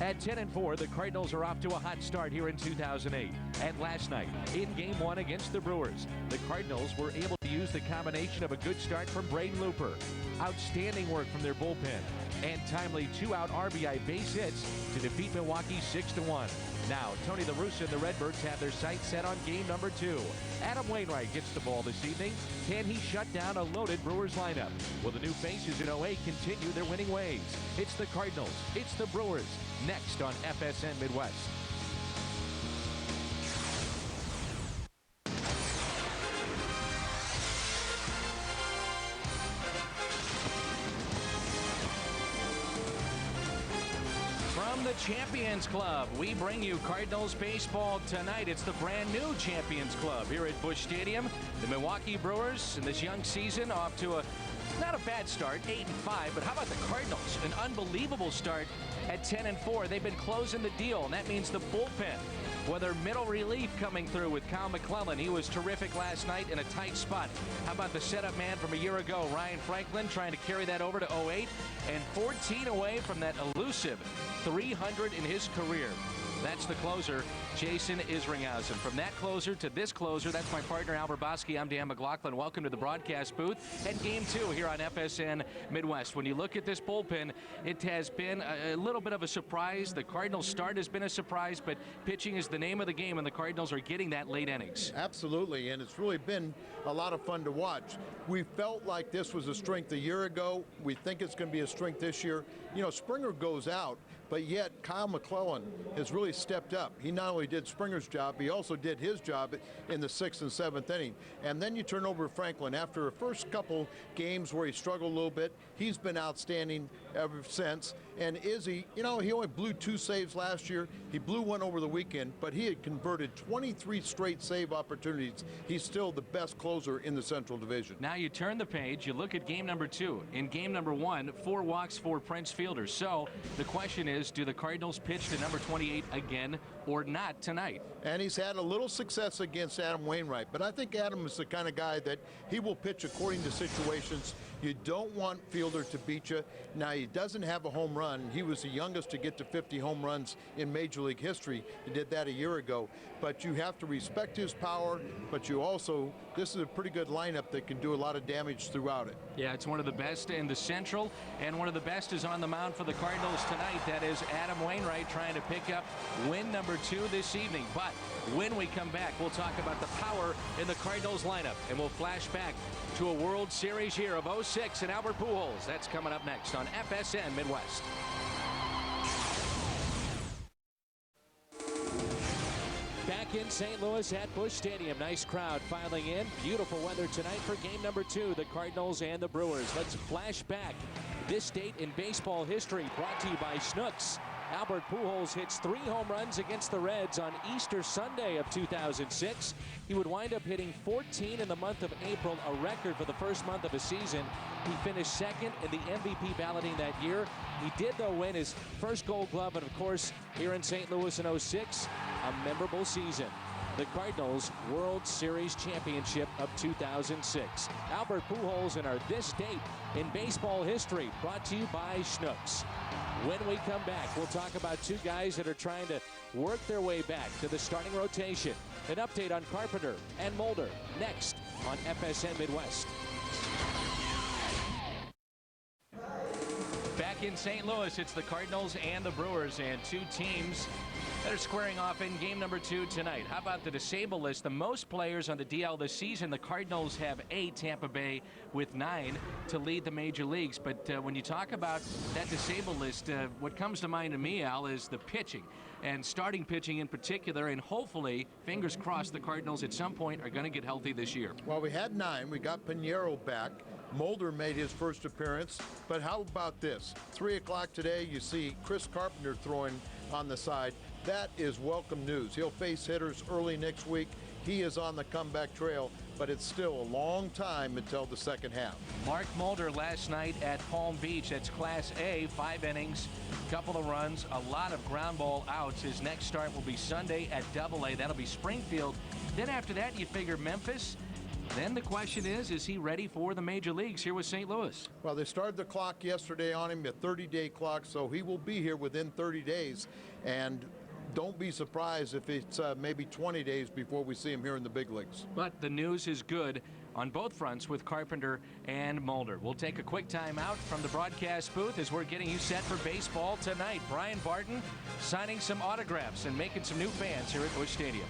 At 10-4, the Cardinals are off to a hot start here in 2008. And last night, in Game 1 against the Brewers, the Cardinals were able to use the combination of a good start from Braden Looper, outstanding work from their bullpen, and timely two-out RBI base hits to defeat Milwaukee 6-1. Now, Tony La Russa and the Redbirds have their sights set on game number 2. Adam Wainwright gets the ball this evening. Can he shut down a loaded Brewers lineup? Will the new faces in 08 continue their winning ways? It's the Cardinals. It's the Brewers. Next on FSN Midwest. From the Champions Club, we bring you Cardinals baseball tonight. It's the brand new Champions Club here at Busch Stadium. The Milwaukee Brewers in this young season off to not a bad start, 8-5, but how about the Cardinals? An unbelievable start at 10-4. They've been closing the deal, and that means the bullpen. Whether middle relief coming through with Kyle McClellan, he was terrific last night in a tight spot. How about the setup man from a year ago, Ryan Franklin, trying to carry that over to 08, and 14 away from that elusive 300 in his career. That's the closer, Jason Isringhausen. From that closer to this closer, that's my partner, Albert Bosky. I'm Dan McLaughlin. Welcome to the broadcast booth and Game 2 here on FSN Midwest. When you look at this bullpen, it has been a little bit of a surprise. The Cardinals' start has been a surprise, but pitching is the name of the game, and the Cardinals are getting that late innings. Absolutely, and it's really been a lot of fun to watch. We felt like this was a strength a year ago. We think it's going to be a strength this year. You know, Springer goes out, but yet Kyle McClellan has really stepped up. He not only did Springer's job, he also did his job in the 6th and 7th inning. And then you turn over to Franklin. After a first couple games where he struggled a little bit, he's been outstanding ever since. And Izzy, you know, he only blew 2 saves last year. He blew one over the weekend, but he had converted 23 straight save opportunities. He's still the best closer in the Central Division. Now you turn the page, you look at game number 2. In game number 1, 4 walks for Prince Fielders. So the question is, do the Cardinals pitch to number 28 again or not tonight? And he's had a little success against Adam Wainwright, but I think Adam is the kind of guy that he will pitch according to situations. You don't want Fielder to beat you. Now, he doesn't have a home run. He was the youngest to get to 50 home runs in Major League history. He did that a year ago. But you have to respect his power, but you also, this is a pretty good lineup that can do a lot of damage throughout it. Yeah, it's one of the best in the Central, and one of the best is on the mound for the Cardinals tonight. That is Adam Wainwright trying to pick up win number 2 this evening. But when we come back, we'll talk about the power in the Cardinals lineup, and we'll flash back to a World Series year of 06 in Albert Pujols. That's coming up next on FSN Midwest. Back in St. Louis at Busch Stadium. Nice crowd filing in. Beautiful weather tonight for game number 2, the Cardinals and the Brewers. Let's flash back this date in baseball history, brought to you by Schnucks. Albert Pujols hits 3 home runs against the Reds on Easter Sunday of 2006. He would wind up hitting 14 in the month of April, a record for the first month of a season. He finished 2nd in the MVP balloting that year. He did, though, win his first Gold Glove, and, of course, here in St. Louis in 06, a memorable season. The Cardinals World Series Championship of 2006. Albert Pujols in our This Date in Baseball History, brought to you by Schnucks. When we come back, we'll talk about 2 guys that are trying to work their way back to the starting rotation. An update on Carpenter and Mulder next on FSN Midwest. Back in St. Louis, it's the Cardinals and the Brewers, and 2 teams that are squaring off in game number 2 tonight. How about the disabled list? The most players on the DL this season. The Cardinals have 8, Tampa Bay with 9 to lead the major leagues. But when you talk about that disabled list, what comes to mind to me, Al, is the pitching, and starting pitching in particular. And hopefully, fingers crossed, the Cardinals at some point are going to get healthy this year. Well, we had 9. We got Pinheiro back. Mulder made his first appearance. But how about this? 3 o'clock today, you see Chris Carpenter throwing on the side. That is welcome news. He'll face hitters early next week. He is on the comeback trail, but it's still a long time until the second half. Mark Mulder last night at Palm Beach. That's Class A, 5 innings, couple of runs, a lot of ground ball outs. His next start will be Sunday at Double-A. That'll be Springfield. Then after that, you figure Memphis, Then the question is he ready for the major leagues here with St. Louis? Well, they started the clock yesterday on him, a 30-day clock, so he will be here within 30 days. And don't be surprised if it's maybe 20 days before we see him here in the big leagues. But the news is good on both fronts with Carpenter and Mulder. We'll take a quick time out from the broadcast booth as we're getting you set for baseball tonight. Brian Barton signing some autographs and making some new fans here at Busch Stadium.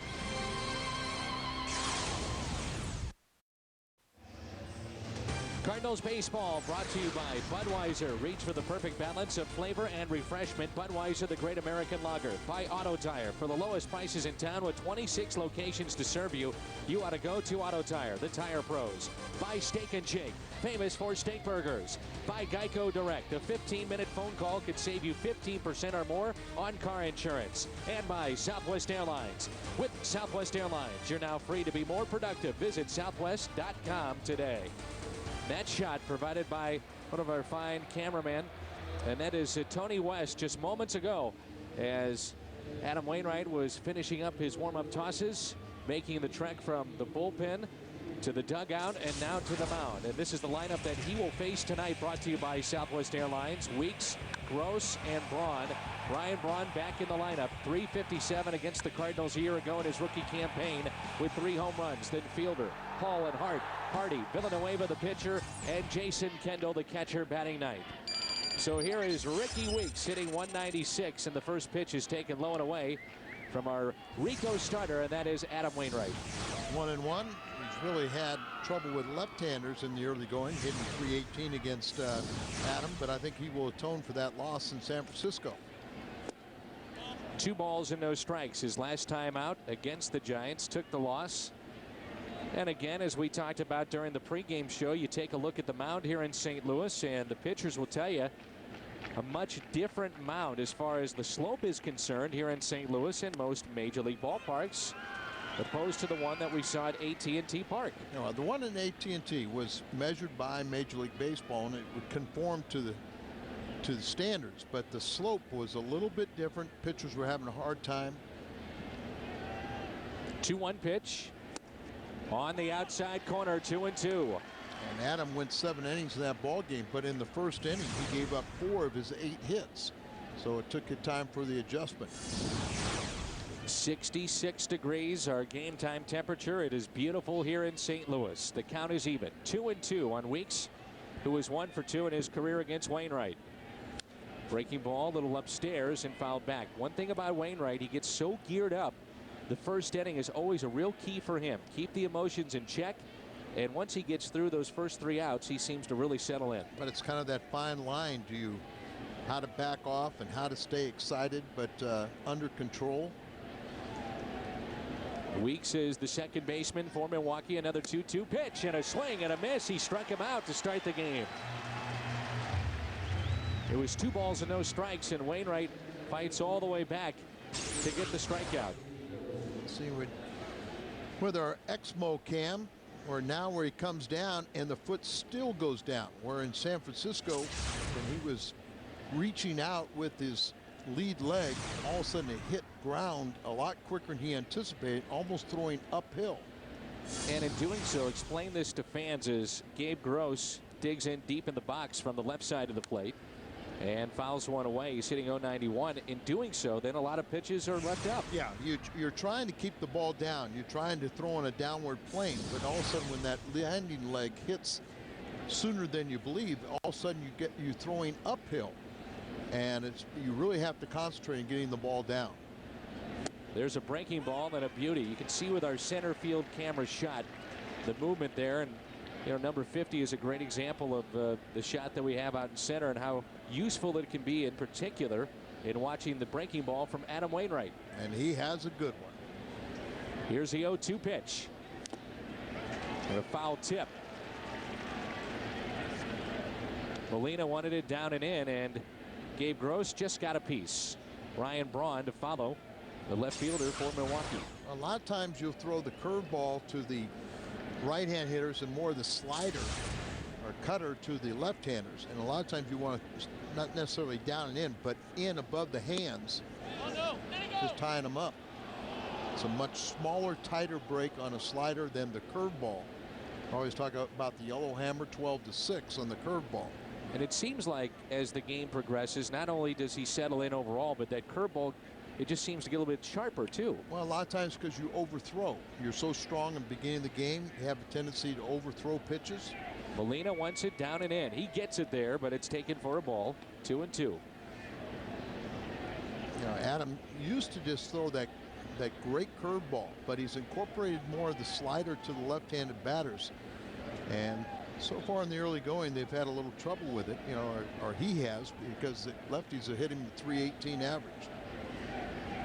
Cardinals baseball brought to you by Budweiser. Reach for the perfect balance of flavor and refreshment. Budweiser, the great American lager. By Auto Tire. For the lowest prices in town with 26 locations to serve you, you ought to go to Auto Tire, the tire pros. By Steak and Shake, famous for steak burgers. By Geico Direct. A 15-minute phone call could save you 15% or more on car insurance. And by Southwest Airlines. With Southwest Airlines, you're now free to be more productive. Visit southwest.com today. That shot provided by one of our fine cameramen, and that is Tony West just moments ago as Adam Wainwright was finishing up his warm-up tosses, making the trek from the bullpen to the dugout and now to the mound. And this is the lineup that he will face tonight, brought to you by Southwest Airlines. Weeks, Gross, and Braun. Brian Braun back in the lineup. .357 against the Cardinals a year ago in his rookie campaign with 3 home runs. Then Fielder, Hall, and Hart. Hardy, Villanueva the pitcher, and Jason Kendall the catcher batting ninth. So here is Ricky Weeks hitting .196, and the first pitch is taken low and away from our Rico starter, and that is Adam Wainwright. 1-1. He's really had trouble with left-handers in the early going, hitting .318 against Adam, but I think he will atone for that loss in San Francisco. 2 balls and no strikes. His last time out against the Giants, took the loss. And again, as we talked about during the pregame show, you take a look at the mound here in St. Louis, and the pitchers will tell you a much different mound as far as the slope is concerned here in St. Louis and most major league ballparks, opposed to the one that we saw at AT&T Park. No, the one in AT&T was measured by Major League Baseball, and it would conform to the standards, but the slope was a little bit different. Pitchers were having a hard time. 2-1 pitch on the outside corner, 2-2. And Adam went 7 innings in that ball game, but in the first inning he gave up 4 of his 8 hits, so it took a time for the adjustment. 66 degrees, our game time temperature. It is beautiful here in St. Louis. The count is even, 2-2 on Weeks, who is 1 for 2 in his career against Wainwright. Breaking ball, a little upstairs and fouled back. One thing about Wainwright, he gets so geared up. The first inning is always a real key for him. Keep the emotions in check, and once he gets through those first 3 outs, he seems to really settle in. But it's kind of that fine line, how to back off and how to stay excited but under control. Weeks is the second baseman for Milwaukee. Another 2-2 pitch and a swing and a miss. He struck him out to start the game. It was 2 balls and no strikes, and Wainwright fights all the way back to get the strikeout. See, with our Exmo cam, or now where he comes down and the foot still goes down, where in San Francisco when he was reaching out with his lead leg, all of a sudden it hit ground a lot quicker than he anticipated, almost throwing uphill. And in doing so, explain this to fans as Gabe Gross digs in deep in the box from the left side of the plate and fouls one away. He's hitting .091. In doing so, then a lot of pitches are left up. Yeah, you're trying to keep the ball down. You're trying to throw on a downward plane, but all of a sudden when that landing leg hits sooner than you believe, all of a sudden you throwing uphill, and you really have to concentrate on getting the ball down. There's a breaking ball and a beauty. You can see with our center field camera shot the movement there, and number 50 is a great example of the shot that we have out in center and how useful it can be, in particular in watching the breaking ball from Adam Wainwright. And he has a good one. Here's the 0-2 pitch. And a foul tip. Molina wanted it down and in, and Gabe Gross just got a piece. Ryan Braun to follow, the left fielder for Milwaukee. A lot of times you'll throw the curveball to the right-hand hitters and more the slider or cutter to the left-handers, and a lot of times you want to not necessarily down and in, but in above the hands, just tying them up. It's a much smaller, tighter break on a slider than the curveball, Always talk about the yellow hammer, 12-6 on the curveball. And it seems like as the game progresses, not only does he settle in overall, but that curveball, it just seems to get a little bit sharper too. Well, a lot of times because you overthrow. You're so strong in the beginning of the game, you have a tendency to overthrow pitches. Molina wants it down and in. He gets it there, but it's taken for a ball. 2-2. You know, Adam used to just throw that great curveball, but he's incorporated more of the slider to the left-handed batters. And so far in the early going, they've had a little trouble with it, you know, or he has, because the lefties are hitting the .318 average.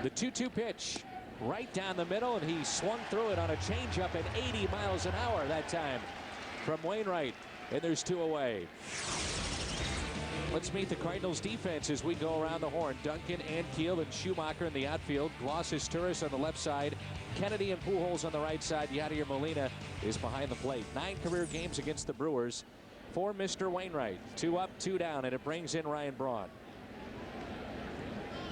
The 2-2 pitch right down the middle, and he swung through it on a changeup at 80 miles an hour that time from Wainwright, and there's 2 away. Let's meet the Cardinals defense as we go around the horn. Duncan, Ankiel, and Schumacher in the outfield. Glosses, Turris on the left side. Kennedy and Pujols on the right side. Yadier Molina is behind the plate. 9 career games against the Brewers for Mr. Wainwright. 2 up, 2 down, and it brings in Ryan Braun.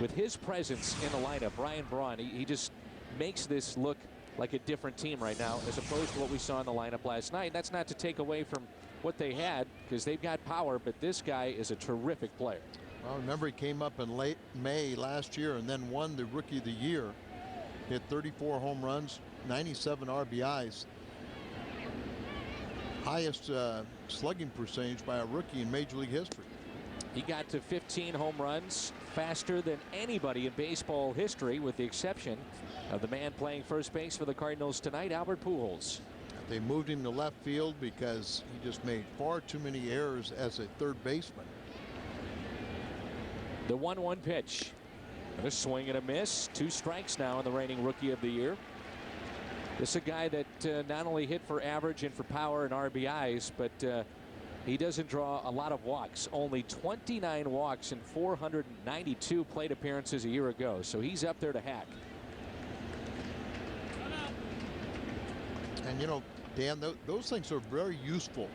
With his presence in the lineup, Ryan Braun, he just makes this look like a different team right now as opposed to what we saw in the lineup last night. That's not to take away from what they had, because they've got power, but this guy is a terrific player. Well, remember, he came up in late May last year and then won the Rookie of the Year. Hit 34 home runs, 97 RBIs. Highest slugging percentage by a rookie in Major League history. He got to 15 home runs faster than anybody in baseball history, with the exception of the man playing first base for the Cardinals tonight, Albert Pujols. They moved him to left field because he just made far too many errors as a third baseman. The 1-1 pitch. And a swing and a miss. 2 strikes now in the reigning Rookie of the Year. This is a guy that not only hit for average and for power and RBIs, but he doesn't draw a lot of walks. Only 29 walks in 492 plate appearances a year ago. So he's up there to hack. And, you know, Dan, those things are very useful.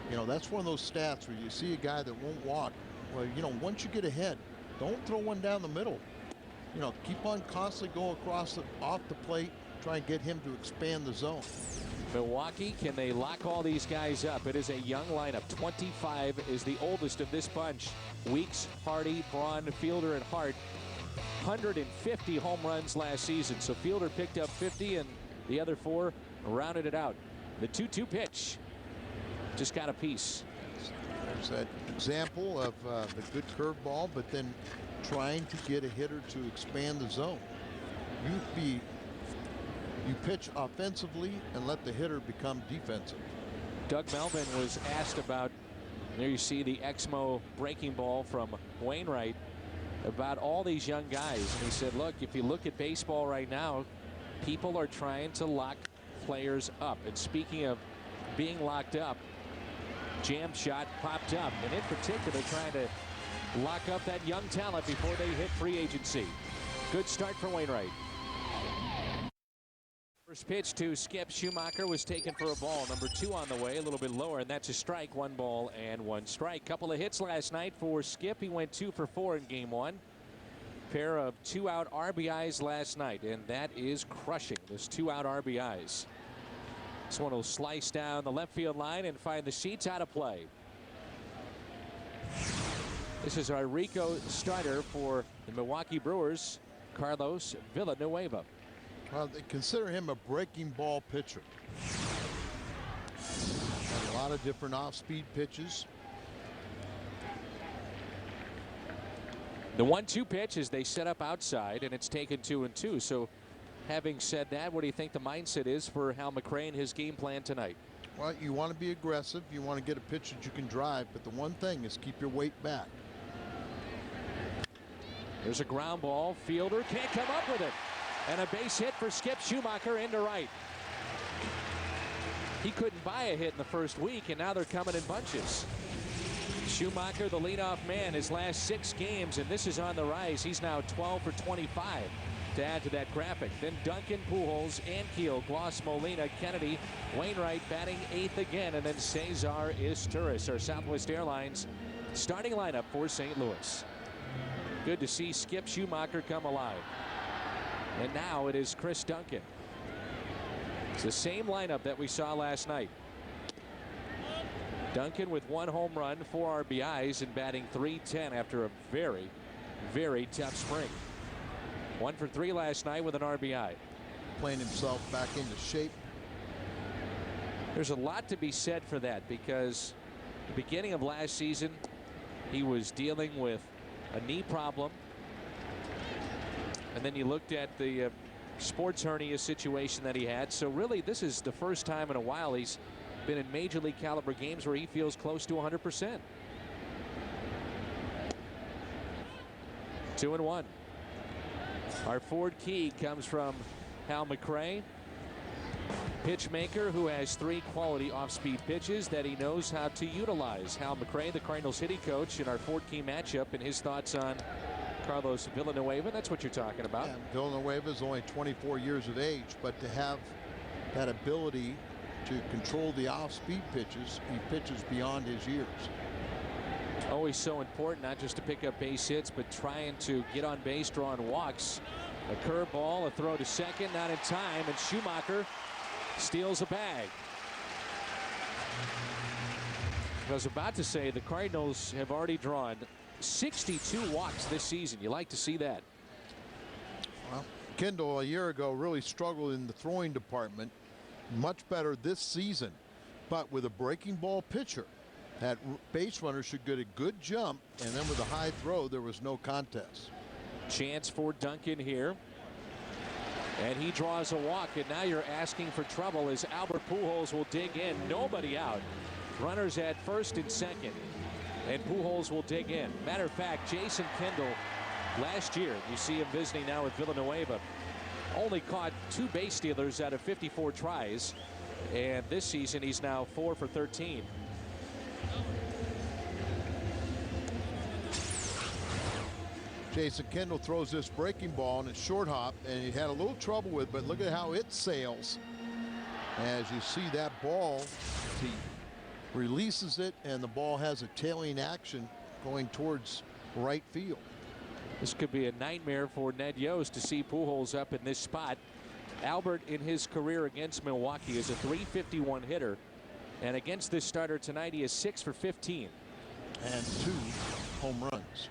You know, that's one of those stats where you see a guy that won't walk. Well, you know, once you get ahead, don't throw one down the middle. You know, keep on constantly going across off the plate, try and get him to expand the zone. Milwaukee, can they lock all these guys up? It is a young lineup. 25 is the oldest of this bunch. Weeks, Hardy, Braun, Fielder, and Hart. 150 home runs last season. So Fielder picked up 50 and the other 4 rounded it out. The 2-2 pitch just got a piece. There's that example of the good curveball, but then trying to get a hitter to expand the zone. You pitch offensively and let the hitter become defensive. Doug Melvin was asked about, there you see the Exmo breaking ball from Wainwright, about all these young guys. And he said, look, if you look at baseball right now, people are trying to lock players up. And speaking of being locked up, jam shot popped up, and in particular trying to lock up that young talent before they hit free agency. Good start for Wainwright. First pitch to Skip Schumacher was taken for a ball. Number 2 on the way, a little bit lower, and that's a strike. 1 ball and 1 strike. Couple of hits last night for Skip. He went 2 for 4 in game 1. Pair of 2-out RBIs last night, and that is crushing. Those 2-out RBIs. This one will slice down the left field line and find the sheets out of play. This is our Rico starter for the Milwaukee Brewers, Carlos Villanueva. Well, they consider him a breaking ball pitcher. And a lot of different off-speed pitches. The 1-2 pitch is they set up outside, and it's taken 2-2. So having said that, what do you think the mindset is for Hal McRae and his game plan tonight? Well, you want to be aggressive. You want to get a pitch that you can drive. But the one thing is keep your weight back. There's a ground ball. Fielder can't come up with it. And a base hit for Skip Schumacher into right. He couldn't buy a hit in the first week, and now they're coming in bunches. Schumacher, the leadoff man, his last 6 games, and this is on the rise. He's now 12 for 25 to add to that graphic. Then Duncan, Pujols, Ankiel, Gloss, Molina, Kennedy, Wainwright batting 8th again, and then Cesar Izturis, our Southwest Airlines starting lineup for St. Louis. Good to see Skip Schumacher come alive. And now it is Chris Duncan. It's the same lineup that we saw last night. Duncan with 1 home run, 4 RBIs, and batting .310 after a very, very tough spring. 1 for 3 last night with an RBI. Playing himself back into shape. There's a lot to be said for that, because the beginning of last season he was dealing with a knee problem, and then you looked at the sports hernia situation that he had. So really, this is the first time in a while he's been in major league caliber games where he feels close to 100%. 2-1. Our Ford key comes from Hal McRae, pitch maker who has 3 quality off-speed pitches that he knows how to utilize. Hal McRae, the Cardinals hitting coach, in our Ford key matchup, and his thoughts on Carlos Villanueva. That's what you're talking about. Yeah, Villanueva is only 24 years of age, but to have that ability to control the off-speed pitches, he pitches beyond his years. Always so important, not just to pick up base hits, but trying to get on base, drawing walks. A curveball, a throw to second, not in time, and Schumacher steals a bag. I was about to say the Cardinals have already drawn 62 walks this season. You like to see that. Well, Kendall a year ago really struggled in the throwing department. Much better this season, but with a breaking ball pitcher, that base runner should get a good jump, and then with a high throw, there was no contest. Chance for Duncan here, and he draws a walk, and now you're asking for trouble as Albert Pujols will dig in. Nobody out. Runners at first and second, and Pujols will dig in. Matter of fact, Jason Kendall last year, you see him visiting now with Villanueva, only caught 2 base stealers out of 54 tries, and this season he's now 4 for 13. Jason Kendall throws this breaking ball, and it's short hop, and he had a little trouble with, but look at how it sails. As you see that ball, he releases it, and the ball has a tailing action going towards right field. This could be a nightmare for Ned Yost to see Pujols up in this spot. Albert, in his career against Milwaukee, is a .351 hitter, and against this starter tonight he is 6 for 15 and 2 home runs.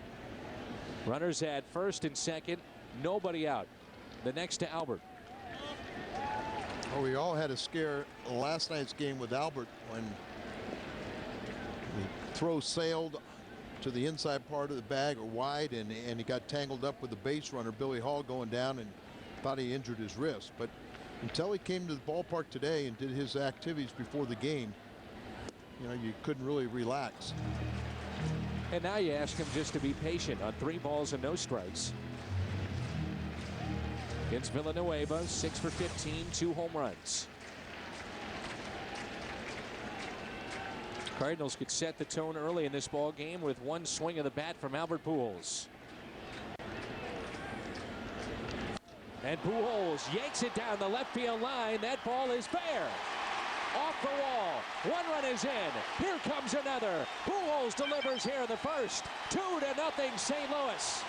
Runners at first and second, nobody out. The next to Albert. Oh, we all had a scare last night's game with Albert when the throw sailed to the inside part of the bag or wide, and he got tangled up with the base runner Billy Hall going down and thought he injured his wrist. But until he came to the ballpark today and did his activities before the game, you know, you couldn't really relax. And now you ask him just to be patient on 3 balls and no strikes. Against Villanueva, 6 for 15, 2 home runs. Cardinals could set the tone early in this ball game with 1 swing of the bat from Albert Pujols. And Pujols yanks it down the left field line. That ball is fair. Off the wall. 1 run is in. Here comes another. Pujols delivers here in the first. 2-0 St. Louis.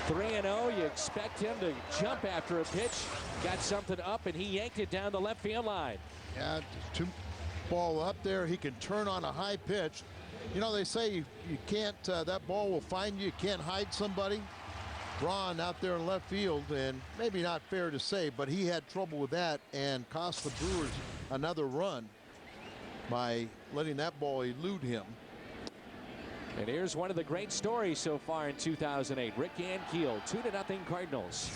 (3-0). You expect him to jump after a pitch. Got something up, and he yanked it down the left field line. Yeah, 2 ball up there. He can turn on a high pitch. You know, they say you can't, that ball will find you. You can't hide somebody. Braun out there in left field, and maybe not fair to say, but he had trouble with that and cost the Brewers another run by letting that ball elude him. And here's one of the great stories so far in 2008. Rick Ankiel, 2-0 Cardinals.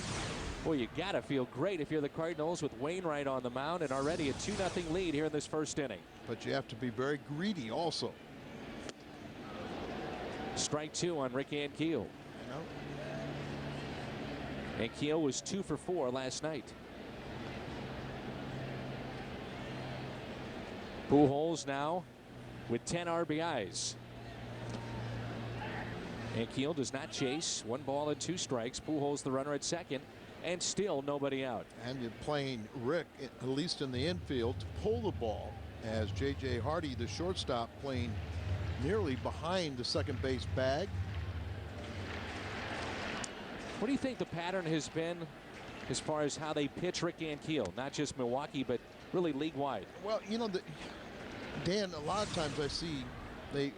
Boy, you gotta feel great if you're the Cardinals with Wainwright on the mound and already a 2-0 lead here in this first inning. But you have to be very greedy also. Strike 2 on Rick Ankiel. Ankiel was 2 for 4 last night. Pujols now with 10 RBIs. Ankiel does not chase. 1 ball and 2 strikes. Pujols the runner at second, and still nobody out. And you're playing Rick, at least in the infield, to pull the ball, as J.J. Hardy, the shortstop, playing nearly behind the second base bag. What do you think the pattern has been as far as how they pitch Rick Ankiel? Not just Milwaukee, but really league-wide. Well, Dan, a lot of times I see they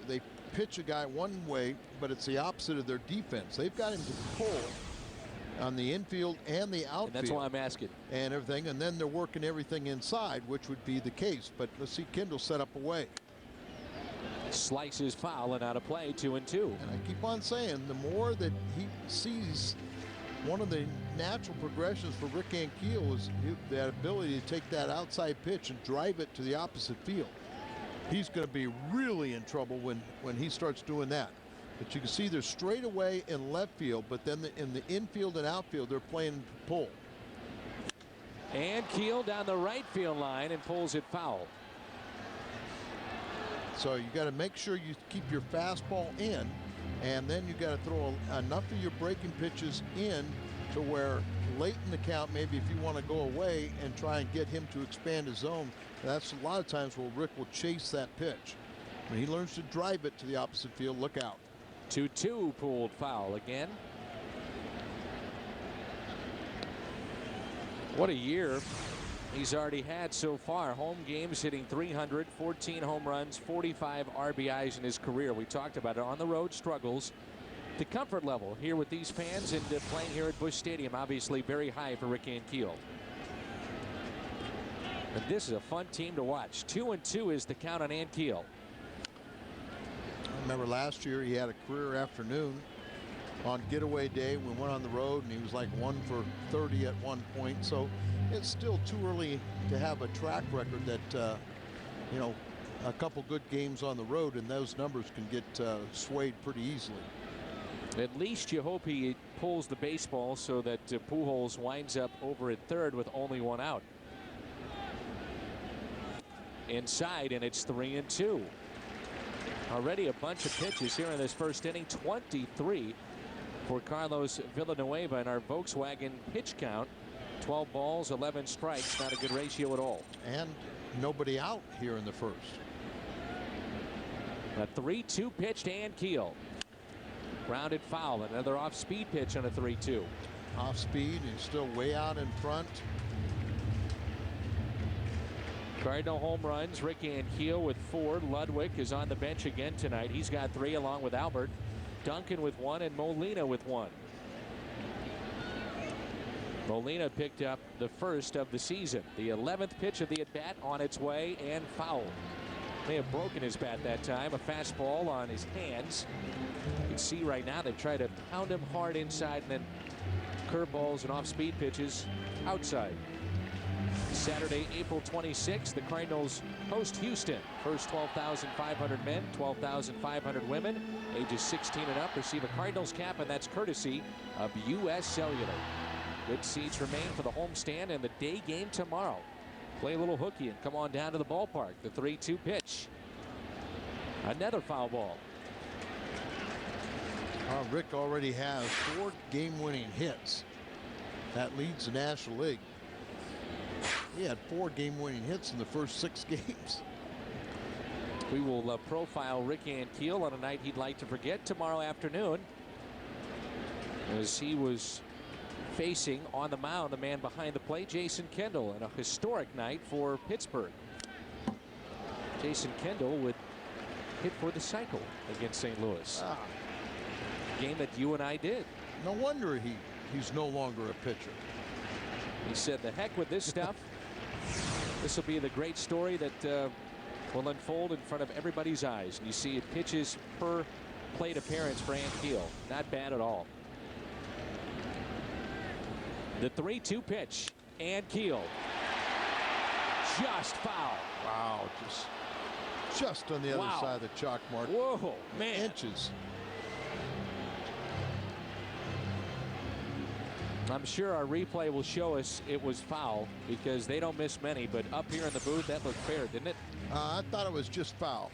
pitch a guy one way, but it's the opposite of their defense. They've got him to pull on the infield and the outfield. And that's why I'm asking. And everything, and then they're working everything inside, which would be the case. But let's see Kendall set up away. Slices foul and out of play, 2-2. And I keep on saying, the more that he sees, one of the natural progressions for Rick Ankiel is that ability to take that outside pitch and drive it to the opposite field. He's going to be really in trouble when he starts doing that. But you can see they're straight away in left field, but then in the infield and outfield, they're playing pull. And Keel down the right field line and pulls it foul. So you got to make sure you keep your fastball in, and then you got to throw enough of your breaking pitches in to where late in the count, maybe if you want to go away and try and get him to expand his zone, that's a lot of times where Rick will chase that pitch. When he learns to drive it to the opposite field, look out. 2-2 pulled foul again. What a year he's already had so far. Home games hitting 300, 14 home runs, 45 RBIs in his career. We talked about it. On the road struggles. The comfort level here with these fans and playing here at Busch Stadium, obviously very high for Rick Ankiel. And this is a fun team to watch. 2-2 is the count on Ankiel. I remember last year he had a career afternoon on getaway day. We went on the road and he was like 1 for 30 at one point. So it's still too early to have a track record that a couple good games on the road and those numbers can get swayed pretty easily. At least you hope he pulls the baseball so that Pujols winds up over at third with only one out. Inside, and it's 3-2. Already a bunch of pitches here in this first inning. 23 for Carlos Villanueva in our Volkswagen pitch count. 12 balls, 11 strikes. Not a good ratio at all. And nobody out here in the first. A 3-2 pitch to Ankiel. Grounded foul. Another off-speed pitch on a 3-2. Off speed and still way out in front. Cardinal home runs. Rick Ankiel with 4. Ludwig is on the bench again tonight. He's got 3 along with Albert. Duncan with 1 and Molina with 1. Molina picked up the first of the season. The 11th pitch of the at-bat on its way and foul. May have broken his bat that time. A fastball on his hands. You can see right now they've tried to pound him hard inside and then curveballs and off-speed pitches outside. Saturday, April 26th, the Cardinals host Houston. First 12,500 men, 12,500 women, ages 16 and up receive a Cardinals cap, and that's courtesy of U.S. Cellular. Good seats remain for the homestand and the day game tomorrow. Play a little hooky and come on down to the ballpark. The 3-2 pitch. Another foul ball. Rick already has 4 game-winning hits. That leads the National League. He had 4 game-winning hits in the first 6 games. We will profile Rick Ankiel on a night he'd like to forget tomorrow afternoon, as he was facing on the mound the man behind the plate, Jason Kendall, in a historic night for Pittsburgh. Jason Kendall would hit for the cycle against St. Louis. Game that you and I did. No wonder he's no longer a pitcher. He said, the heck with this stuff. This will be the great story that will unfold in front of everybody's eyes. And you see it, pitches per plate appearance for Ankiel. Not bad at all. The 3-2 pitch. Ankiel. Just foul. Wow, just on the other side of the chalk mark. Whoa, man. Inches. I'm sure our replay will show us it was foul because they don't miss many, but up here in the booth, that looked fair, didn't it? I thought it was just foul.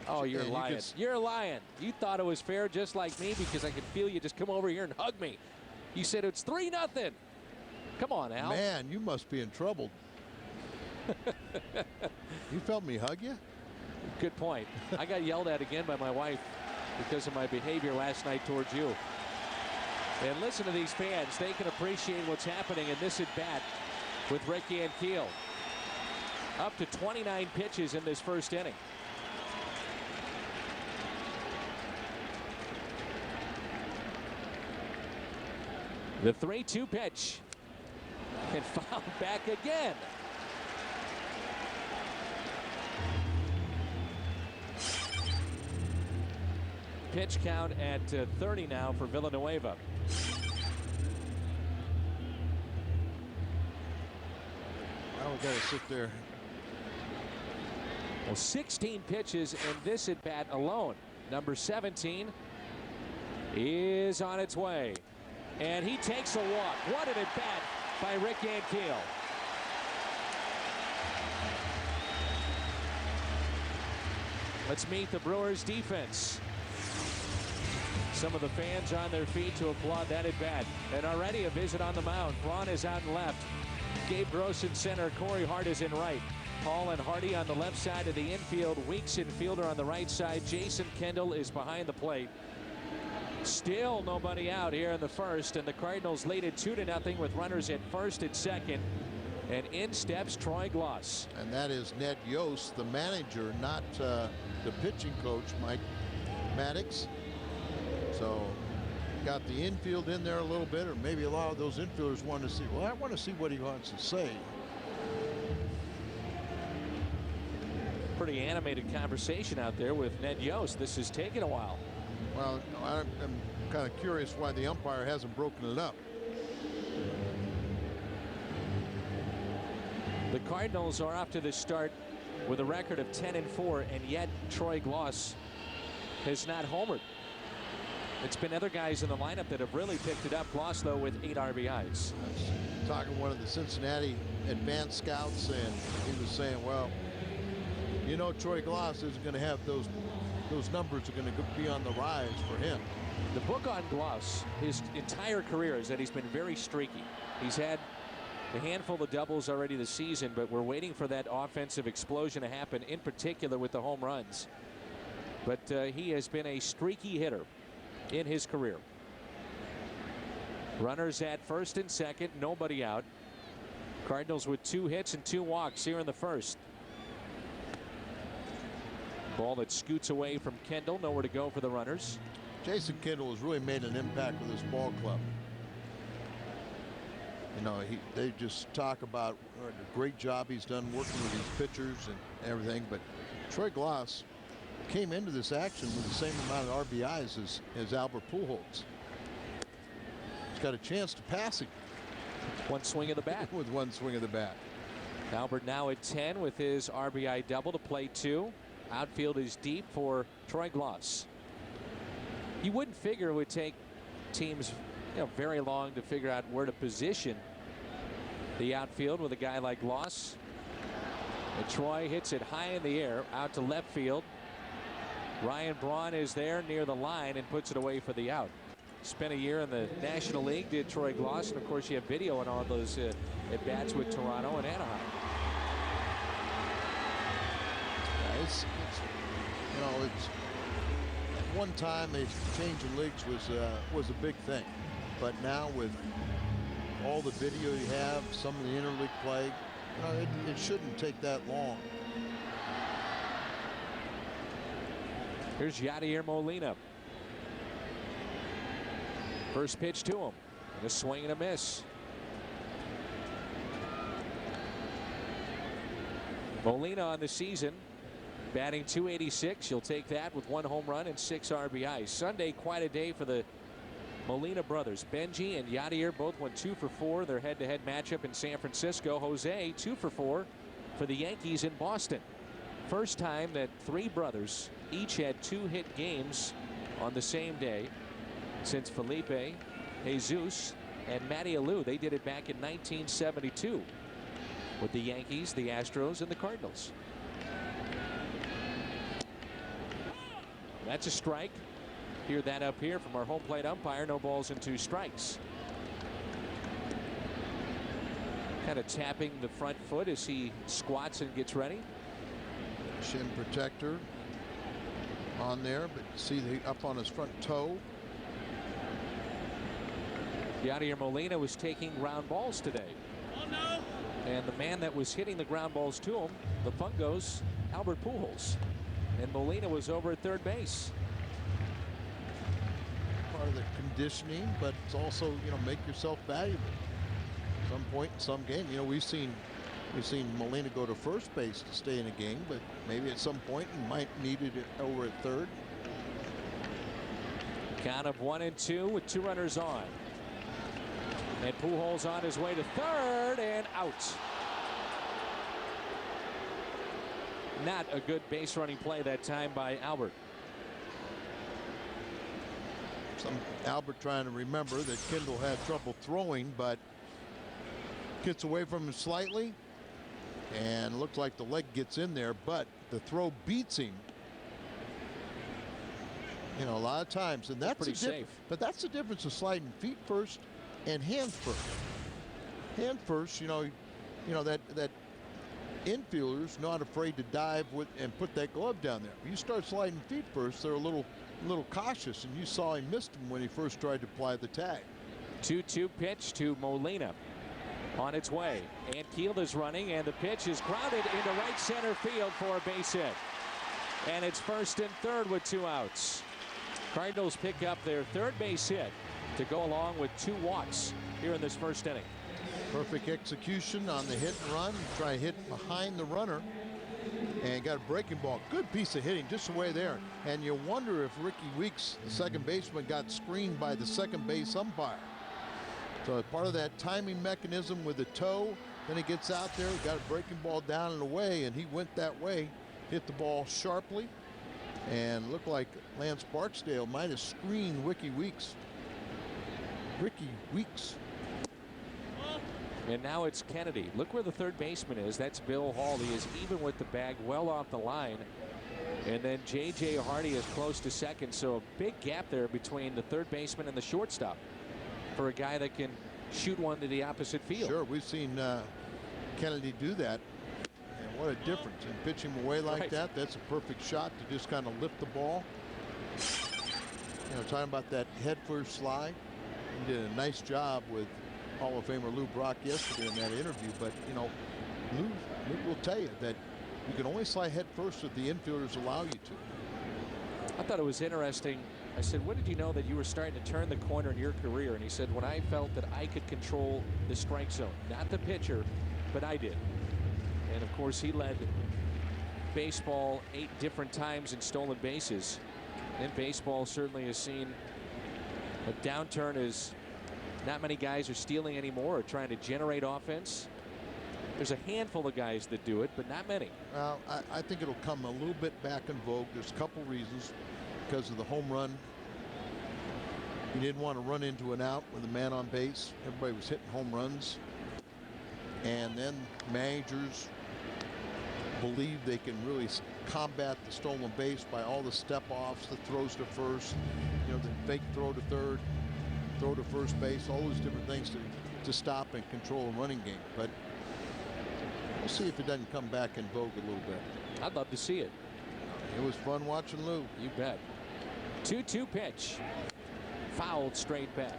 Oh, you're lying. You're lying. You thought it was fair just like me because I could feel you just come over here and hug me. You said it's 3-0. Come on, Al. Man, you must be in trouble. You felt me hug you? Good point. I got yelled at again by my wife because of my behavior last night towards you. And listen to these fans. They can appreciate what's happening in this at-bat with Rick Ankiel. Up to 29 pitches in this first inning. The 3-2 pitch. And fouled back again. Pitch count at 30 now for Villanueva. Now we got to sit there. Well, 16 pitches in this at bat alone. Number 17 is on its way. And he takes a walk. What an at bat by Rick Ankiel. Let's meet the Brewers defense. Some of the fans on their feet to applaud that at bat. And already a visit on the mound. Braun is out and left. Gabe Gross in center. Corey Hart is in right. Hall and Hardy on the left side of the infield. Weeks infielder on the right side. Jason Kendall is behind the plate. Still nobody out here in the first, and the Cardinals lead it 2-0 with runners at first and second. And in steps Troy Gloss. And that is Ned Yost, the manager, not the pitching coach, Mike Maddox. So got the infield in there a little bit, or maybe a lot of those infielders want to see, well, I want to see what he wants to say. Pretty animated conversation out there with Ned Yost. This has taken a while. Well, I'm kind of curious why the umpire hasn't broken it up. The Cardinals are off to the start with a record of 10-4, and yet Troy Gloss has not homered. It's been other guys in the lineup that have really picked it up. Gloss, though, with 8 RBIs. I was talking to one of the Cincinnati advanced scouts, and he was saying, well, you know, Troy Gloss isn't going to have those numbers are going to be on the rise for him. The book on Gloss, his entire career, is that he's been very streaky. He's had a handful of doubles already this season, but we're waiting for that offensive explosion to happen, in particular with the home runs. But he has been a streaky hitter in his career. Runners at first and second, nobody out. Cardinals with 2 hits and 2 walks here in the first. Ball that scoots away from Kendall, nowhere to go for the runners. Jason Kendall has really made an impact with this ball club. You know, they just talk about the great job he's done working with these pitchers and everything, but Troy Gloss came into this action with the same amount of RBIs as Albert Pujols. He's got a chance to pass him. One swing of the bat. With one swing of the bat. Albert now at 10 with his RBI double to play 2. Outfield is deep for Troy Gloss. You wouldn't figure it would take teams, very long to figure out where to position the outfield with a guy like Gloss. And Troy hits it high in the air out to left field. Ryan Braun is there near the line and puts it away for the out. Spent a year in the National League, did Troy Gloss, and of course you have video on all those at bats with Toronto and Anaheim. It's at one time a change in leagues was a big thing, but now with all the video you have, some of the interleague play, it shouldn't take that long. Here's Yadier Molina. First pitch to him, and a swing and a miss. Molina on the season, batting .286. You'll take that with 1 home run and 6 RBIs. Sunday, quite a day for the Molina brothers. Benji and Yadier both went 2 for 4. Their head-to-head matchup in San Francisco. Jose 2 for 4 for the Yankees in Boston. First time that 3 brothers each had 2 hit games on the same day since Felipe, Jesus, and Matty Alou. They did it back in 1972 with the Yankees, the Astros, and the Cardinals. That's a strike. Hear that up here from our home plate umpire. No balls and 2 strikes. Kind of tapping the front foot as he squats and gets ready. Shin protector on there, but see the up on his front toe. Yadier Molina was taking ground balls today. Oh, no. And the man that was hitting the ground balls to him, the Fungos, Albert Pujols. And Molina was over at third base. Part of the conditioning, but it's also, make yourself valuable. At some point in some game, we've seen Molina go to first base to stay in a game, but maybe at some point he might need it over at third. Count of 1-2 with 2 runners on. And Pujols on his way to third and out. Not a good base running play that time by Albert. Albert trying to remember that Kendall had trouble throwing, but gets away from him slightly and looks like the leg gets in there, but the throw beats him. A lot of times, and that's pretty safe. But that's the difference of sliding feet first and hands first. Hand first, that infielders not afraid to dive with and put that glove down there. If you start sliding feet first, they're a little cautious, and you saw he missed him when he first tried to apply the tag. 2-2 pitch to Molina on its way. And Keel is running, and the pitch is grounded into right center field for a base hit. And it's first and third with 2 outs. Cardinals pick up their third base hit to go along with 2 walks here in this first inning. Perfect execution on the hit and run. Try to hit behind the runner and got a breaking ball. Good piece of hitting just away there. And you wonder if Ricky Weeks, the second baseman, got screened by the second base umpire. So part of that timing mechanism with the toe, then he gets out there, got a breaking ball down and away, and he went that way, hit the ball sharply, and looked like Lance Barksdale might have screened Ricky Weeks. And now it's Kennedy. Look where the third baseman is. That's Bill Hall. He is even with the bag, well off the line. And then J.J. Hardy is close to second. So a big gap there between the third baseman and the shortstop for a guy that can shoot one to the opposite field. Sure, we've seen Kennedy do that. And what a difference in pitching away like that. That's a perfect shot to just kind of lift the ball. Talking about that head first slide. He did a nice job with Hall of Famer Lou Brock yesterday in that interview, but Lou will tell you that you can only slide head first if the infielders allow you to. I thought it was interesting. I said, when did you know that you were starting to turn the corner in your career? And he said, when I felt that I could control the strike zone, not the pitcher, but I did. And of course, he led baseball 8 different times in stolen bases. And baseball certainly has seen a downturn as not many guys are stealing anymore or trying to generate offense. There's a handful of guys that do it, but not many. Well, I think it'll come a little bit back in vogue. There's a couple reasons. Because of the home run. He didn't want to run into an out with a man on base. Everybody was hitting home runs. And then managers believe they can really combat the stolen base by all the step-offs, the throws to first, the fake throw to third, throw to first base, all those different things to stop and control a running game. But we'll see if it doesn't come back in vogue a little bit. I'd love to see it. It was fun watching Lou. You bet. 2-2 pitch. Fouled straight back.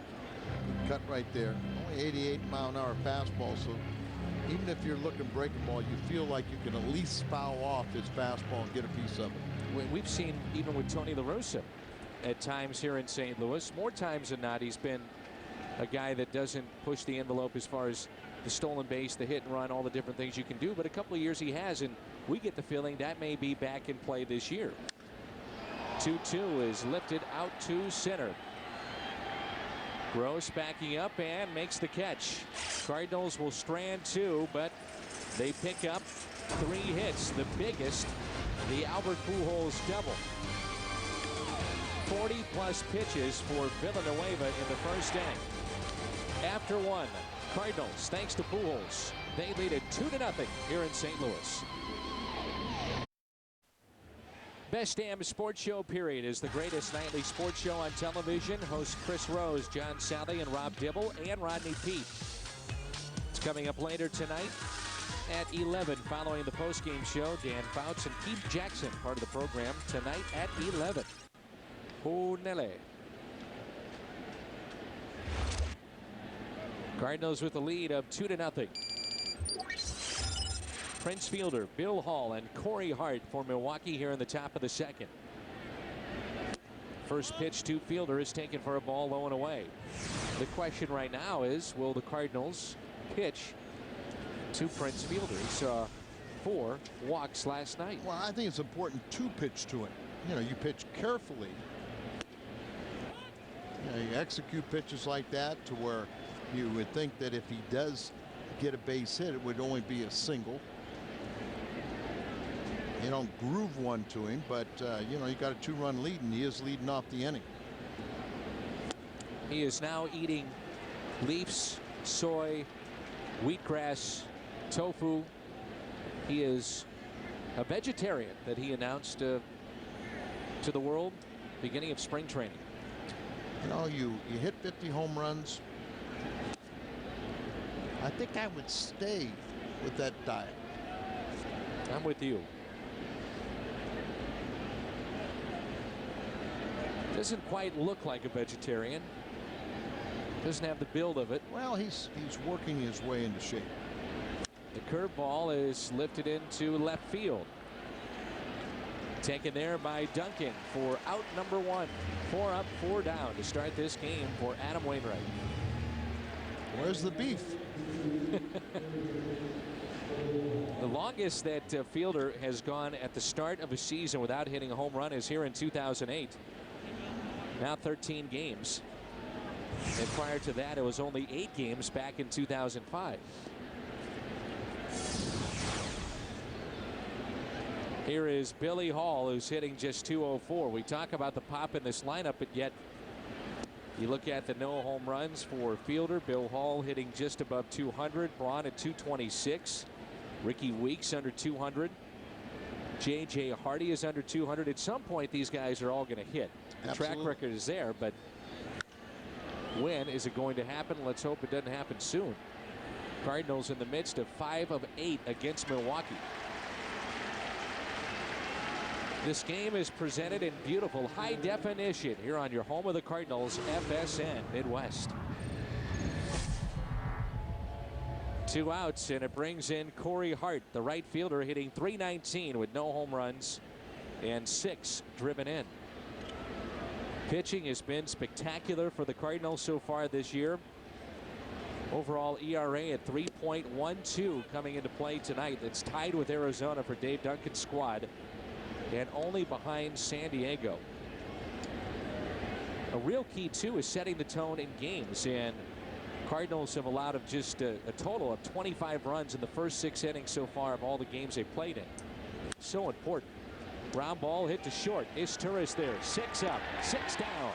Cut right there. Only 88-mile-an-hour fastball, so even if you're looking breaking ball, you feel like you can at least foul off his fastball and get a piece of it. We've seen even with Tony La Russa at times here in St. Louis, more times than not, he's been a guy that doesn't push the envelope as far as the stolen base, the hit and run, all the different things you can do. But a couple of years he has, and we get the feeling that may be back in play this year. 2-2 is lifted out to center. Gross backing up and makes the catch. Cardinals will strand 2, but they pick up 3 hits, the biggest, the Albert Pujols double. 40-plus pitches for Villanueva in the first inning. After 1, Cardinals, thanks to Pujols, they lead it 2-0 here in St. Louis. Best damn sports show period is the greatest nightly sports show on television. Hosts Chris Rose, John Sally, and Rob Dibble, and Rodney Peete. It's coming up later tonight at 11 following the postgame show. Dan Fouts and Keith Jackson, part of the program, tonight at 11. Hunele. Cardinals with the lead of 2-0. Prince Fielder, Bill Hall, and Corey Hart for Milwaukee here in the top of the second. First pitch to Fielder is taken for a ball low and away. The question right now is, will the Cardinals pitch to Prince Fielder? He saw 4 walks last night. Well, I think it's important to pitch to him. You know, you pitch carefully. You know, you execute pitches like that to where you would think that if he does get a base hit, it would only be a single. You don't groove one to him, but you know, you got a 2-run lead, and he is leading off the inning. He is now eating leaves, soy, wheatgrass, tofu. He is a vegetarian that he announced to the world beginning of spring training. You know, you hit 50 home runs. I think I would stay with that diet. I'm with you. Doesn't quite look like a vegetarian. Doesn't have the build of it. Well, he's working his way into shape. The curveball is lifted into left field. Taken there by Duncan for out number 1. 4 up, 4 down to start this game for Adam Wainwright. Where's the beef? The longest that Fielder has gone at the start of a season without hitting a home run is here in 2008. Now 13 games. And prior to that, it was only 8 games back in 2005. Here is Billy Hall, who's hitting just .204. We talk about the pop in this lineup, but yet you look at the no home runs for Fielder. Bill Hall hitting just above 200. Braun at 226. Ricky Weeks under 200. J.J. Hardy is under 200. At some point, these guys are all going to hit. The track record is there, but when is it going to happen? Let's hope it doesn't happen soon. Cardinals in the midst of 5 of 8 against Milwaukee. This game is presented in beautiful high definition here on your home of the Cardinals, FSN Midwest. 2 outs, and it brings in Corey Hart, the right fielder, hitting .319 with no home runs and 6 driven in. Pitching has been spectacular for the Cardinals so far this year. Overall ERA at 3.12 coming into play tonight. That's tied with Arizona for Dave Duncan's squad, and only behind San Diego. A real key too is setting the tone in games, and Cardinals have allowed him just a total of 25 runs in the first 6 innings so far of all the games they've played in. So important. Ground ball hit to short. Izturis there. 6 up, 6 down.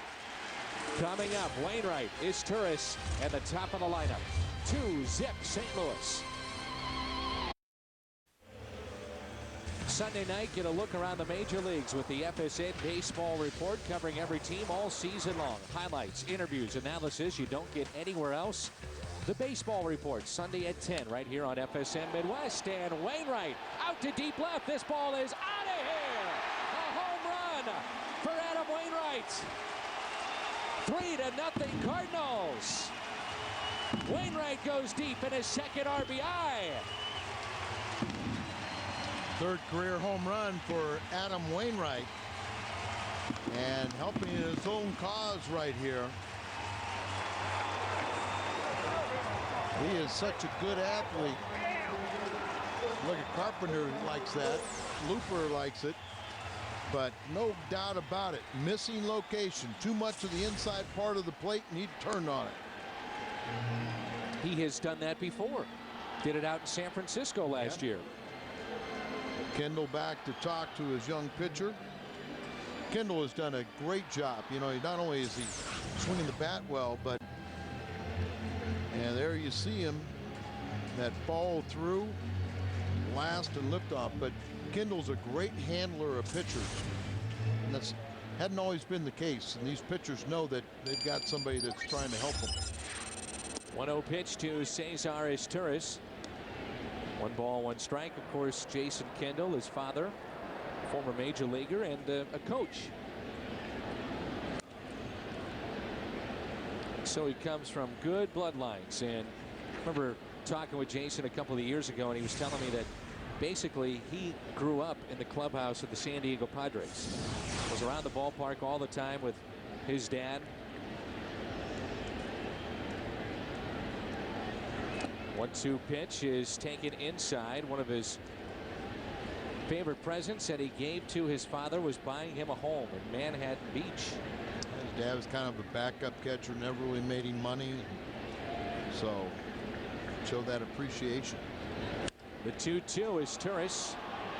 Coming up, Wainwright, Izturis at the top of the lineup. 2-0 St. Louis. Sunday night, get a look around the major leagues with the FSN Baseball Report, covering every team all season long. Highlights, interviews, analysis you don't get anywhere else. The Baseball Report, Sunday at 10, right here on FSN Midwest. And Wainwright out to deep left. This ball is out of here. A home run for Adam Wainwright. 3-0 Cardinals. Wainwright goes deep in his second RBI. 3rd career home run for Adam Wainwright, and helping his own cause right here. He is such a good athlete. Look at Carpenter likes that. Looper likes it. But no doubt about it, missing location. Too much of the inside part of the plate, and he turned on it. He has done that before. Did it out in San Francisco last year. Kendall back to talk to his young pitcher. Kendall has done a great job. You know, not only is he swinging the bat well, but and there you see him, that follow through, last and liftoff. But Kendall's a great handler of pitchers, and that's hadn't always been the case. And these pitchers know that they've got somebody that's trying to help them. 1-0 pitch to Cesar Izturis. 1 ball, 1 strike. Of course, Jason Kendall, his father, former major leaguer and a coach. So he comes from good bloodlines. And I remember talking with Jason a couple of years ago, and he was telling me that basically he grew up in the clubhouse of the San Diego Padres. Was around the ballpark all the time with his dad. 1-2 pitch is taken inside. One of his favorite presents that he gave to his father was buying him a home in Manhattan Beach. His dad was kind of a backup catcher, never really made him money, so show that appreciation. The 2-2 is Turris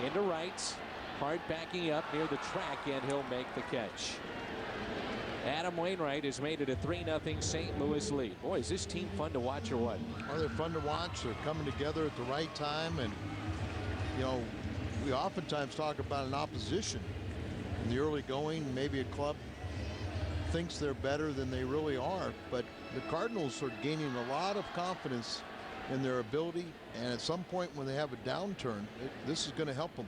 into right. Hard backing up near the track, and he'll make the catch. Adam Wainwright has made it a 3-0 St. Louis lead. Boy, is this team fun to watch or what? Oh, they're fun to watch. They're coming together at the right time. And, you know, we oftentimes talk about an opposition in the early going. Maybe a club thinks they're better than they really are. But the Cardinals are gaining a lot of confidence in their ability. And at some point when they have a downturn, this is going to help them.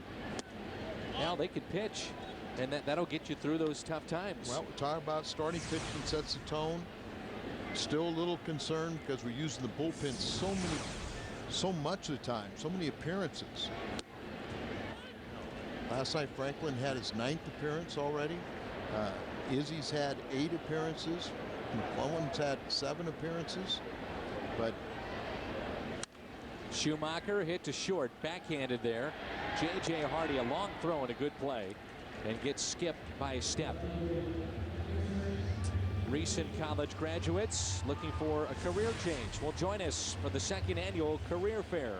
Now they could pitch. And that'll get you through those tough times. Well, we're talking about starting pitching sets the tone. Still a little concerned because we're using the bullpen so much of the time, so many appearances. Last night Franklin had his 9th appearance already. Izzy's had 8 appearances. McClellan's had 7 appearances. But Schumacher hit to short, backhanded there. J.J. Hardy, a long throw and a good play, and gets skipped by a step. Recent college graduates looking for a career change will join us for the 2nd annual career fair.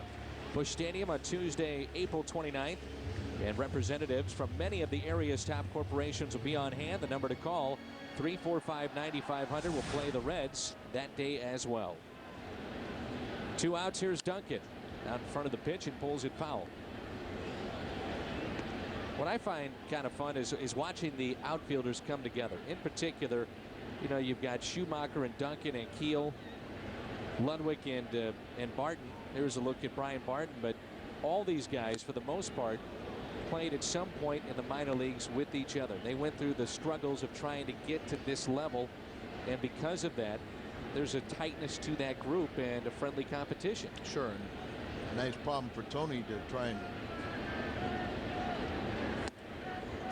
Busch Stadium on Tuesday, April 29th. And representatives from many of the area's top corporations will be on hand. The number to call, 345-9500, will play the Reds that day as well. 2 outs. Here's Duncan out in front of the pitch and pulls it foul. What I find kind of fun is watching the outfielders come together. In particular, you know, you've got Schumacher and Duncan and Keel, Ludwig and Barton. There's a look at Brian Barton, but all these guys, for the most part, played at some point in the minor leagues with each other. They went through the struggles of trying to get to this level, and because of that, there's a tightness to that group and a friendly competition. Sure. And nice problem for Tony to try and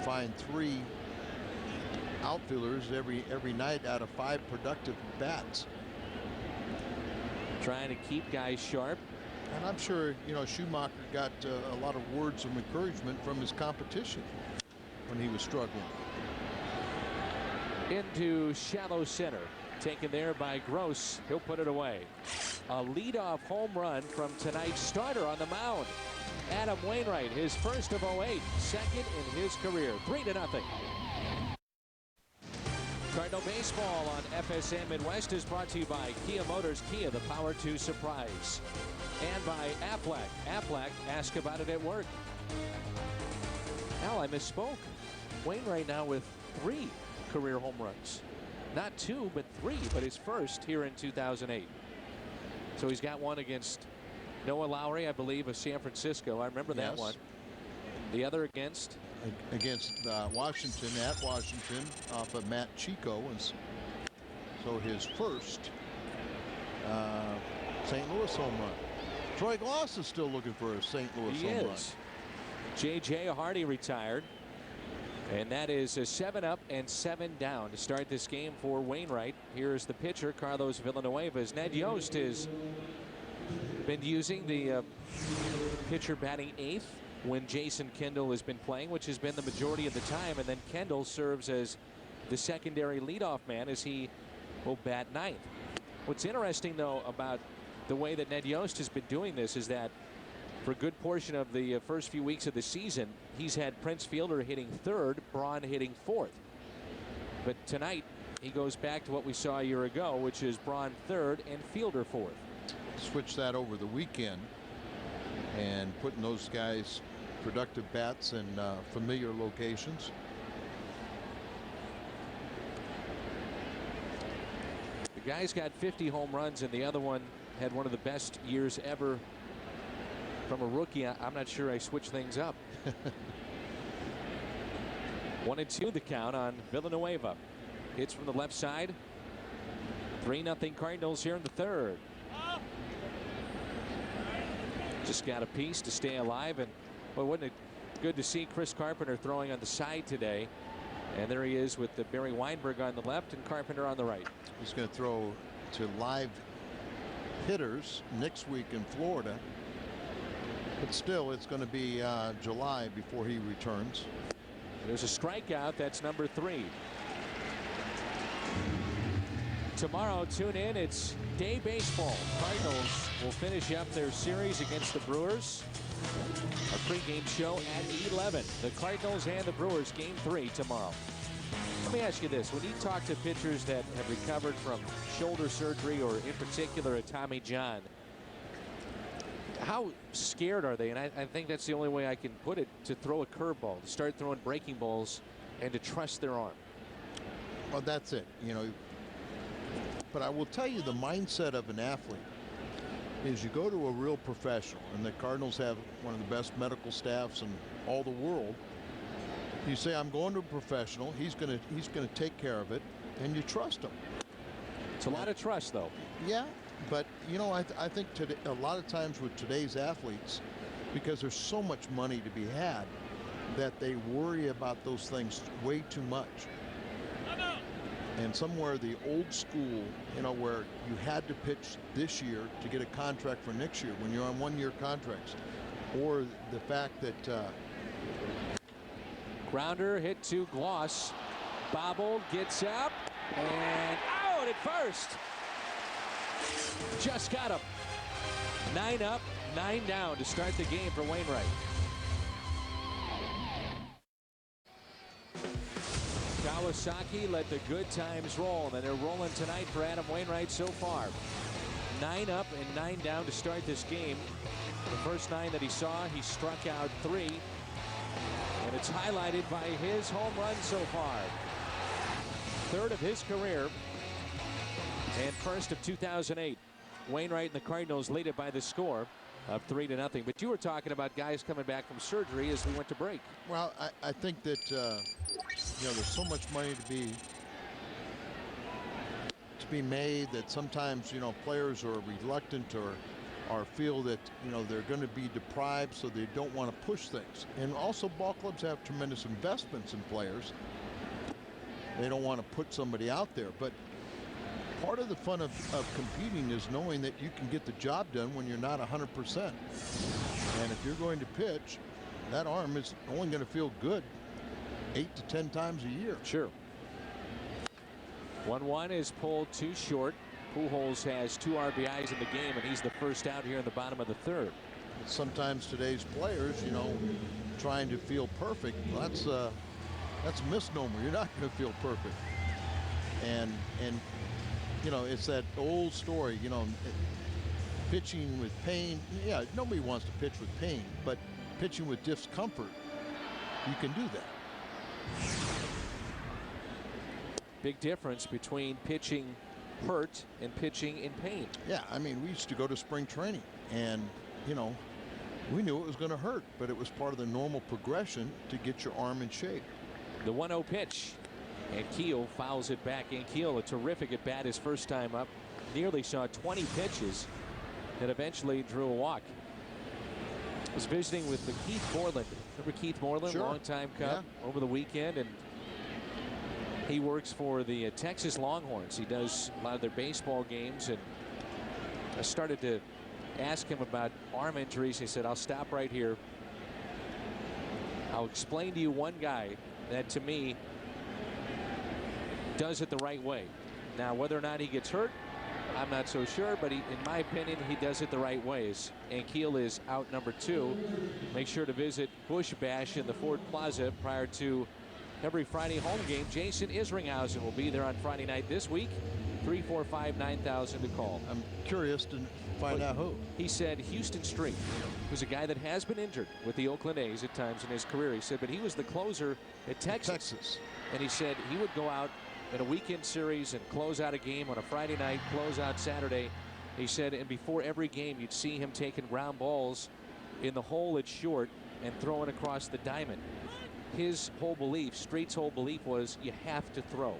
find 3 outfielders every night out of 5 productive bats. Trying to keep guys sharp. And I'm sure, you know, Schumacher got a lot of words of encouragement from his competition when he was struggling. Into shallow center. Taken there by Gross. He'll put it away. A leadoff home run from tonight's starter on the mound. Adam Wainwright, his first of 08, 2nd in his career. 3-0. Cardinal Baseball on FSM Midwest is brought to you by Kia Motors. Kia, the power to surprise. And by Aflac. Aflac, ask about it at work. Al, I misspoke. Wainwright now with 3 career home runs. Not 2, but 3, but his first here in 2008. So he's got one against Noah Lowry, I believe, of San Francisco. I remember that one. The other against Washington, at Washington, off of Matt Chico. And so his first St. Louis home run. Troy Gloss is still looking for a St. Louis home run. J.J. Hardy retired. And that is a 7 up and 7 down to start this game for Wainwright. Here's the pitcher, Carlos Villanueva's. Ned Yost has been using the pitcher batting 8th when Jason Kendall has been playing, which has been the majority of the time. And then Kendall serves as the secondary leadoff man as he will bat 9th. What's interesting, though, about the way that Ned Yost has been doing this is that for a good portion of the first few weeks of the season, he's had Prince Fielder hitting 3rd, Braun hitting 4th. But tonight, he goes back to what we saw a year ago, which is Braun 3rd and Fielder 4th. Switch that over the weekend and putting those guys productive bats in familiar locations. The guy's got 50 home runs, and the other one had one of the best years ever from a rookie. I'm not sure I switched things up. 1-2 the count on Villanueva. Hits from the left side. 3-0 Cardinals here in the third. Just got a piece to stay alive, and well, wasn't it good to see Chris Carpenter throwing on the side today? And there he is with the Barry Weinberg on the left and Carpenter on the right. He's going to throw to live hitters next week in Florida, but still it's going to be July before he returns. There's a strikeout. That's number 3. Tomorrow, tune in. It's day baseball. Cardinals will finish up their series against the Brewers. A pregame show at 11. The Cardinals and the Brewers, game 3 tomorrow. Let me ask you this. When you talk to pitchers that have recovered from shoulder surgery, or in particular a Tommy John, how scared are they? And I think that's the only way I can put it, to throw a curveball, to start throwing breaking balls, and to trust their arm. Well, that's it. You know, but I will tell you, the mindset of an athlete is you go to a real professional, and the Cardinals have one of the best medical staffs in all the world. You say, I'm going to a professional, he's going to take care of it, and you trust him. It's a lot of trust, though. Yeah, but you know, I think today, a lot of times with today's athletes, because there's so much money to be had, that they worry about those things way too much. And somewhere the old school, you know, where you had to pitch this year to get a contract for next year when you're on one-year contracts, or the fact that Grounder hit to Gloss, bobbled, gets up, and out at first. Just got him. 9 up, 9 down to start the game for Wainwright. Kawasaki let the good times roll, and they're rolling tonight for Adam Wainwright so far. 9 up and 9 down to start this game. The first 9 that he saw, he struck out 3. And it's highlighted by his home run so far. 3rd of his career and 1st of 2008. Wainwright and the Cardinals lead it by the score of 3-0. But you were talking about guys coming back from surgery as we went to break. Well, I think that you know, there's so much money to be made that sometimes, you know, players are reluctant or feel that, you know, they're going to be deprived, so they don't want to push things. And also, ball clubs have tremendous investments in players. They don't want to put somebody out there, but part of the fun of competing is knowing that you can get the job done when you're not 100%. And if you're going to pitch, that arm is only going to feel good 8 to 10 times a year. Sure. 1-1 is pulled too short. Pujols has 2 RBIs in the game, and he's the first out here in the bottom of the 3rd. Sometimes today's players, you know, trying to feel perfect, that's a misnomer. You're not going to feel perfect. And you know, it's that old story, you know, pitching with pain. Yeah, nobody wants to pitch with pain, but pitching with discomfort, you can do that. Big difference between pitching hurt and pitching in pain. Yeah, I mean, we used to go to spring training, and you know, we knew it was going to hurt, but it was part of the normal progression to get your arm in shape. The 1-0 pitch, and Keel fouls it back. And Keel, a terrific at bat his first time up, nearly saw 20 pitches that eventually drew a walk. I was visiting with Keith Moreland. Remember Keith Moreland, sure. Longtime Cub, over the weekend, and he works for the Texas Longhorns. He does a lot of their baseball games, and I started to ask him about arm injuries. He said, I'll stop right here. I'll explain to you one guy that, to me, does it the right way. Now, whether or not he gets hurt, I'm not so sure, but in my opinion, he does it the right ways. And Keel is out number 2. Make sure to visit Busch Bash in the Ford Plaza prior to every Friday home game. Jason Isringhausen will be there on Friday night this week. 345-9000 to call. I'm curious to find out who. He said Houston Street, who's a guy that has been injured with the Oakland A's at times in his career. He said, but he was the closer at Texas. And he said he would go out in a weekend series and close out a game on a Friday night, close out Saturday. He said, and before every game, you'd see him taking ground balls in the hole at short and throwing across the diamond. His whole belief, Street's whole belief, was you have to throw.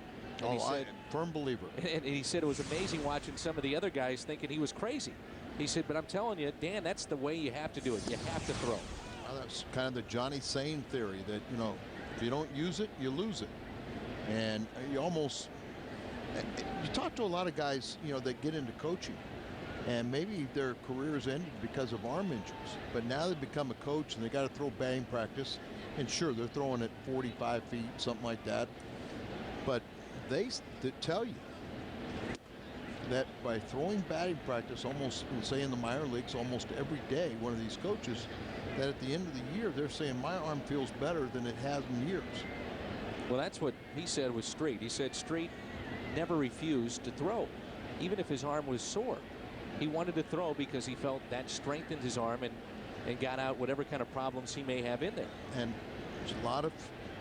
And he said, firm believer. and he said it was amazing watching some of the other guys thinking he was crazy. He said, but I'm telling you, Dan, that's the way you have to do it. You have to throw. Well, that's kind of the Johnny Sane theory that, you know, if you don't use it, you lose it. And you talk to a lot of guys, you know, that get into coaching, and maybe their careers ended because of arm injuries. But now they become a coach and they got to throw batting practice. And sure, they're throwing at 45 feet, something like that. But they tell you that by throwing batting practice almost, say in the minor leagues, almost every day, one of these coaches, that at the end of the year, they're saying my arm feels better than it has in years. Well, that's what he said with Street. He said Street never refused to throw, even if his arm was sore. He wanted to throw because he felt that strengthened his arm and got out whatever kind of problems he may have in there. And a lot of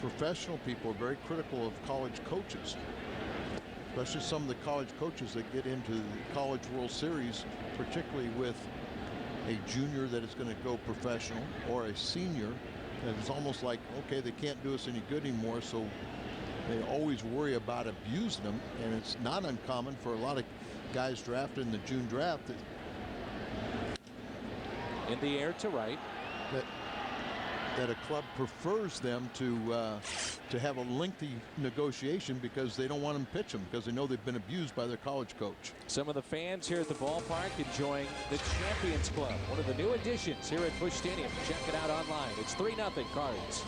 professional people are very critical of college coaches, especially some of the college coaches that get into the College World Series, particularly with a junior that is going to go professional or a senior that is almost like, okay, they can't do us any good anymore, so they always worry about abusing them. And it's not uncommon for a lot of guys drafted in the June draft that in the air to right, that a club prefers them to have a lengthy negotiation because they don't want them to pitch them because they know they've been abused by their college coach. Some of the fans here at the ballpark enjoying the Champions Club, one of the new additions here at Busch Stadium. Check it out online. It's 3-0 Cards.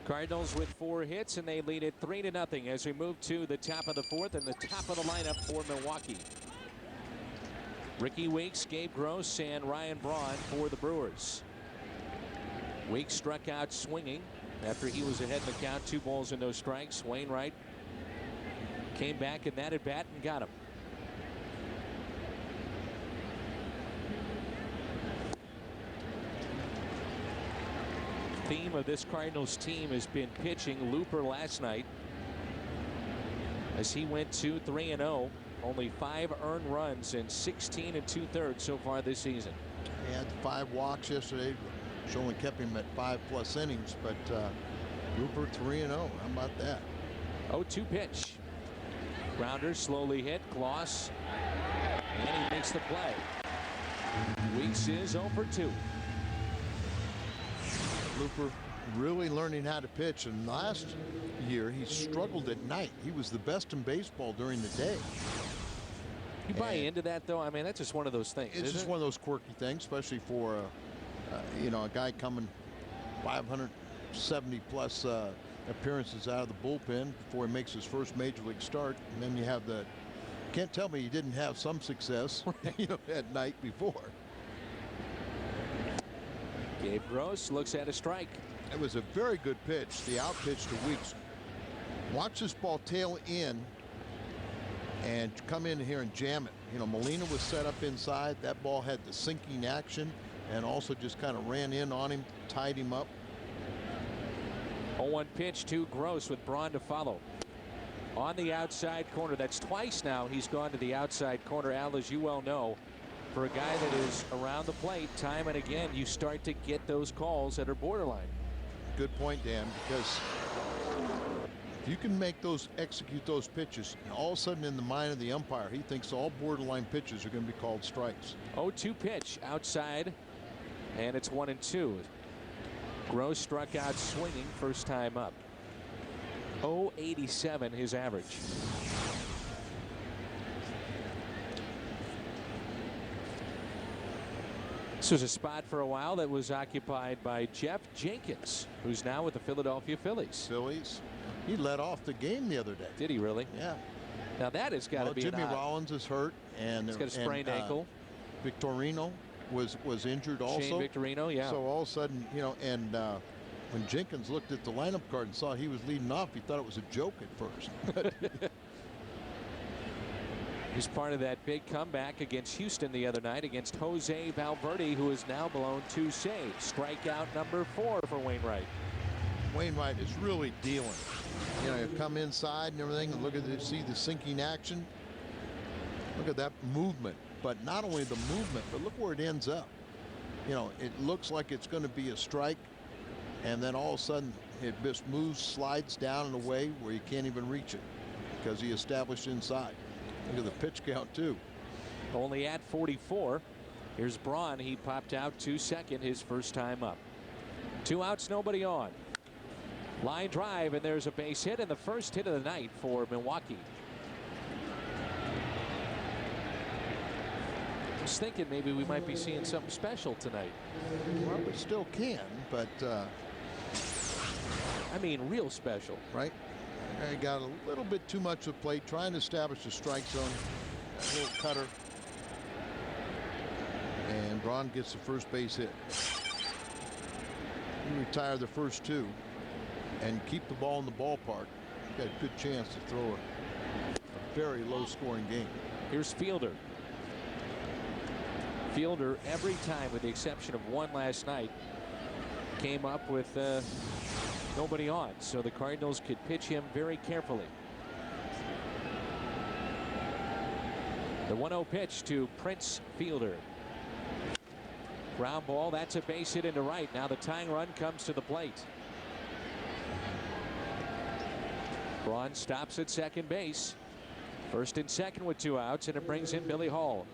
Cardinals with 4 hits, and they lead it 3-0 as we move to the top of the 4th and the top of the lineup for Milwaukee. Ricky Weeks, Gabe Gross, and Ryan Braun for the Brewers. Weeks struck out swinging after he was ahead in the count, 2 balls and no strikes. Wainwright came back in that at bat and got him. Theme of this Cardinals team has been pitching. Looper last night, as he went 2-3-0. Only 5 earned runs and 16 2/3 so far this season. He had 5 walks yesterday, which only kept him at 5+ innings. But Looper 3-0. How about that? 0-2 pitch. Grounder slowly hit. Gloss, and he makes the play. Weeks is 0 for 2. Looper really learning how to pitch, and last year he struggled at night. He was the best in baseball during the day. You buy into that, though? I mean, that's just one of those things. It's just one of those quirky things, especially for you know, a guy coming 570+ appearances out of the bullpen before he makes his first major league start. And then you have the, can't tell me he didn't have some success, you know, at night before. Gabe Gross looks at a strike. It was a very good pitch, the out pitch to Weeks. Watch this ball tail in and come in here and jam it. You know, Molina was set up inside. That ball had the sinking action and also just kind of ran in on him, tied him up. 0-1 pitch to Gross with Braun to follow. On the outside corner. That's twice now he's gone to the outside corner. Al, as you well know, for a guy that is around the plate time and again, you start to get those calls that are borderline. Good point, Dan, because if you can make those, execute those pitches, and all of a sudden in the mind of the umpire, he thinks all borderline pitches are going to be called strikes. 0-2 pitch outside, and it's 1-2. Gross struck out swinging first time up. 0.87 his average. This was a spot for a while that was occupied by Jeff Jenkins, who's now with the Philadelphia Phillies. He led off the game the other day. Did he really? Yeah. Now that has got to be Jimmy Rollins is hurt, and he's got a sprained ankle. Victorino was injured also. Shane Victorino, yeah. So all of a sudden, you know, and when Jenkins looked at the lineup card and saw he was leading off, he thought it was a joke at first. He's part of that big comeback against Houston the other night against Jose Valverde, who has now blown 2 saves. Strikeout number 4 for Wainwright. Wainwright is really dealing. You know, you come inside and everything and look at it, see the sinking action. Look at that movement. But not only the movement, but look where it ends up. You know, it looks like it's going to be a strike, and then all of a sudden it just moves, slides down in a way where you can't even reach it because he established inside. Look at the pitch count too. Only at 44. Here's Braun. He popped out to second his first time up. 2 outs, nobody on. Line drive, and there's a base hit, and the first hit of the night for Milwaukee. I was thinking maybe we might be seeing something special tonight. Well, we still can, but I mean real special. Right? He got a little bit too much of plate, trying to establish a strike zone. A little cutter. And Braun gets the first base hit. You retire the first 2 and keep the ball in the ballpark. You got a good chance to throw a very low scoring game. Here's Fielder. Fielder, every time with the exception of one last night, came up with nobody on, so the Cardinals could pitch him very carefully. The 1-0 pitch to Prince Fielder. Ground ball, that's a base hit into right. Now the tying run comes to the plate. Braun stops at second base. First and second with 2 outs, and it brings in Billy Hall.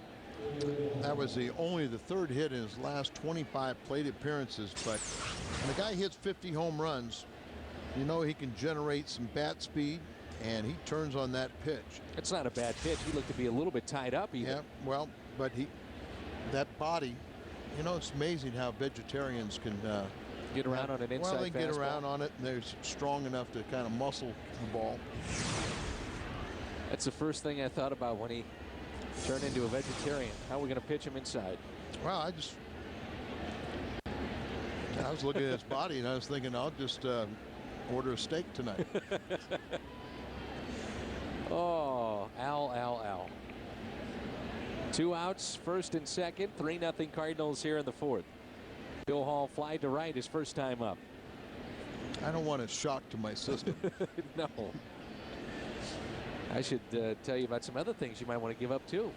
That was only the 3rd hit in his last 25 plate appearances, but when the guy hits 50 home runs, you know he can generate some bat speed, and he turns on that pitch. It's not a bad pitch. He looked to be a little bit tied up even. Yeah, well, but that body, you know, it's amazing how vegetarians can get around on an inside Well, they fastball. get around on it, and they're strong enough to kind of muscle the ball. That's the first thing I thought about when he turned into a vegetarian. How are we going to pitch him inside? Well, I was looking at his body, and I was thinking, I'll just order a steak tonight. Oh, Al. 2 outs, first and second, 3-0 Cardinals here in the 4th. Bill Hall fly to right his first time up. I don't want a shock to my system. No. I should tell you about some other things you might want to give up too.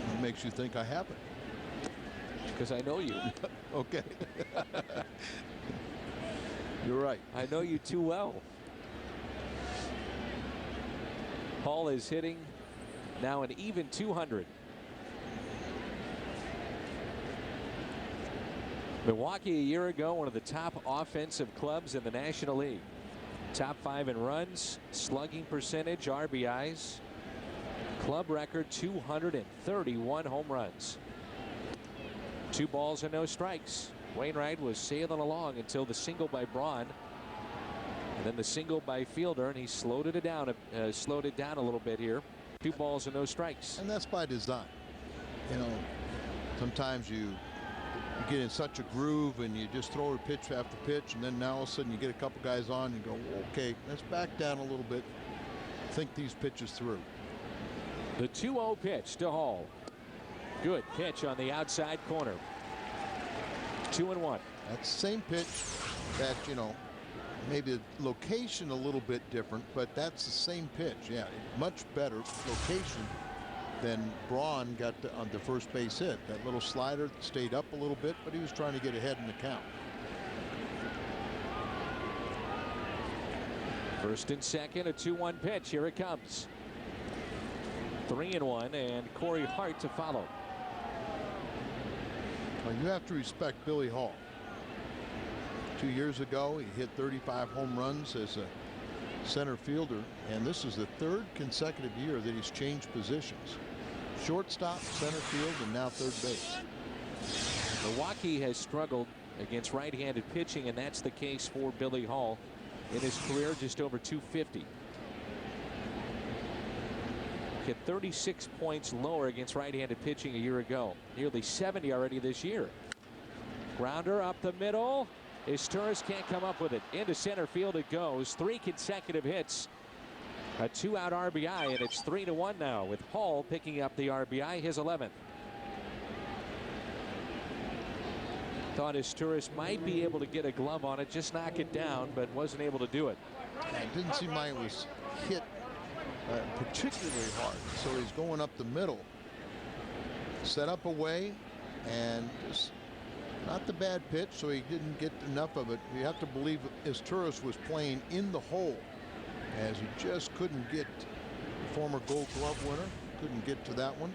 What makes you think I haven't? Because I know you. Okay. You're right. I know you too well. Hall is hitting now an even 200. Milwaukee a year ago, one of the top offensive clubs in the National League. Top 5 in runs, slugging percentage, RBIs. Club record 231 home runs. 2 balls and no strikes. Wainwright was sailing along until the single by Braun. And then the single by Fielder, and he slowed it down a little bit here. 2 balls and no strikes. And that's by design. You know, sometimes you get in such a groove and you just throw a pitch after pitch, and then now all of a sudden you get a couple guys on and you go, okay, let's back down a little bit, think these pitches through. The 2-0 pitch to Hall. Good pitch on the outside corner. 2-1. That's the same pitch that, you know, maybe the location a little bit different, but that's the same pitch. Yeah, much better location than Braun got on the first base hit. That little slider stayed up a little bit, but he was trying to get ahead in the count. First and second, a 2-1 pitch. Here it comes. 3-1, and Corey Hart to follow. Well, you have to respect Billy Hall. 2 years ago, he hit 35 home runs as a center fielder, and this is the 3rd consecutive year that he's changed positions. Shortstop, center field, and now third base. Milwaukee has struggled against right-handed pitching, and that's the case for Billy Hall in his career, just over 250. Hit 36 points lower against right-handed pitching a year ago. Nearly 70 already this year. Grounder up the middle. Izturis can't come up with it. Into center field it goes. 3 consecutive hits. A 2-out RBI, and it's 3-1 now, with Hall picking up the RBI, his 11th. Thought Izturis might be able to get a glove on it, just knock it down, but wasn't able to do it. It didn't seem like it was hit particularly hard, so he's going up the middle, set up away, and just Not the bad pitch, so he didn't get enough of it. You have to believe Izturis was playing in the hole, as he just couldn't get the former Gold Glove winner. Couldn't get to that one.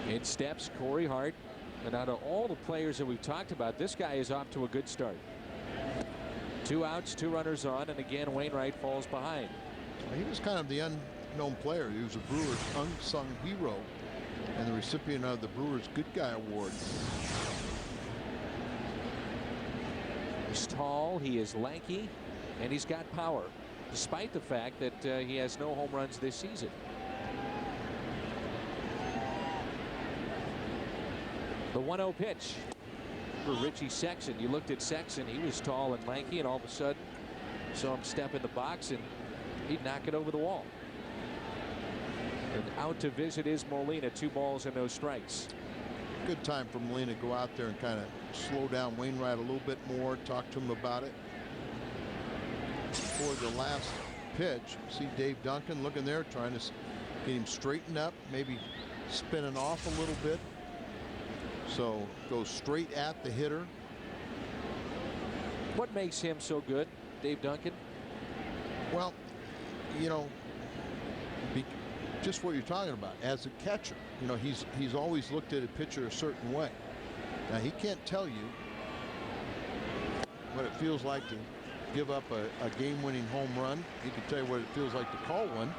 In steps Corey Hart. And out of all the players that we've talked about, this guy is off to a good start. 2 outs, 2 runners on, and again Wainwright falls behind. He was kind of the unknown player. He was a Brewers unsung hero and the recipient of the Brewers Good Guy Award. He's tall, he is lanky, and he's got power, despite the fact that he has no home runs this season. The 1-0 pitch for Richie Sexson. You looked at Sexson, he was tall and lanky, and all of a sudden saw him step in the box and he'd knock it over the wall. And out to visit is Molina. 2 balls and no strikes. Good time for Molina to go out there and kind of slow down Wainwright a little bit more, talk to him about it. For the last pitch, see Dave Duncan looking there, trying to get him straightened up, maybe spinning off a little bit. So goes straight at the hitter. What makes him so good, Dave Duncan? Well, you know, just what you're talking about. As a catcher, you know, he's always looked at a pitcher a certain way. Now he can't tell you what it feels like to give up a game-winning home run. He can tell you what it feels like to call one.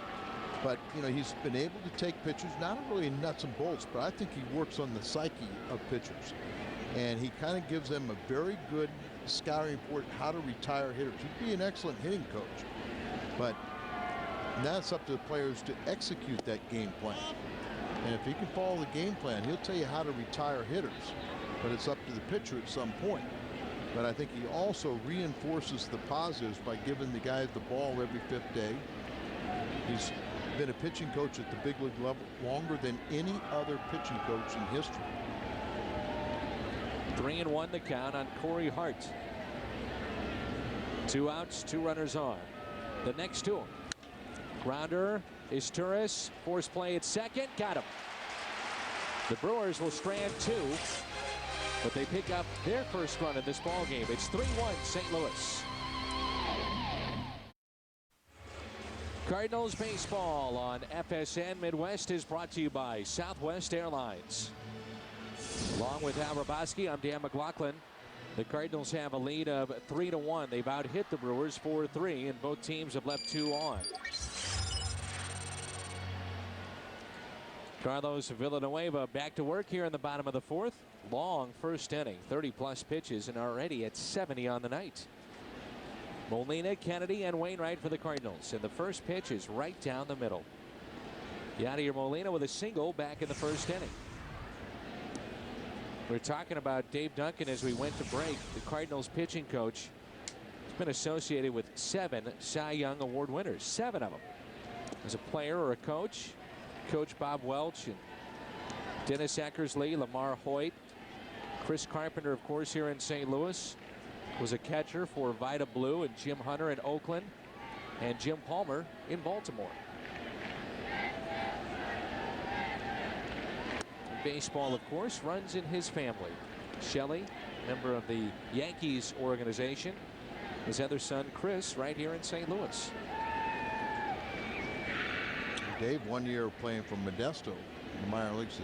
But, you know, he's been able to take pitchers, not really nuts and bolts, but I think he works on the psyche of pitchers. And he kind of gives them a very good scouting report how to retire hitters. He'd be an excellent hitting coach. But now it's up to the players to execute that game plan. And if he can follow the game plan, he'll tell you how to retire hitters. But it's up to the pitcher at some point. But I think he also reinforces the positives by giving the guys the ball every 5th day. He's been a pitching coach at the big league level longer than any other pitching coach in history. 3-1 the count on Corey Hart. 2 outs, 2 runners on. The next 2. Grounder is Izturis. Force play at second. Got him. The Brewers will strand 2, but they pick up their first run in this ball game. It's 3-1 St. Louis. Cardinals baseball on FSN Midwest is brought to you by Southwest Airlines. Along with Al Raboski, I'm Dan McLaughlin. The Cardinals have a lead of 3-1. They've out-hit the Brewers 4-3, and both teams have left 2 on. Carlos Villanueva back to work here in the bottom of the 4th. Long first inning, 30-plus pitches, and already at 70 on the night. Molina, Kennedy, and Wainwright for the Cardinals. And the first pitch is right down the middle. Yadier Molina with a single back in the first inning. We're talking about Dave Duncan as we went to break. The Cardinals pitching coach has been associated with 7 Cy Young Award winners. 7 of them. As a player or a coach, Coach Bob Welch and Dennis Eckersley, Lamar Hoyt, Chris Carpenter, of course, here in St. Louis. Was a catcher for Vida Blue and Jim Hunter in Oakland, and Jim Palmer in Baltimore. Baseball, of course, runs in his family. Shelley, member of the Yankees organization. His other son, Chris, right here in St. Louis. Dave, 1 year playing for Modesto in the minor leagues.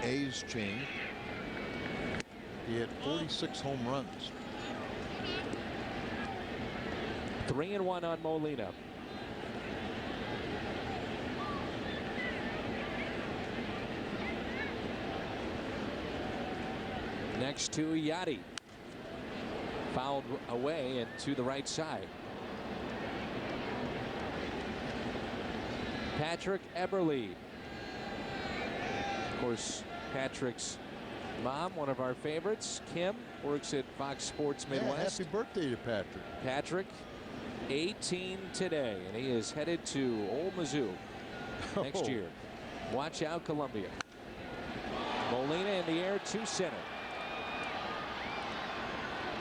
A's chain. He had 46 home runs. 3-1 on Molina. Next to Yadi. Fouled away and to the right side. Patrick Eberle. Of course, Patrick's mom, one of our favorites, Kim, works at Fox Sports Midwest. Yeah, happy birthday to Patrick. Patrick, 18 today, and he is headed to Old Mizzou next year. Watch out, Columbia. Molina in the air to center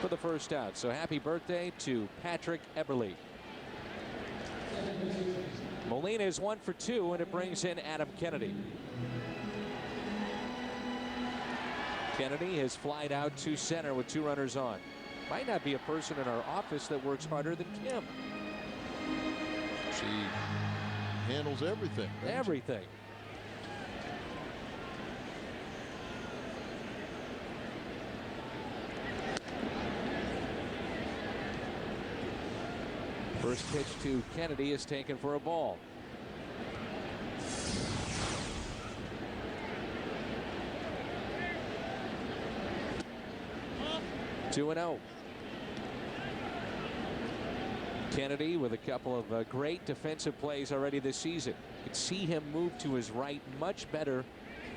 for the first out. So happy birthday to Patrick Eberle. Molina is 1 for 2, and it brings in Adam Kennedy. Kennedy has flied out to center with 2 runners on. Might not be a person in our office that works harder than Kim. She handles everything. Everything. First pitch to Kennedy is taken for a ball. Two and 0. Kennedy with a couple of great defensive plays already this season. You could see him move to his right much better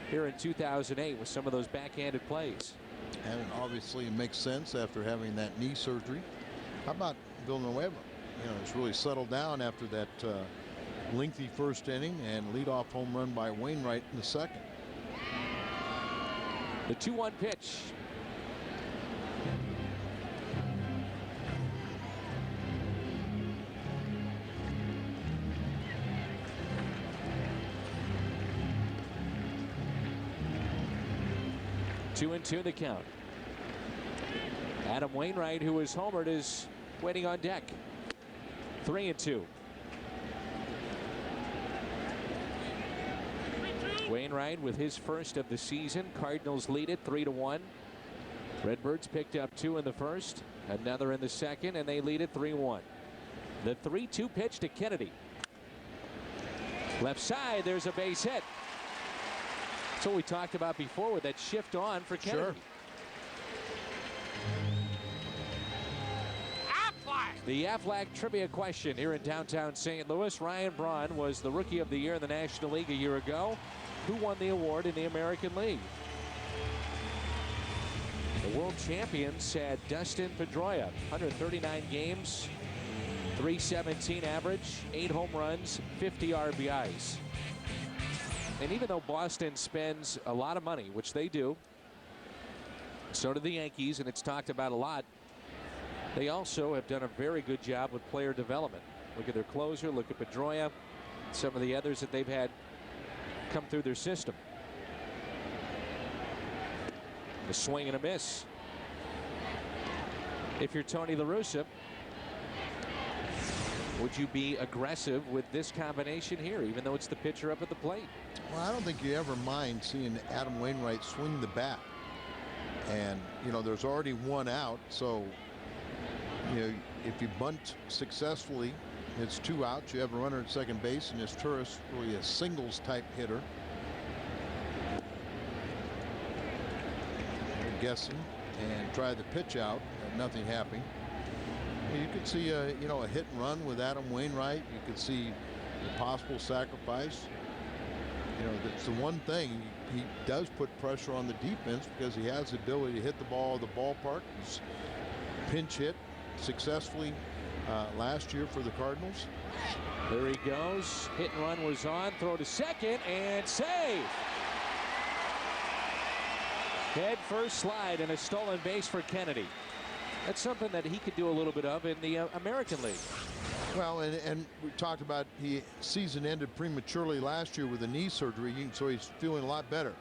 here in 2008 with some of those backhanded plays. And obviously it makes sense after having that knee surgery. How about Villanueva? You know, it's really settled down after that lengthy first inning and leadoff home run by Wainwright in the second. The 2-1 pitch. Two and 2 the count. Adam Wainwright, who is homered, is waiting on deck. 3 and 2. Wainwright with his first of the season. Cardinals lead it 3-1. Redbirds picked up 2 in the first, another in the second, and they lead it 3-1. The 3-2 pitch to Kennedy. Left side, there's a base hit. That's what we talked about before with that shift on for Kennedy. Sure. The Aflac trivia question here in downtown St. Louis. Ryan Braun was the Rookie of the Year in the National League a year ago. Who won the award in the American League? The world champions had Dustin Pedroia. 139 games, .317 average, 8 home runs, 50 RBIs. And even though Boston spends a lot of money, which they do, so do the Yankees, and it's talked about a lot, they also have done a very good job with player development. Look at their closer, look at Pedroia, some of the others that they've had come through their system. A swing and a miss. If you're Tony La Russa, would you be aggressive with this combination here, even though it's the pitcher up at the plate? Well, I don't think you ever mind seeing Adam Wainwright swing the bat. And, you know, there's already 1 out, so, you know, if you bunt successfully, it's 2 outs. You have a runner at second base, and this Turris really a singles type hitter. They're guessing and try the pitch out, and nothing happening. You could see a hit and run with Adam Wainwright. You could see the possible sacrifice. You know, that's the one thing. He does put pressure on the defense because he has the ability to hit the ball at the ballpark. He's pinch hit successfully last year for the Cardinals. There he goes. Hit and run was on. Throw to second and save. Head first slide and a stolen base for Kennedy. That's something that he could do a little bit of in the American League. Well, and we talked about season ended prematurely last year with a knee surgery, so he's feeling a lot better.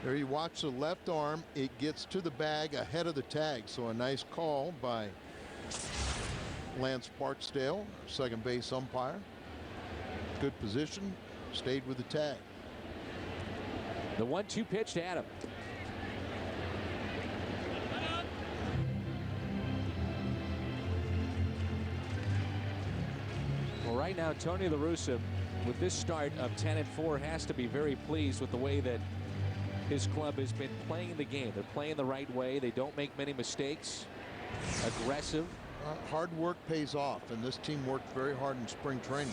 There you watch the left arm. It gets to the bag ahead of the tag. So a nice call by Lance Parksdale, second base umpire. Good position. Stayed with the tag. The 1-2 pitch to Adam. Well, right now, Tony La Russa, with this start of 10-4, has to be very pleased with the way that his club has been playing the game. They're playing the right way. They don't make many mistakes. Aggressive. Hard work pays off, and this team worked very hard in spring training.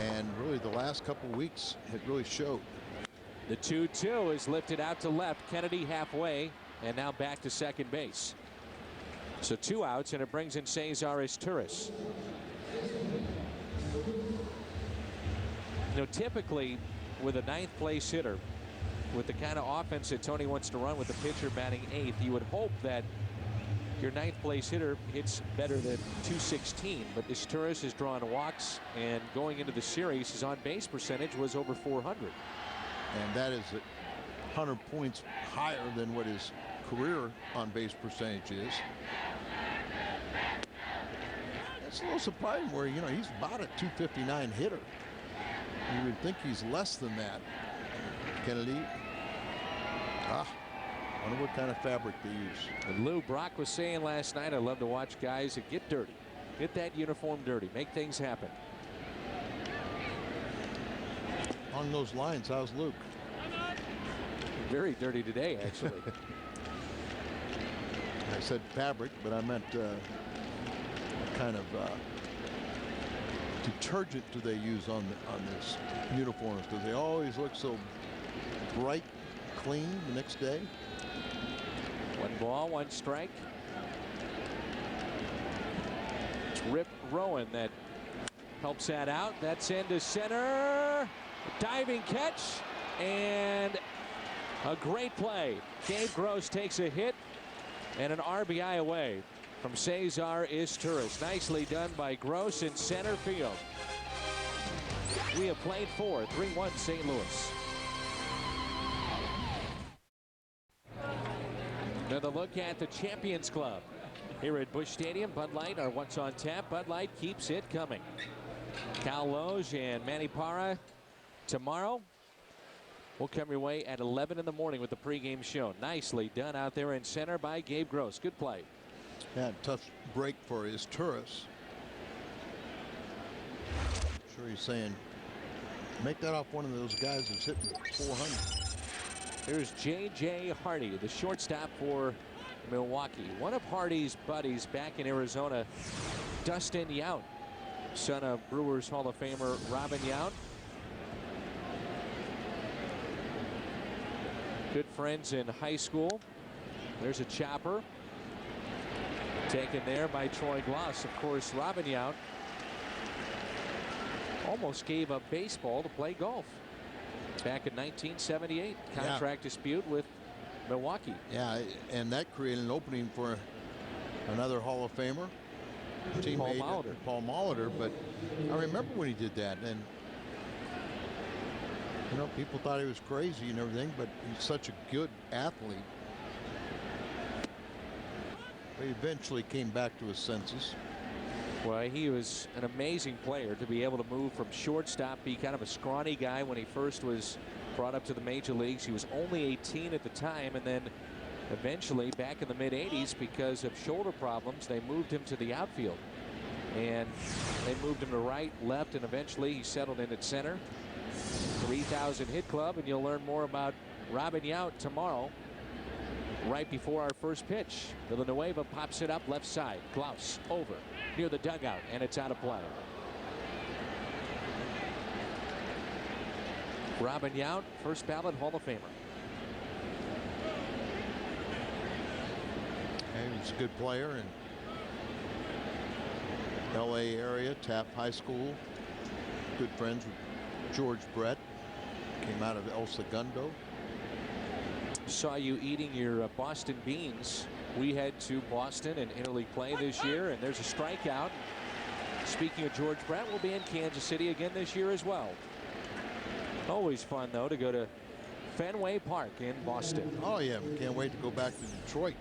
And really, the last couple weeks, it really showed. The 2-2 is lifted out to left. Kennedy halfway, and now back to second base. So 2 outs, and it brings in Cesar Turris. You know, typically, with a 9th place hitter, with the kind of offense that Tony wants to run with the pitcher batting 8th, you would hope that your 9th place hitter hits better than .216. But this Turris has drawn walks, and going into the series, his on-base percentage was over .400. And that is 100 points higher than what his career on-base percentage is. It's a little surprising where, you know, he's about a 259 hitter. You would think he's less than that. Kennedy. Wonder what kind of fabric they use. And Lou Brock was saying last night, I love to watch guys that get dirty. Get that uniform dirty. Make things happen. Along those lines, how's Luke? Very dirty today, actually. I said fabric, but I meant what kind of detergent do they use on this uniforms? Because they always look so bright, clean the next day. 1 ball, 1 strike. It's Rip Rowan that helps that out. That's into center. Diving catch and a great play. Gabe Gross takes a hit and an RBI away from Cesar Izturis. Nicely done by Gross in center field. We have played 4, 3-1 St. Louis. Another look at the Champions Club. Here at Busch Stadium, Bud Light are what's on tap. Bud Light keeps it coming. Cal Loge and Manny Parra tomorrow. We'll come your way at 11 in the morning with the pregame show. Nicely done out there in center by Gabe Gross. Good play. Yeah, tough break for Izturis. Sure he's saying, make that off one of those guys who's hitting 400. Here's J.J. Hardy, the shortstop for Milwaukee. One of Hardy's buddies back in Arizona, Dustin Yount, son of Brewers Hall of Famer Robin Yount. Good friends in high school. There's a chopper taken there by Troy Glaus. Of course, Robin Yount almost gave up baseball to play golf back in 1978. Contract dispute with Milwaukee. Yeah, and that created an opening for another Hall of Famer, teammate Paul Molitor. But I remember when he did that, and you know, people thought he was crazy and everything, but he's such a good athlete. But he eventually came back to his senses. Well, he was an amazing player to be able to move from shortstop, be kind of a scrawny guy when he first was brought up to the major leagues. He was only 18 at the time, and then eventually back in the mid-'80s, because of shoulder problems, they moved him to the outfield. And they moved him to right, left, and eventually he settled in at center. 3,000 hit club, and you'll learn more about Robin Yount tomorrow right before our first pitch. Villanueva pops it up left side. Glaus over near the dugout, and it's out of play. Robin Yount, first ballot Hall of Famer. And he's a good player in L.A. area, Taft High School. Good friends with George Brett. Came out of El Segundo. Saw you eating your Boston beans. We head to Boston in interleague play this year, and there's a strikeout. Speaking of George Brett, we'll be in Kansas City again this year as well. Always fun, though, to go to Fenway Park in Boston. Oh, yeah. We can't wait to go back to Detroit.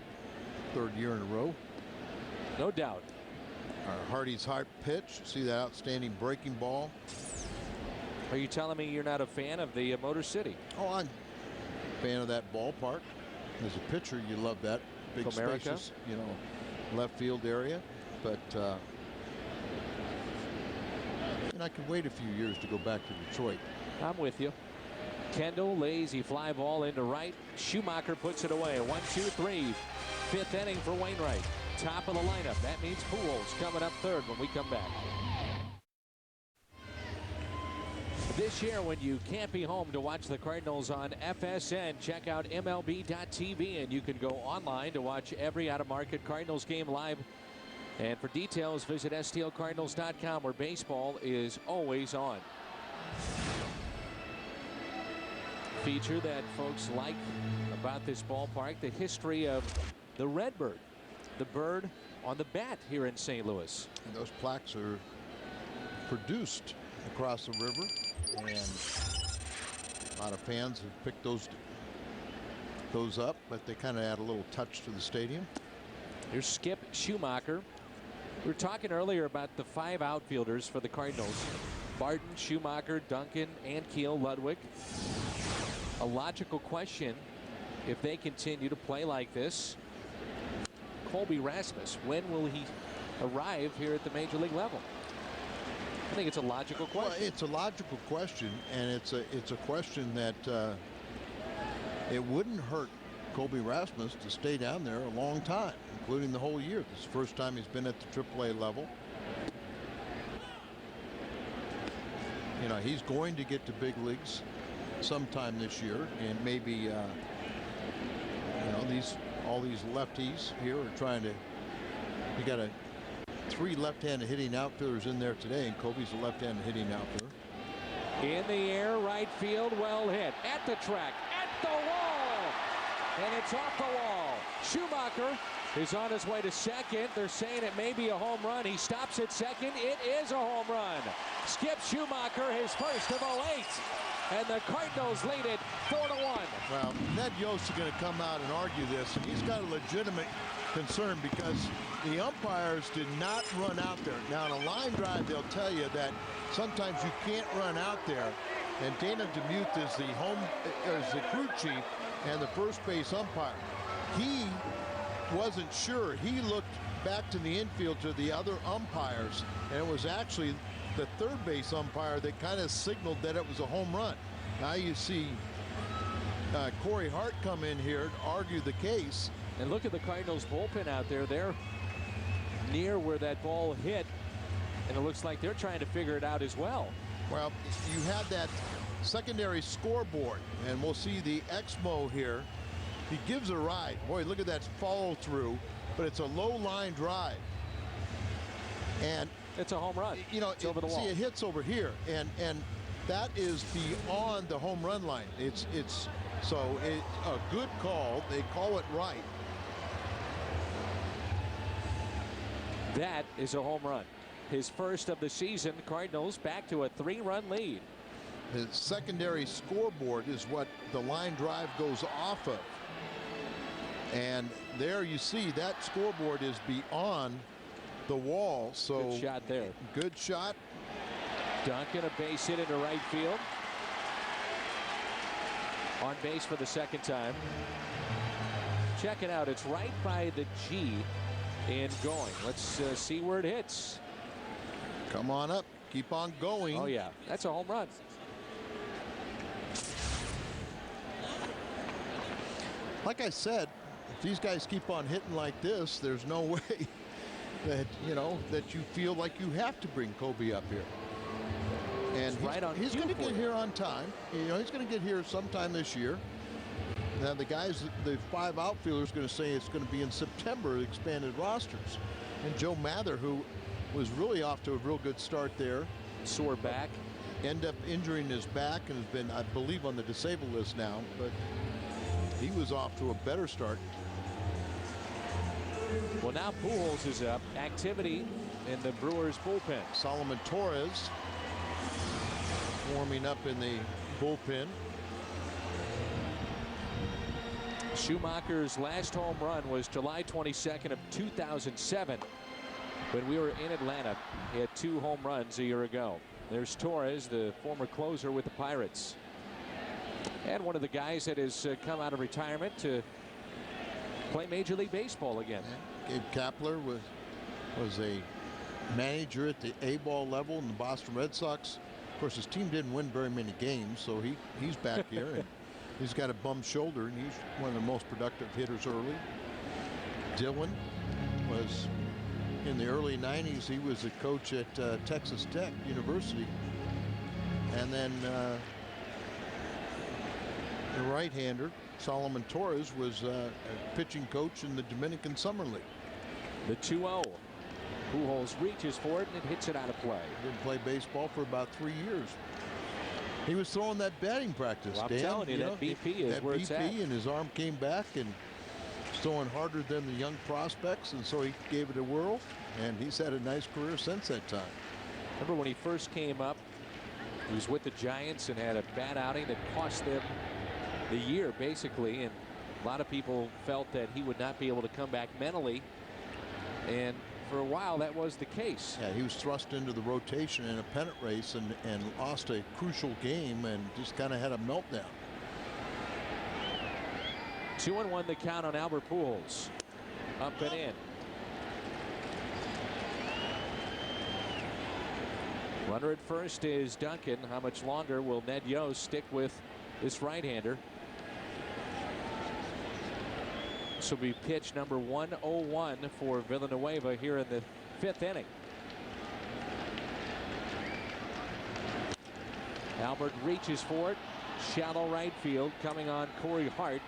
3rd year in a row. No doubt. Hardy's hard pitch. See that outstanding breaking ball. Are you telling me you're not a fan of the Motor City? Oh, I'm a fan of that ballpark. As a pitcher, you love that big Comerica? Spacious, you know, left field area. But and I could wait a few years to go back to Detroit. I'm with you. Kendall, lazy fly ball into right. Schumacher puts it away. 1-2-3. 5th inning for Wainwright. Top of the lineup. That means Pujols coming up 3rd when we come back. This year, when you can't be home to watch the Cardinals on FSN, check out MLB.tv, and you can go online to watch every out-of-market Cardinals game live. And for details, visit STLCardinals.com, where baseball is always on. Feature that folks like about this ballpark, the history of the Redbird, the bird on the bat here in St. Louis. And those plaques are produced across the river, and a lot of fans have picked those those up, but they kind of add a little touch to the stadium. Here's Skip Schumacher. We were talking earlier about the 5 outfielders for the Cardinals. Barton, Schumacher, Duncan, Ankiel, Ludwig. A logical question, if they continue to play like this, Colby Rasmus, when will he arrive here at the major league level? I think it's a logical question. Well, it's a logical question, and it's a question that it wouldn't hurt Colby Rasmus to stay down there a long time, including the whole year. This is the first time he's been at the AAA level. You know, he's going to get to big leagues sometime this year, and maybe you know, all these lefties here are trying to. You got 3 left-handed hitting outfielders in there today, and Colby's a left-handed hitting outfielder. In the air, right field, well hit. At the track, at the wall, and it's off the wall. Schumacher is on his way to second. They're saying it may be a home run. He stops at second. It is a home run. Skip Schumacher, his first of 08. And the Cardinals lead it 4-1. Well, Ned Yost is going to come out and argue this, and he's got a legitimate concern because the umpires did not run out there. Now, in a line drive, they'll tell you that sometimes you can't run out there. And Dana DeMuth is the crew chief and the first base umpire. He wasn't sure. He looked back to the infield to the other umpires, and it was actually the third base umpire that kind of signaled that it was a home run. Now you see Corey Hart come in here to argue the case. And look at the Cardinals bullpen out there. They're near where that ball hit, and it looks like they're trying to figure it out as well. Well, you had that secondary scoreboard, and we'll see the Exmo here. He gives a ride. Boy, look at that follow through, but it's a low line drive. And it's a home run. You know, it's over the wall. See, it hits over here, and that is beyond the home run line. It's a good call. They call it right. That is a home run. His first of the season. Cardinals back to a 3-run lead. The secondary scoreboard is what the line drive goes off of. And there you see that scoreboard is beyond the wall. So good shot there. Good shot. Duncan, a base hit into right field. On base for the second time. Check it out. It's right by the G and going. Let's see where it hits. Come on up. Keep on going. Oh, yeah. That's a home run. Like I said, if these guys keep on hitting like this, there's no way that, you know, that you feel like you have to bring Colby up here. And he's going to get here on time. You know, he's going to get here sometime this year. Now the 5 outfielders, going to say it's going to be in September, expanded rosters. And Joe Mather, who was really off to a real good start there, sore back, ended up injuring his back and has been, I believe, on the disabled list now. But he was off to a better start. Well, now Pujols is up. Activity in the Brewers bullpen. Solomon Torres warming up in the bullpen. Schumacher's last home run was July 22nd of 2007 when we were in Atlanta. He had 2 home runs a year ago. There's Torres, the former closer with the Pirates, and one of the guys that has come out of retirement to play Major League Baseball again. Gabe Kapler was a manager at the A-ball level in the Boston Red Sox. Of course, his team didn't win very many games, so he's back here, and he's got a bum shoulder, and he's one of the most productive hitters early. Dylan was in the early 90s. He was a coach at Texas Tech University, and then the right-hander Solomon Torres was a pitching coach in the Dominican Summer League. The 2-0. Pujols reaches for it and it hits it out of play. Didn't play baseball for about 3 years. He was throwing that batting practice. Well, I'm Dan, telling you, that BP is where it's at. And his arm came back and throwing harder than the young prospects, and so he gave it a whirl, and he's had a nice career since that time. Remember when he first came up, he was with the Giants and had a bad outing that cost them the year, basically, and A lot of people felt that he would not be able to come back mentally, and for a while that was the case. Yeah, he was thrust into the rotation in a pennant race and lost a crucial game and just kind of had a meltdown. 2-1 the count on Albert Pujols. Up and in. Runner at first is Duncan. How much longer will Ned Yost stick with this right-hander? This will be pitch number 101 for Villanueva here in the 5th inning. Albert reaches for it. Shallow right field coming on Corey Hart.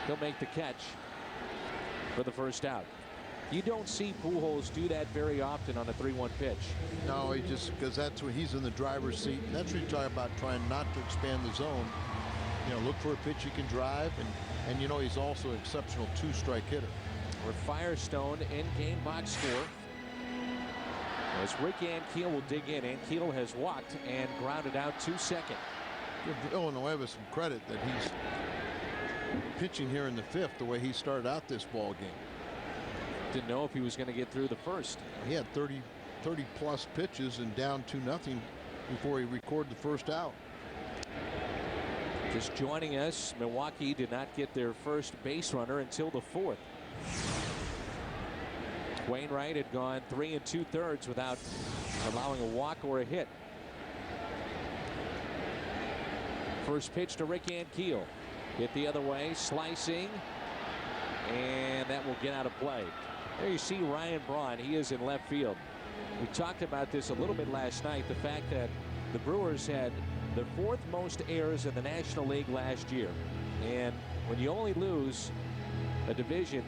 He'll make the catch for the first out. You don't see Pujols do that very often on a 3-1 pitch. No, he just, because that's when he's in the driver's seat. And that's what you talk about, trying not to expand the zone. You know, look for a pitch he can drive, and you know he's also an exceptional 2-strike hitter. Or Firestone in game box score. As Rick Ankiel will dig in. Ankiel has walked and grounded out to second. Give Villanueva some credit that he's pitching here in the 5th the way he started out this ball game. Didn't know if he was going to get through the first. He had 30 plus pitches and down 2-0 before he recorded the first out. Just joining us, Milwaukee did not get their first base runner until the 4th. Wainwright had gone 3 2/3 without allowing a walk or a hit. First pitch to Rick Ankiel. Hit the other way, slicing, and that will get out of play. There you see Ryan Braun. He is in left field. We talked about this a little bit last night, the fact that the Brewers had the 4th most errors in the National League last year. And when you only lose a division,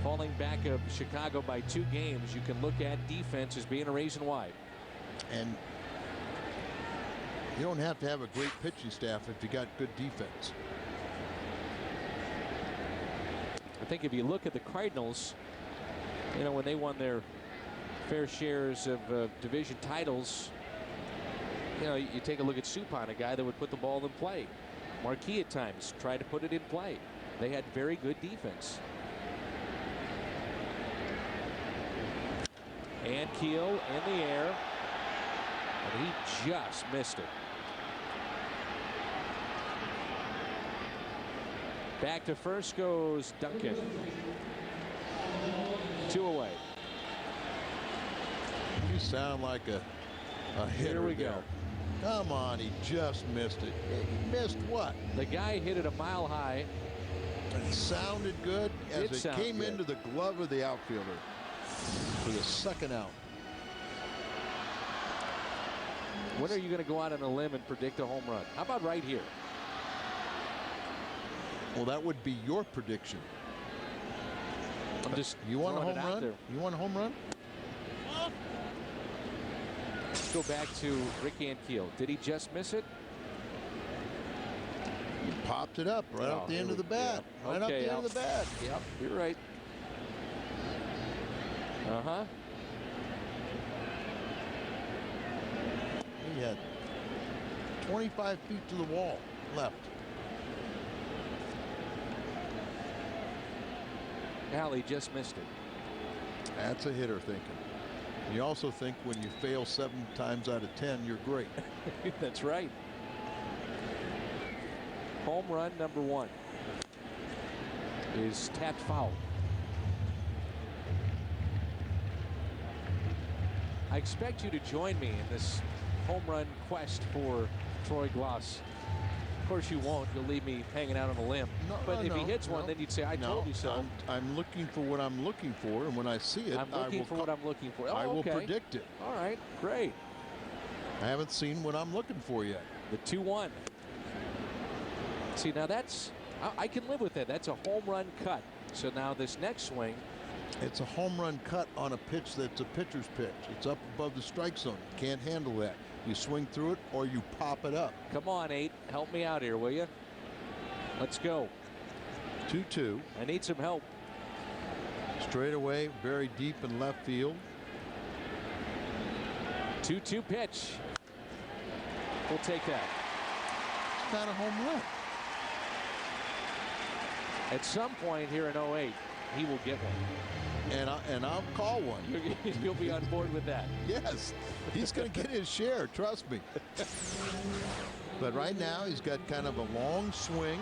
falling back of Chicago by 2 games, you can look at defense as being a reason why. And you don't have to have a great pitching staff if you got good defense. I think if you look at the Cardinals, you know, when they won their fair shares of division titles, you know, you take a look at Suppan, a guy that would put the ball in play. Marquis at times tried to put it in play. They had very good defense. Ankiel in the air, and he just missed it. Back to first goes Duncan. 2 away. You sound like a hitter. Here we there. go. Come on, he just missed it. He missed what? The guy hit it a mile high. It sounded good as it came into the glove of the outfielder for the 2nd out. When are you going to go out on a limb and predict a home run? How about right here? Well, that would be your prediction. I'm just You want a throwing home it out run? there. You want a home run? Let's go back to Rick Ankiel. Did he just miss it? He popped it up right off the end of the bat. Right off the end of the bat. Yep, you're right. Uh-huh. He had 25 feet to the wall left. Alley just missed it. That's a hitter thinking. You also think when you fail 7 times out of 10, you're great. That's right. Home run number 1 is tapped foul. I expect you to join me in this home run quest for Troy Glaus. Of course you won't. You'll leave me hanging out on a limb. But if he hits one, then you'd say, I told you so. I'm looking for what I'm looking for, and when I see it, I'm looking for what I'm looking for. Oh, I will okay. predict it. All right, great. I haven't seen what I'm looking for yet. The 2-1. See, now that's, I can live with that. That's a home run cut. So now this next swing. It's a home run cut on a pitch that's a pitcher's pitch. It's up above the strike zone. You can't handle that. You swing through it or you pop it up. Come on, 8. Help me out here, will you? Let's go. 2-2. I need some help. Straight away, very deep in left field. 2-2 pitch. We'll take that. It's not a home run. At some point here in 08, he will get one. And I'll call one. You'll be on board with that. Yes, he's going to get his share, trust me. But right now he's got kind of a long swing.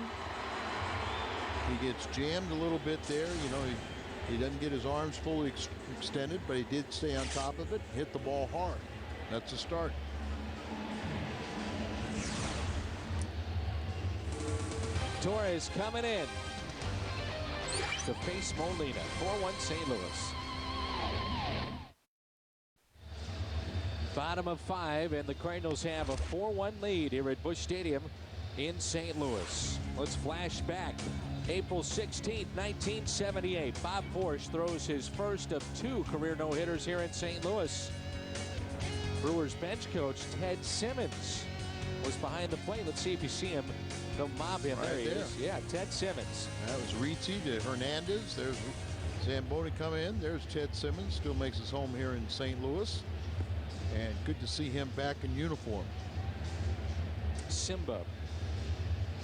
He gets jammed a little bit there. You know, he doesn't get his arms fully extended, but he did stay on top of it, hit the ball hard. That's a start. Torres coming in to face Molina. 4-1 St. Louis. Bottom of 5, and the Cardinals have a 4-1 lead here at Busch Stadium in St. Louis. Let's flash back. April 16th, 1978. Bob Forsch throws his first of 2 career no-hitters here in St. Louis. Brewers bench coach Ted Simmons was behind the plate. Let's see if you see him. Go mob him. Right there he there. is. Yeah, Ted Simmons. That was Rizzi to Hernandez. There's Zamboni coming in. There's Ted Simmons. Still makes his home here in St. Louis. And good to see him back in uniform. Simba,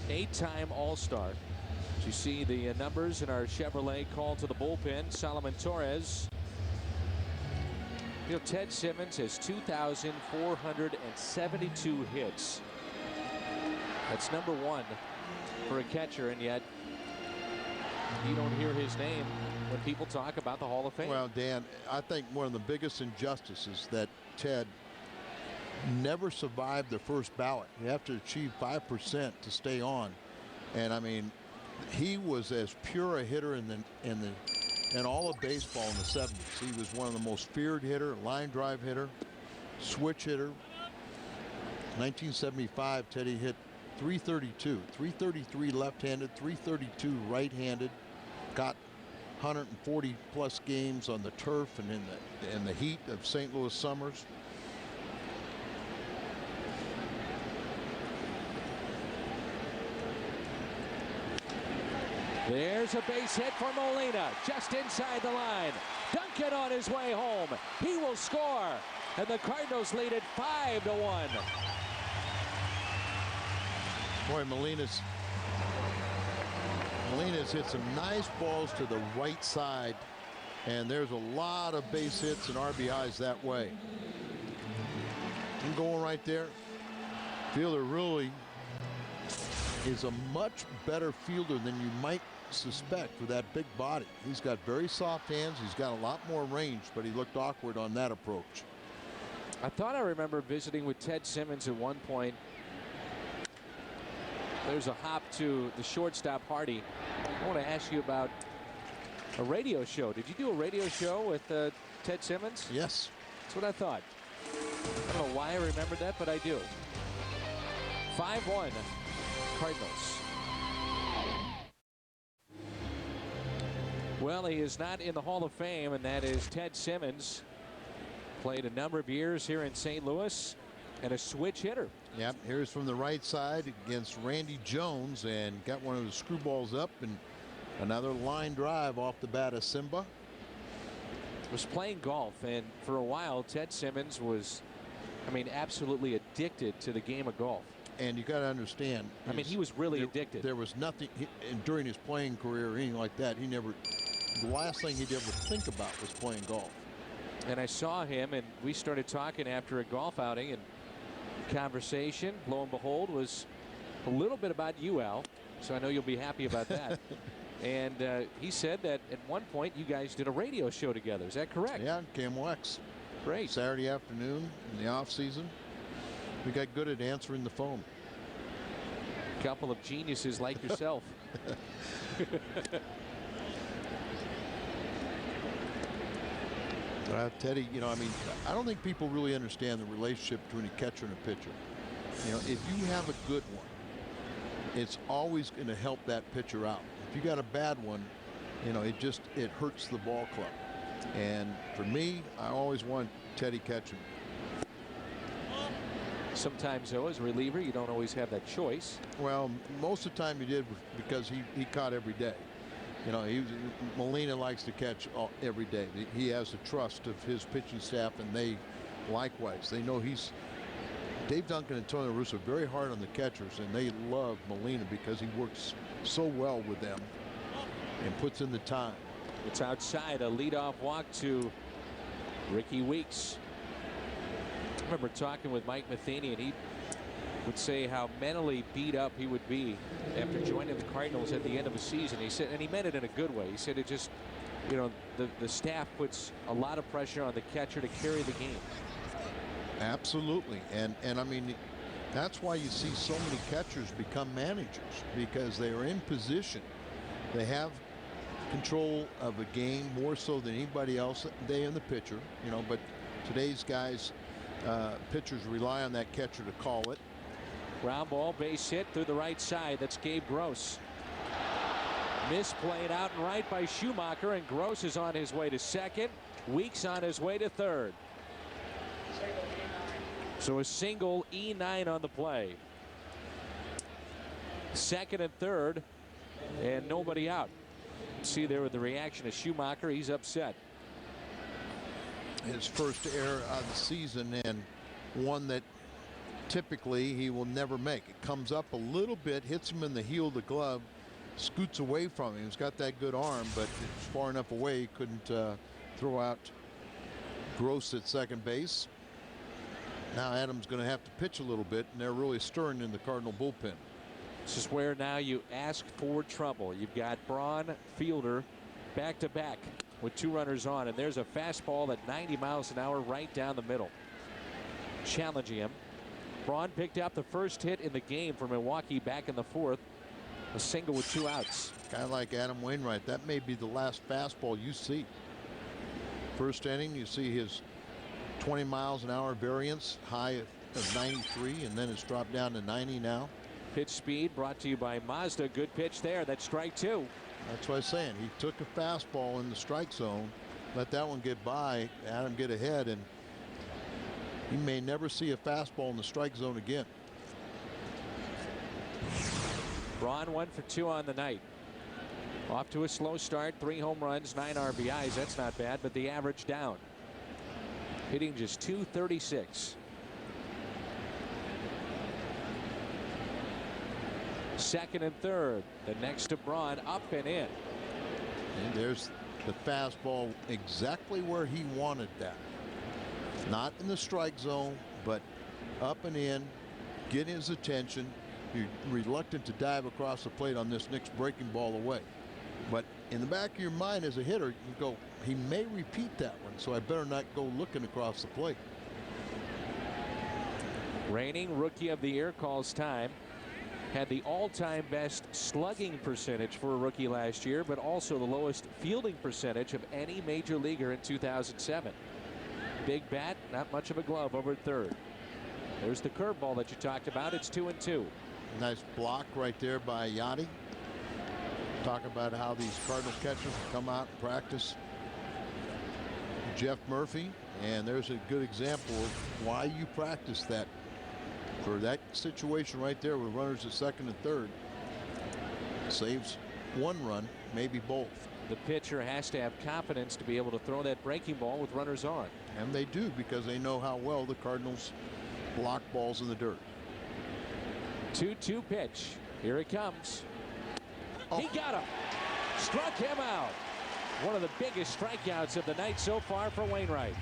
8-time All-Star. You see the numbers in our Chevrolet call to the bullpen. Solomon Torres. You know, Ted Simmons has 2,472 hits. That's number 1 for a catcher, and yet you don't hear his name when people talk about the Hall of Fame. Well, Dan, I think one of the biggest injustices that Ted never survived the first ballot. You have to achieve 5% to stay on, and I mean, he was as pure a hitter in all of baseball in the 70s. He was one of the most feared hitter, line drive hitter, switch hitter. 1975, Teddy hit 332, 333 left-handed, 332 right-handed. Got 140 plus games on the turf and in the heat of St. Louis summers. There's a base hit for Molina, just inside the line. Duncan on his way home. He will score, and the Cardinals lead it 5-1. Boy, Molina's hit some nice balls to the right side, and there's a lot of base hits and RBIs that way. And going right there, fielder really is a much better fielder than you might suspect for that big body. He's got very soft hands. He's got a lot more range, but he looked awkward on that approach. I thought I remember visiting with Ted Simmons at one point. There's a hop to the shortstop Hardy. I want to ask you about a radio show. Did you do a radio show with Ted Simmons? Yes. That's what I thought. I don't know why I remember that, but I do. 5-1 Cardinals. Well, he is not in the Hall of Fame, and that is Ted Simmons. Played a number of years here in St. Louis, and a switch hitter. Yep, here's from the right side against Randy Jones, and got one of the screwballs up, and another line drive off the bat of Simba. Was playing golf, and for a while Ted Simmons was, I mean, absolutely addicted to the game of golf. And you got to understand, I mean, he was really addicted. There was nothing during his playing career or anything like that. The last thing he'd ever think about was playing golf. And I saw him, and we started talking after a golf outing, and conversation, lo and behold, was a little bit about you, Al. So I know you'll be happy about that. And he said that at one point you guys did a radio show together. Is that correct? Yeah, KMOX. Great. Saturday afternoon in the off season. We got good at answering the phone. Couple of geniuses like yourself. Teddy, you know, I mean, I don't think people really understand the relationship between a catcher and a pitcher. You know, if you have a good one, it's always going to help that pitcher out. If you got a bad one, you know, it hurts the ball club. And for me, I always want Teddy catching. Sometimes, though, as a reliever, you don't always have that choice. Well, most of the time you did because he caught every day. You know, Molina likes to catch every day. He has the trust of his pitching staff, and they likewise. They know Dave Duncan and Tony La Russa very hard on the catchers, and they love Molina because he works so well with them. and puts in the time. It's outside, a leadoff walk to Ricky Weeks. I remember talking with Mike Matheny, and he would say how mentally beat up he would be after joining the Cardinals at the end of the season. He said, and he meant it in a good way. He said it just, you know, the staff puts a lot of pressure on the catcher to carry the game. Absolutely. And I mean, that's why you see so many catchers become managers, because they are in position. They have control of a game more so than anybody else. They and the pitcher, you know, but today's guys, pitchers rely on that catcher to call it. Ground ball, base hit through the right side. That's Gabe Gross. Misplayed out and right by Schumacher, and Gross is on his way to second. Weeks on his way to third. So a single, E9 on the play. Second and third, and nobody out. See there with the reaction of Schumacher, he's upset. His first error of the season, and one that typically he will never make. It comes up a little bit, hits him in the heel of the glove, scoots away from him. He's got that good arm, but it's far enough away he couldn't throw out Gross at second base. Now Adams going to have to pitch a little bit, and they're really stirring in the Cardinal bullpen. This is where now you ask for trouble. You've got Braun, Fielder back to back with 2 runners on, and there's a fastball at 90 miles an hour right down the middle, challenging him. Braun picked up the first hit in the game for Milwaukee back in the 4th. A single with 2 outs. Guy like Adam Wainwright, that may be the last fastball you see. First inning, you see his 20 miles an hour variance, high of 93, and then it's dropped down to 90 now. Pitch speed brought to you by Mazda. Good pitch there. That's strike 2. That's what I'm saying. He took a fastball in the strike zone, let that one get by, Adam get ahead, and he may never see a fastball in the strike zone again. Braun 1 for 2 on the night. Off to a slow start, 3 home runs, 9 RBIs. That's not bad, but the average down. Hitting just .236. Second and third. The next to Braun, up and in. And there's the fastball exactly where he wanted that. Not in the strike zone, but up and in, get his attention. You're reluctant to dive across the plate on this next breaking ball away. But in the back of your mind as a hitter, you go, he may repeat that one, so I better not go looking across the plate. Reigning Rookie of the Year calls time. Had the all-time best slugging percentage for a rookie last year, but also the lowest fielding percentage of any major leaguer in 2007. Big bat, not much of a glove over at third. There's the curveball that you talked about. It's 2-2. Nice block right there by Yachty. Talk about how these Cardinal catchers come out and practice Jeff Murphy, and there's a good example of why you practice that. For that situation right there with runners at second and third, saves 1 run, maybe both. The pitcher has to have confidence to be able to throw that breaking ball with runners on. And they do, because they know how well the Cardinals block balls in the dirt. 2-2 pitch. Here it comes. Oh. He got him. Struck him out. One of the biggest strikeouts of the night so far for Wainwright.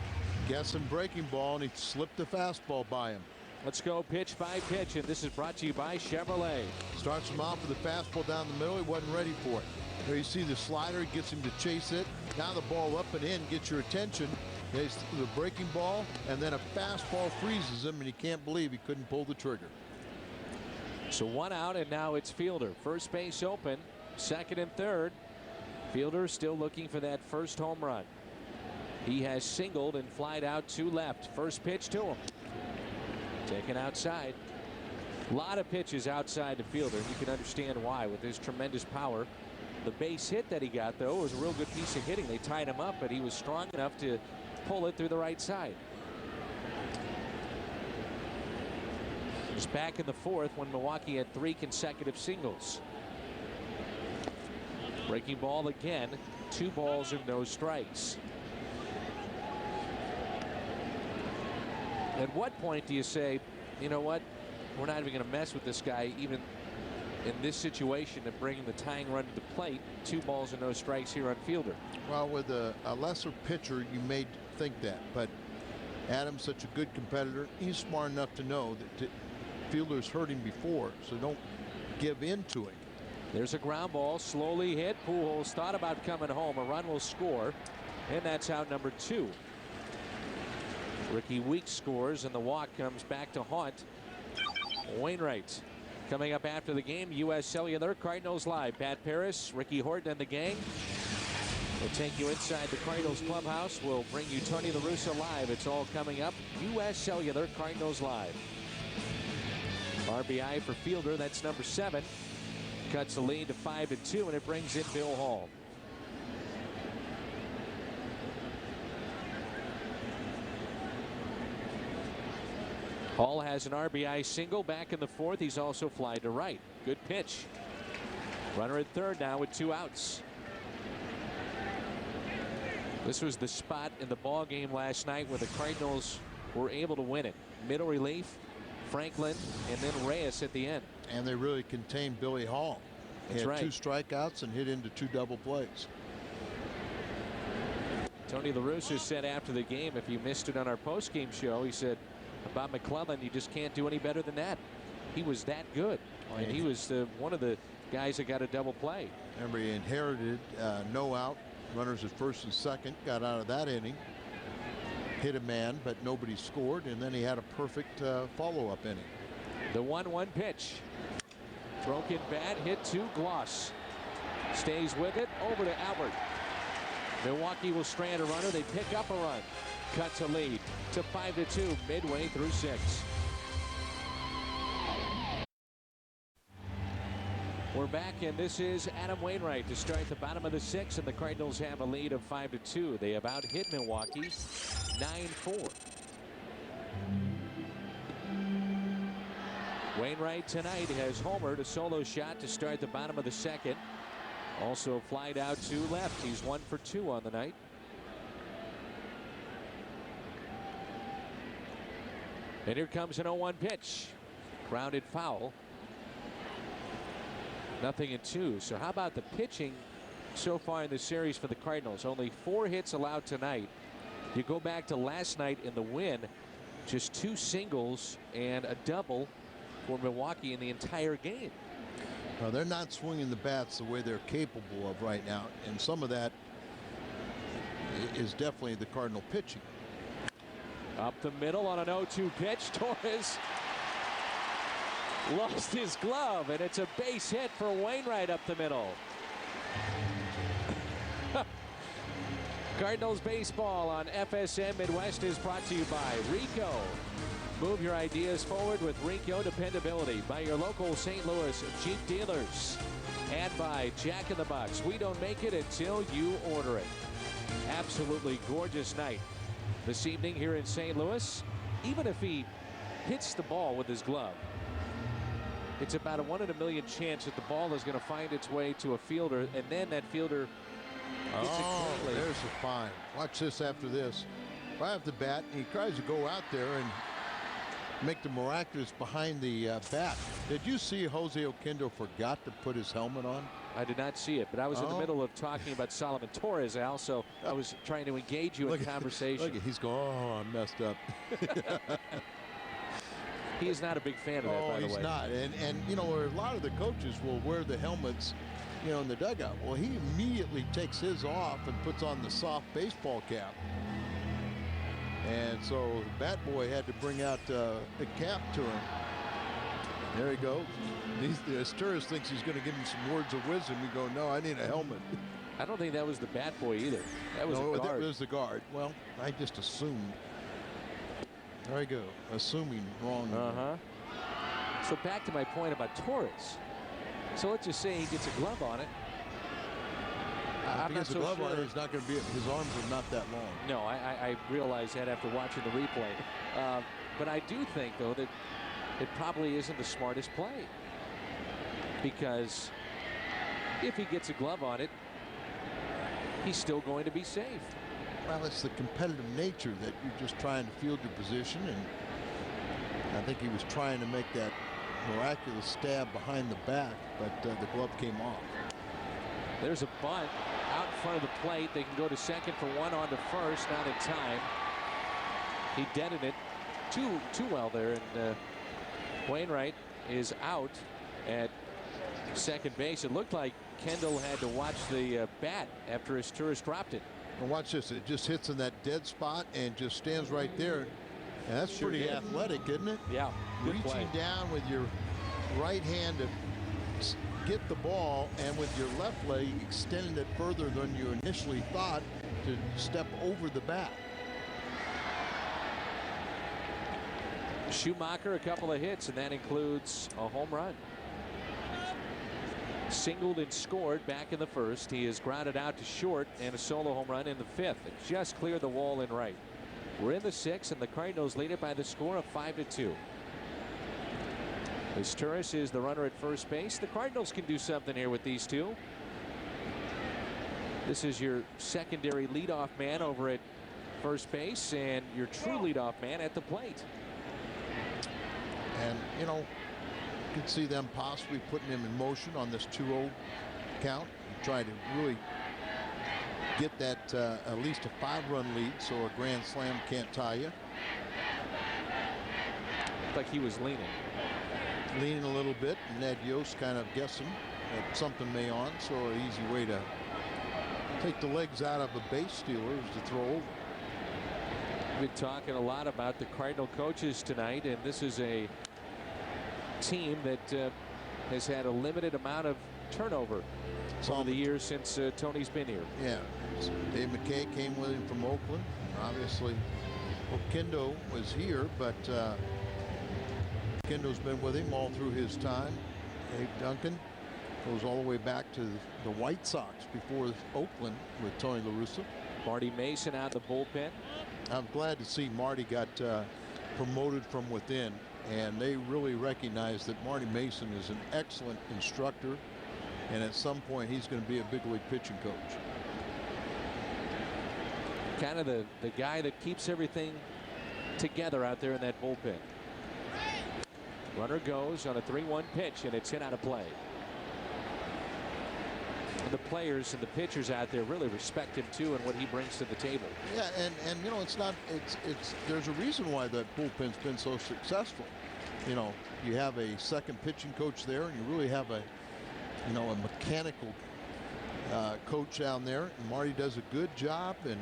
Guessing breaking ball, and he slipped the fastball by him. Let's go pitch by pitch, and this is brought to you by Chevrolet. Starts him off with a fastball down the middle. He wasn't ready for it. There you see the slider, gets him to chase it. Now the ball up and in gets your attention. There's the breaking ball, and then a fastball freezes him, and he can't believe he couldn't pull the trigger. So 1 out, and now it's Fielder. First base open, second and third. Fielder still looking for that first home run. He has singled and flied out to left. First pitch to him. Taken outside. A lot of pitches outside the Fielder. You can understand why with his tremendous power. The base hit that he got, though, was a real good piece of hitting. They tied him up, but he was strong enough to pull it through the right side. He's back in the 4th when Milwaukee had 3 consecutive singles. Breaking ball again. 2 balls and no strikes. At what point do you say, you know what, we're not even going to mess with this guy even in this situation of bringing the tying run to the plate. 2 balls and no strikes here on Fielder. Well, with a lesser pitcher, you may think that, but Adam's such a good competitor. He's smart enough to know that Fielder's hurt him before, so don't give in to him. There's a ground ball, slowly hit. Pujols thought about coming home. A run will score, and that's out number 2. Ricky Weeks scores, and the walk comes back to haunt Wainwright. Coming up after the game, U.S. Cellular, Cardinals Live. Pat Paris, Ricky Horton, and the gang will take you inside the Cardinals clubhouse. We'll bring you Tony La Russa live. It's all coming up. U.S. Cellular, Cardinals Live. RBI for Fielder, that's number 7. Cuts the lead to 5-2, and it brings in Bill Hall. Hall has an RBI single back in the 4th. He's also fly to right. Good pitch. Runner at 3rd now with 2 outs. This was the spot in the ball game last night where the Cardinals were able to win it. Middle relief, Franklin, and then Reyes at the end. And they really contained Billy Hall. He had 2 strikeouts and hit into 2 double plays. Tony La Russa said after the game, if you missed it on our post-game show, he said about McClellan, you just can't do any better than that. He was that good. And he was one of the guys that got a double play. Remember, he inherited no out, runners at 1st and 2nd, got out of that inning, hit a man, but nobody scored, and then he had a perfect follow-up inning. The 1-1 pitch. Broken bat, hit to Gloss. Stays with it, over to Albert. Milwaukee will strand a runner. They pick up a run. Cuts a lead to 5-2 midway through 6. We're back, and this is Adam Wainwright to start the bottom of the 6th, and the Cardinals have a lead of 5-2. They have out-hit Milwaukee 9-4. Wainwright tonight has homered, a solo shot to start the bottom of the 2nd. Also flied out to left. He's 1 for 2 on the night. And here comes an 0-1 pitch. Grounded foul. 0-2. So how about the pitching so far in the series for the Cardinals? Only 4 hits allowed tonight. You go back to last night in the win, just 2 singles and a double for Milwaukee in the entire game. Well, they're not swinging the bats the way they're capable of right now, and some of that is definitely the Cardinal pitching. Up the middle on an 0-2 pitch. Torres lost his glove, and it's a base hit for Wainwright up the middle. Cardinals baseball on FSM Midwest is brought to you by Rico. Move your ideas forward with Rico dependability. By your local St. Louis Jeep dealers. And by Jack in the Box. We don't make it until you order it. Absolutely gorgeous night this evening here in St. Louis. Even if he hits the ball with his glove, it's about a 1 in a million chance that the ball is going to find its way to a fielder, and then that fielder hits it cleanly. There's a fine. Watch this after this. Right off the bat, he tries to go out there and make the miraculous behind the bat. Did you see Jose Oquendo forgot to put his helmet on? I did not see it, but I was in the middle of talking about Solomon Torres, Al, so I was trying to engage you in conversation. Look, he's going, oh, I messed up. He is not a big fan of that, by the way. He's not. And you know, a lot of the coaches will wear the helmets, you know, in the dugout. Well, he immediately takes his off and puts on the soft baseball cap. And so the bat boy had to bring out the cap to him. There he goes. Asturis thinks he's going to give him some words of wisdom. We go, no, I need a helmet. I don't think that was the bat boy either. That was a guard. That was the guard. Well, I just assumed. There you go. Assuming wrong. So back to my point about Torres. So let's just say he gets a glove on it. If he gets a glove on it, he's not going to be. His arms are not that long. No, I realize that after watching the replay. But I do think, though, that it probably isn't the smartest play, because if he gets a glove on it, he's still going to be safe. Well, it's the competitive nature that you're just trying to field your position, and I think he was trying to make that miraculous stab behind the back, but the glove came off. There's a bunt out in front of the plate. They can go to second for one, on to first, not in time. He dented it too well there, and Wainwright is out at second base. It looked like Kendall had to watch the bat after his tourist dropped it. And watch this. It just hits in that dead spot and just stands right there. And that's Sure pretty did. athletic, isn't it? Yeah, good play. Reaching down with your right hand to get the ball, and with your left leg extending it further than you initially thought to step over the bat. Schumacher, a couple of hits, and that includes a home run. Singled and scored back in the first. He is grounded out to short, and a solo home run in the fifth. It just cleared the wall in right. We're in the sixth, and the Cardinals lead it by the score of 5-2. Turris is the runner at first base. The Cardinals can do something here with these two. This is your secondary leadoff man over at first base, and your true leadoff man at the plate. And, you know, you could see them possibly putting him in motion on this 2-0 count and trying to really get that at least a 5-run lead, so a grand slam can't tie you. Like he was leaning a little bit, and Ned Yost kind of guessing that something may on, so an easy way to take the legs out of a base stealer is to throw over. We've been talking a lot about the Cardinal coaches tonight, and this is a team that has had a limited amount of turnover over the years since Tony's been here. Yeah, Dave McKay came with him from Oakland. Obviously, Kendo was here, but Kendo's been with him all through his time. Dave Duncan goes all the way back to the White Sox before Oakland with Tony La Russa. Marty Mason out the bullpen. I'm glad to see Marty got promoted from within, and they really recognize that Marty Mason is an excellent instructor, and at some point he's going to be a big league pitching coach. Kind of the guy that keeps everything together out there in that bullpen. Runner goes on a 3-1 pitch, and it's hit out of play. The players and the pitchers out there really respect him too and what he brings to the table. Yeah, and you know, it's there's a reason why that bullpen's been so successful. You know, you have a second pitching coach there, and you really have a mechanical coach down there, and Marty does a good job, and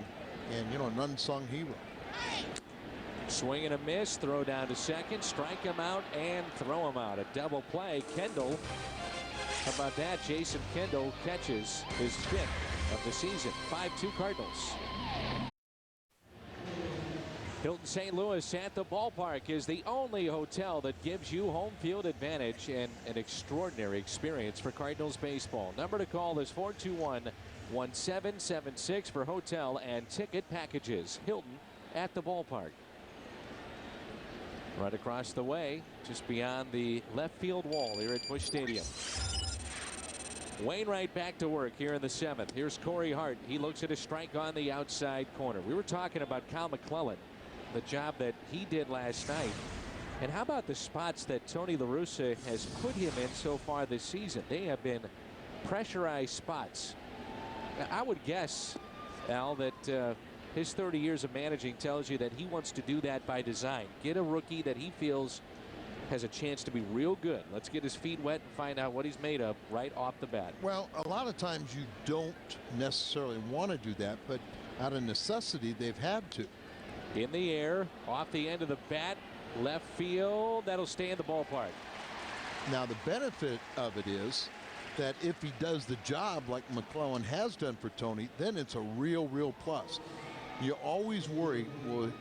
you know, an unsung hero. Swing and a miss, throw down to second, strike him out and throw him out. A double play. Kendall, how about that? Jason Kendall catches his fifth of the season. 5-2 Cardinals. Hilton St. Louis at the ballpark is the only hotel that gives you home field advantage and an extraordinary experience for Cardinals baseball. Number to call is 421-1776 for hotel and ticket packages. Hilton at the ballpark. Right across the way, just beyond the left field wall here at Busch Stadium. Wainwright back to work here in the seventh. Here's Corey Hart. He looks at a strike on the outside corner. We were talking about Kyle McClellan, the job that he did last night. And how about the spots that Tony La Russa has put him in so far this season? They have been pressurized spots. I would guess, Al, that his 30 years of managing tells you that he wants to do that by design. Get a rookie that he feels has a chance to be real good. Let's get his feet wet and find out what he's made of right off the bat. Well, a lot of times you don't necessarily want to do that, but out of necessity, they've had to. In the air, off the end of the bat, left field. That'll stay in the ballpark. Now, the benefit of it is that if he does the job like McClellan has done for Tony, then it's a real plus. You always worry, well,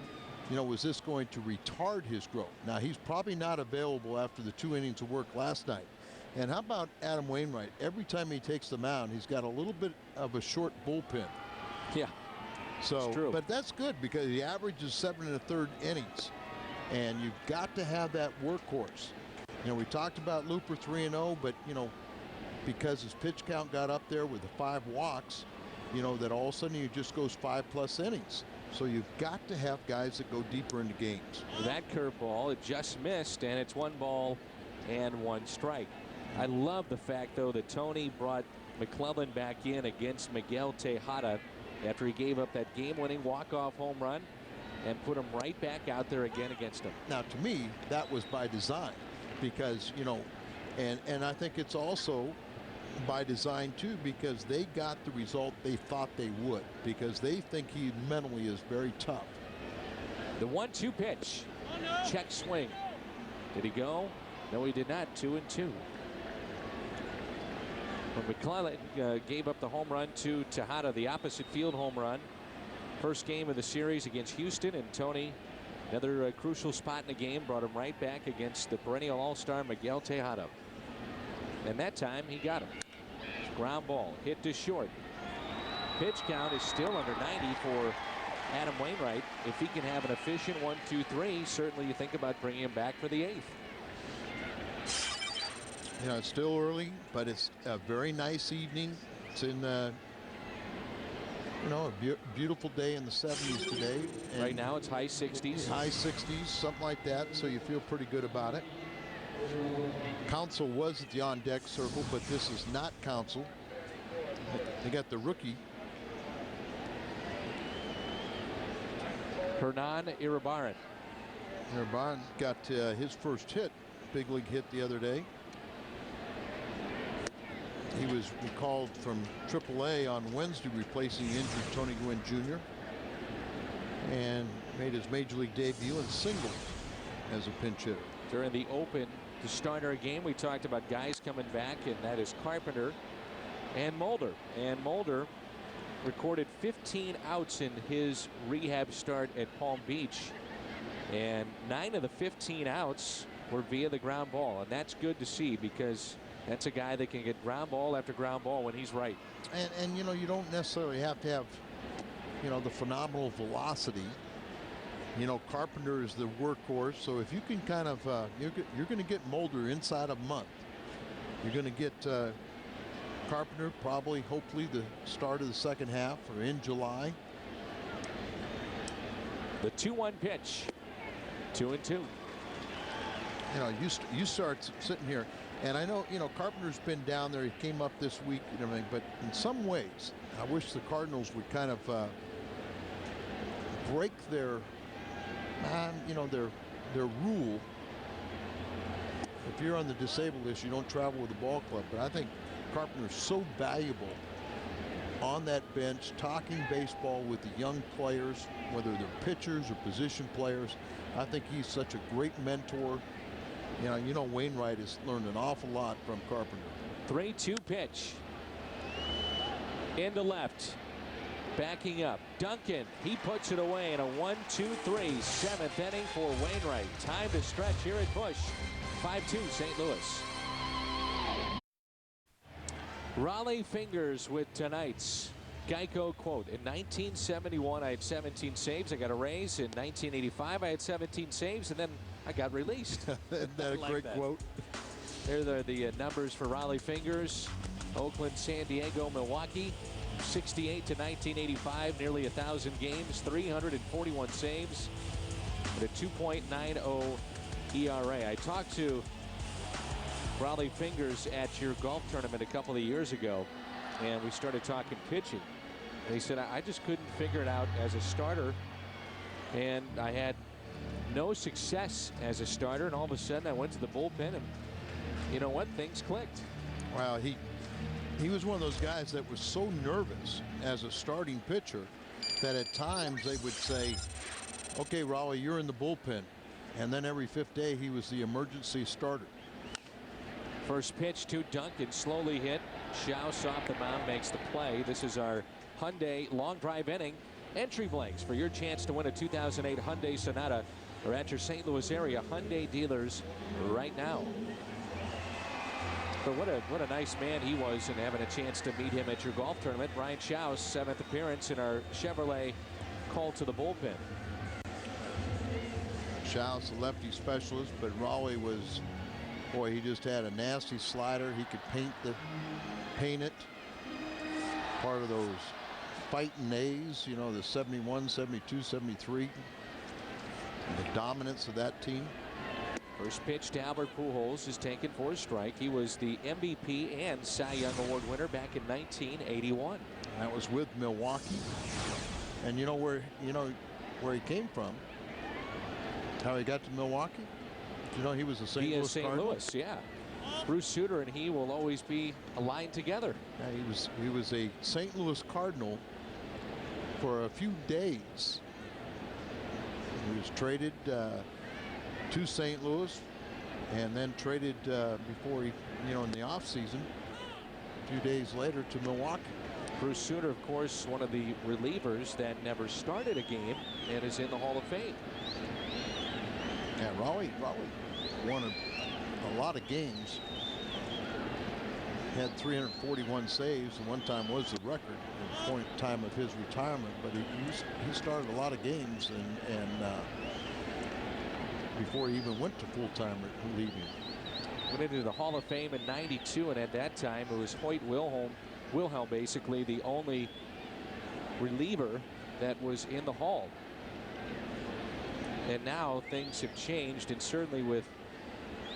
you know, was this going to retard his growth? Now, he's probably not available after the 2 innings of work last night. And how about Adam Wainwright? Every time he takes the mound, he's got a little bit of a short bullpen. Yeah, so true. But that's good because he averages 7 1/3 innings, and you've got to have that workhorse. You know, we talked about Looper 3-0, but you know, because his pitch count got up there with the 5 walks, you know, that all of a sudden he just goes 5+ innings. So you've got to have guys that go deeper into games. That curveball, it just missed, and it's 1 ball, and 1 strike. I love the fact, though, that Tony brought McClellan back in against Miguel Tejada after he gave up that game-winning walk-off home run and put him right back out there again against him. Now, to me, that was by design, because, you know, and I think it's also by design too, because they got the result they thought they would, because they think he mentally is very tough. The 1-2 pitch. Check swing. Did he go? No, he did not. 2-2. When McClellan gave up the home run to Tejada, the opposite field home run. First game of the series against Houston, and Tony, another crucial spot in the game, brought him right back against the perennial all-star Miguel Tejada. And that time he got him. Ground ball hit to short. Pitch count is still under 90 for Adam Wainwright. If he can have an efficient 1-2-3, certainly you think about bringing him back for the 8th. You know, it's still early, but it's a very nice evening. It's in, you know, a beautiful day in the 70s today. And right now it's high 60s. High 60s, something like that, so you feel pretty good about it. Council was at the on-deck circle, but this is not Council. They got the rookie. Hernan Iribarren. Iribarren got his first hit, big league hit the other day. He was recalled from AAA on Wednesday, replacing the injured Tony Gwynn Jr. and made his major league debut in singles as a pinch hitter. During the open to start our game, we talked about guys coming back, and that is Carpenter and Mulder. And Mulder recorded 15 outs in his rehab start at Palm Beach, and 9 of the 15 outs were via the ground ball, and that's good to see, because that's a guy that can get ground ball after ground ball when he's right. And you know, you don't necessarily have to have, you know, the phenomenal velocity. You know, Carpenter is the workhorse, so if you can kind of, you're going to get Mulder inside a month. You're going to get Carpenter probably, hopefully, the start of the second half or in July. The 2-1 pitch. 2-2. You know, you start sitting here, and I know, you know, Carpenter's been down there. He came up this week and everything, but in some ways, I wish the Cardinals would kind of break their, you know, their rule. If you're on the disabled list, you don't travel with the ball club. But I think Carpenter's so valuable on that bench, talking baseball with the young players, whether they're pitchers or position players. I think he's such a great mentor. You know, Wainwright has learned an awful lot from Carpenter. 3-2 pitch. Into left. Backing up. Duncan, he puts it away in a 1-2-3. 7th inning for Wainwright. Time to stretch here at Busch. 5-2 St. Louis. Raleigh Fingers with tonight's Geico quote. In 1971, I had 17 saves. I got a raise. In 1985, I had 17 saves, and then I got released. Isn't that a great quote? There are the numbers for Raleigh Fingers. Oakland, San Diego, Milwaukee. 68 to 1985, nearly 1,000 games, 341 saves, and a 2.90 ERA. I talked to Raleigh Fingers at your golf tournament a couple of years ago, and we started talking pitching. And he said, I just couldn't figure it out as a starter, and I had no success as a starter, and all of a sudden I went to the bullpen, and you know what? Things clicked. Wow, he was one of those guys that was so nervous as a starting pitcher that at times they would say, okay, Raleigh, you're in the bullpen. And then every 5th day he was the emergency starter. First pitch to Duncan, slowly hit. Schaus off the mound makes the play. This is our Hyundai long drive inning. Entry blanks for your chance to win a 2008 Hyundai Sonata or at your St. Louis area Hyundai dealers right now. But what a nice man he was, and having a chance to meet him at your golf tournament. Brian Schaus, 7th appearance in our Chevrolet call to the bullpen. Schaus, a lefty specialist, but Raleigh was, boy, he just had a nasty slider. He could paint it. Part of those fighting A's, you know, the 71, 72, 73. And the dominance of that team. First pitch to Albert Pujols is taken for a strike. He was the MVP and Cy Young Award winner back in 1981. That was with Milwaukee. And you know where he came from? How he got to Milwaukee? You know he was a St. Louis St. Cardinal. Louis, yeah. Bruce Sutter and he will always be aligned together. Yeah, he was a St. Louis Cardinal for a few days. He was traded to St. Louis and then traded before he, in the offseason, a few days later to Milwaukee. Bruce Sutter, of course, one of the relievers that never started a game and is in the Hall of Fame. Yeah, Raleigh won a lot of games. Had 341 saves, and one time was the record at the point in time of his retirement. But he started a lot of games, and before he even went to full-time relieving. Went into the Hall of Fame in '92, and at that time it was Hoyt Wilhelm basically the only reliever that was in the Hall. And now things have changed, and certainly with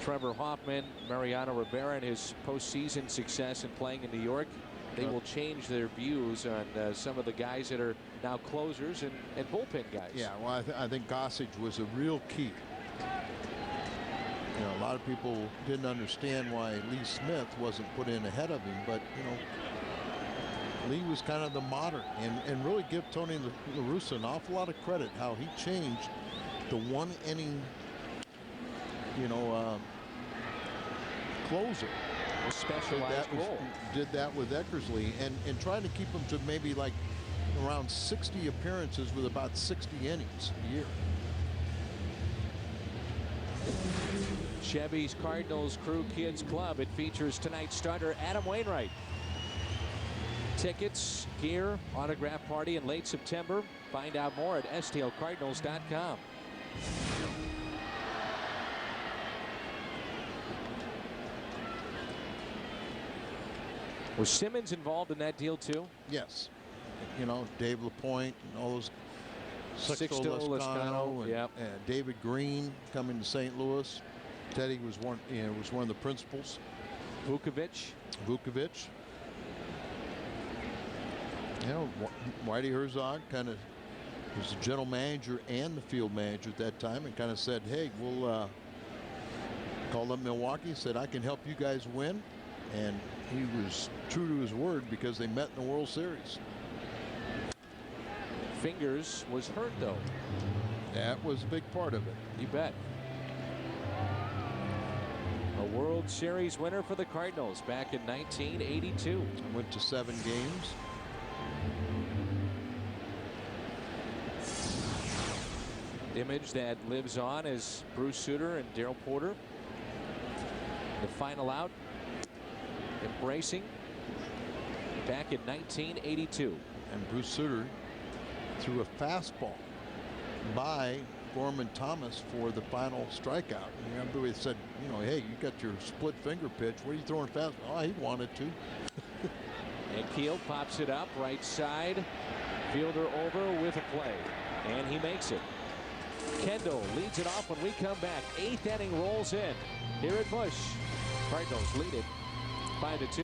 Trevor Hoffman, Mariano Rivera, and his postseason success in playing in New York, they will change their views on some of the guys that are now closers and bullpen guys. Yeah, well, I think Gossage was a real key. A lot of people didn't understand why Lee Smith wasn't put in ahead of him, but Lee was kind of the modern, and really give Tony La Russa an awful lot of credit how he changed the one inning closer. A specialized role. Did that with Eckersley and tried to keep him to maybe like around 60 appearances with about 60 innings a year. Chevy's Cardinals Crew Kids Club. It features tonight's starter Adam Wainwright. Tickets, gear, autograph party in late September. Find out more at stlcardinals.com. Was Simmons involved in that deal too? Yes. Dave LaPointe and all those. Sixto Lezcano and David Green coming to St. Louis. Teddy was one of the principals. Vukovic. Whitey Herzog kind of was the general manager and the field manager at that time, and kind of said, hey, we'll call up Milwaukee, said I can help you guys win, and he was true to his word because they met in the World Series. Fingers was hurt though. That was a big part of it. You bet. A World Series winner for the Cardinals back in 1982. Went to 7 games. Image that lives on is Bruce Sutter and Darrell Porter. The final out, embracing back in 1982. And Bruce Sutter threw a fastball by Gorman Thomas for the final strikeout. And everybody said, hey, you got your split finger pitch. What are you throwing fast? Oh, he wanted to. And Keel pops it up right side. Fielder over with a play. And he makes it. Kendall leads it off when we come back. 8th inning rolls in here at Busch. Cardinals lead it 5-2.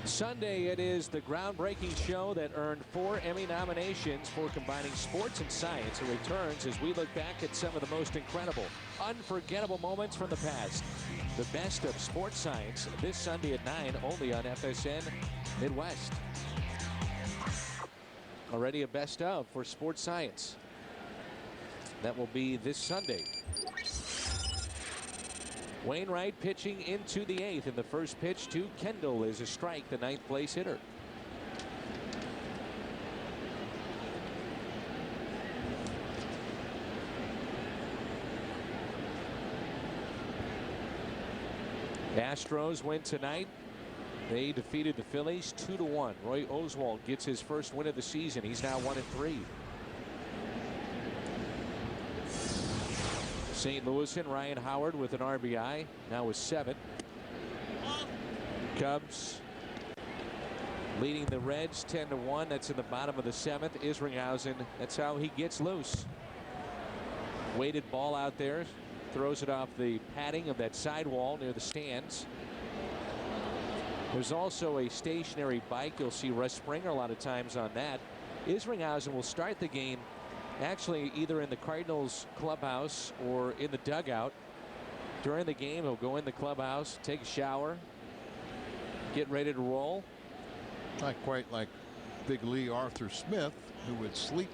Sunday, it is the groundbreaking show that earned 4 Emmy nominations for combining sports and science. It returns as we look back at some of the most incredible, unforgettable moments from the past. The best of sports science this Sunday at 9, only on FSN Midwest. Already a best of for sports science. That will be this Sunday. Wainwright pitching into the 8th, and the first pitch to Kendall is a strike, the 9th place hitter. Astros win tonight. They defeated the Phillies 2-1. Roy Oswalt gets his first win of the season. He's now 1-3. St. Louis and Ryan Howard with an RBI, now with 7. Cubs leading the Reds 10-1. That's in the bottom of the 7th. Isringhausen, that's how he gets loose. Weighted ball out there. throws it off the padding of that sidewall near the stands. There's also a stationary bike. You'll see Russ Springer a lot of times on that. Isringhausen will start the game actually either in the Cardinals clubhouse or in the dugout. During the game, he'll go in the clubhouse, take a shower, get ready to roll. Not quite like Big Lee Arthur Smith, who would sleep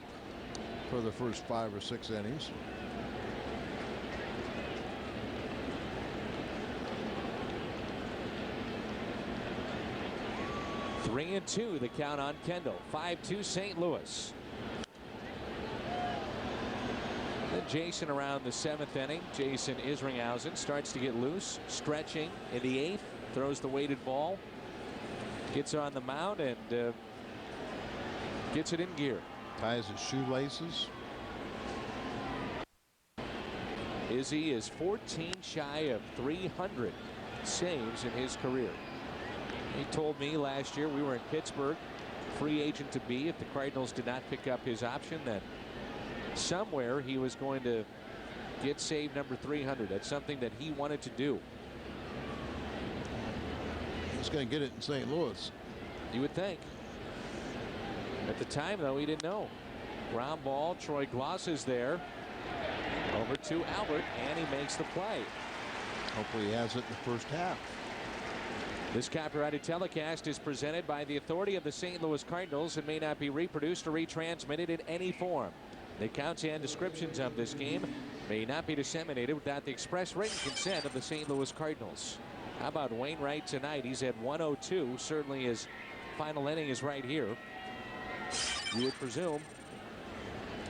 for the first 5 or 6 innings. Three and 2 the count on Kendall. 5-2 St. Louis. Then Jason around the 7th inning. Jason Isringhausen starts to get loose, stretching in the 8th, throws the weighted ball, gets on the mound, and gets it in gear. Ties his shoelaces. Izzy is 14 shy of 300 saves in his career. He told me last year, we were in Pittsburgh, free agent to be, if the Cardinals did not pick up his option, that somewhere he was going to get save number 300. That's something that he wanted to do. He's going to get it in St. Louis. You would think. At the time, though, he didn't know. Ground ball. Troy Gloss is there. Over to Albert, and he makes the play. Hopefully he has it in the first half. This copyrighted telecast is presented by the authority of the St. Louis Cardinals and may not be reproduced or retransmitted in any form. The accounts and descriptions of this game may not be disseminated without the express written consent of the St. Louis Cardinals. How about Wainwright tonight? He's at 102. Certainly his final inning is right here, you would presume.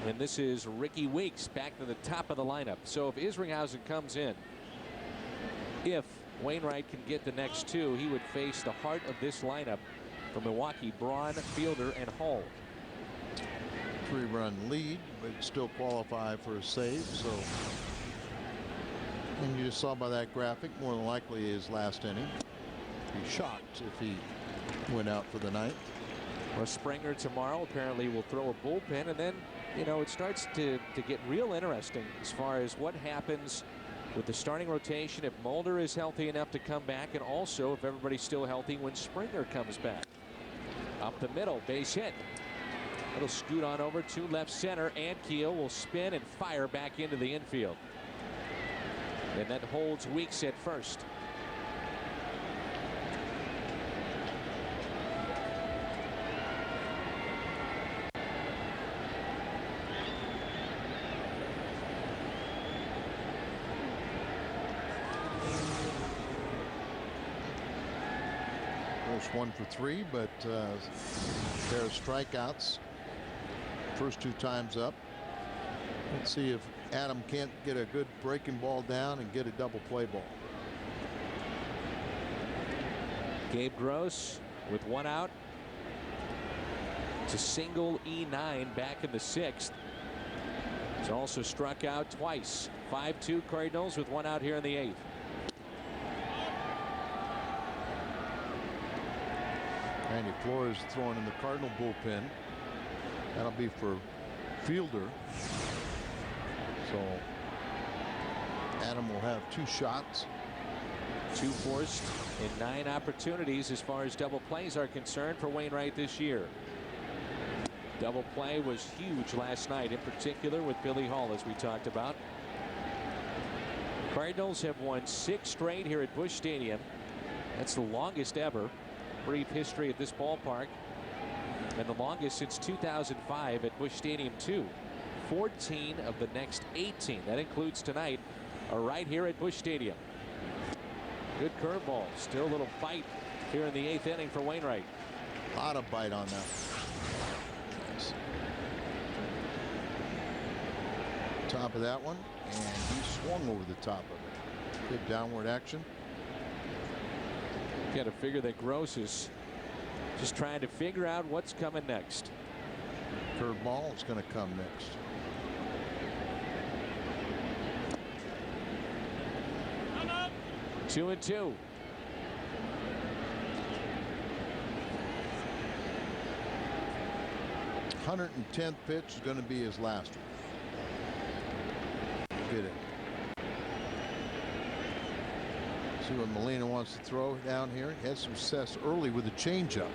And this is Ricky Weeks back to the top of the lineup. So if Isringhausen comes in, if Wainwright can get the next 2, he would face the heart of this lineup for Milwaukee: Braun, Fielder, and Hall. 3-run lead, but still qualify for a save. So, and you just saw by that graphic, more than likely his last inning. Be shocked if he went out for the night. Well, Springer tomorrow apparently will throw a bullpen, and then, you know, it starts to get real interesting as far as what happens with the starting rotation if Mulder is healthy enough to come back, and also if everybody's still healthy when Springer comes back. Up the middle, base hit. It'll scoot on over to left center, and Keel will spin and fire back into the infield. And that holds Weeks at first. There's 1 for 3, but pair of strikeouts. First 2 times up. Let's see if Adam can't get a good breaking ball down and get a double play ball. Gabe Gross with 1 out. It's a single E9 back in the 6th. He's also struck out twice. 5-2 Cardinals with 1 out here in the 8th. Randy Flores throwing in the Cardinal bullpen. That'll be for Fielder. So Adam will have 2 shots. 2 forced in 9 opportunities as far as double plays are concerned for Wainwright this year. Double play was huge last night, in particular with Billy Hall, as we talked about. Cardinals have won 6 straight here at Busch Stadium. That's the longest ever. Brief history of this ballpark, and the longest since 2005 at Busch Stadium too. 14 of the next 18, that includes tonight, are right here at Busch Stadium. Good curveball. Still a little bite here in the 8th inning for Wainwright. A lot of bite on that. Nice. Top of that one, and he swung over the top of it. Good downward action. Got to figure that Gross is just trying to figure out what's coming next. Curveball is going to come next. Two and 2. .110th pitch is going to be his last one. Get it. See what Molina wants to throw down here. He had some success early with the changeup.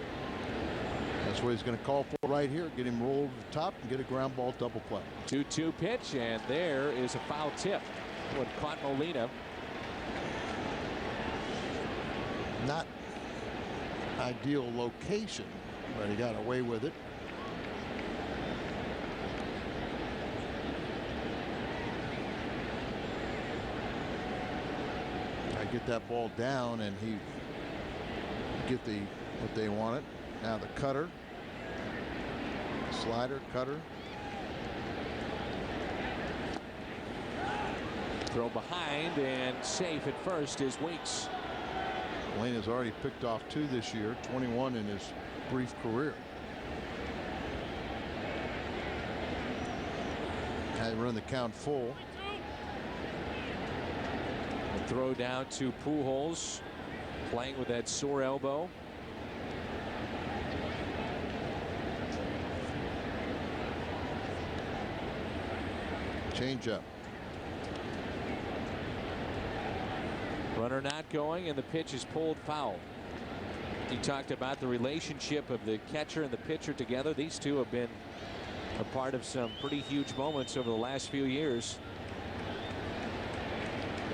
That's what he's going to call for right here. Get him roll over the top and get a ground ball double play. 2-2 pitch, and there is a foul tip. What caught Molina. Not ideal location, but he got away with it. Get that ball down and he get what they wanted. Now the cutter, slider, cutter. Throw behind and safe at first is Weeks. Lane has already picked off 2 this year, 21 in his brief career. Had to run the count full. Throw down to Pujols, playing with that sore elbow. Change up. Runner not going, and the pitch is pulled foul. You talked about the relationship of the catcher and the pitcher together. These two have been a part of some pretty huge moments over the last few years.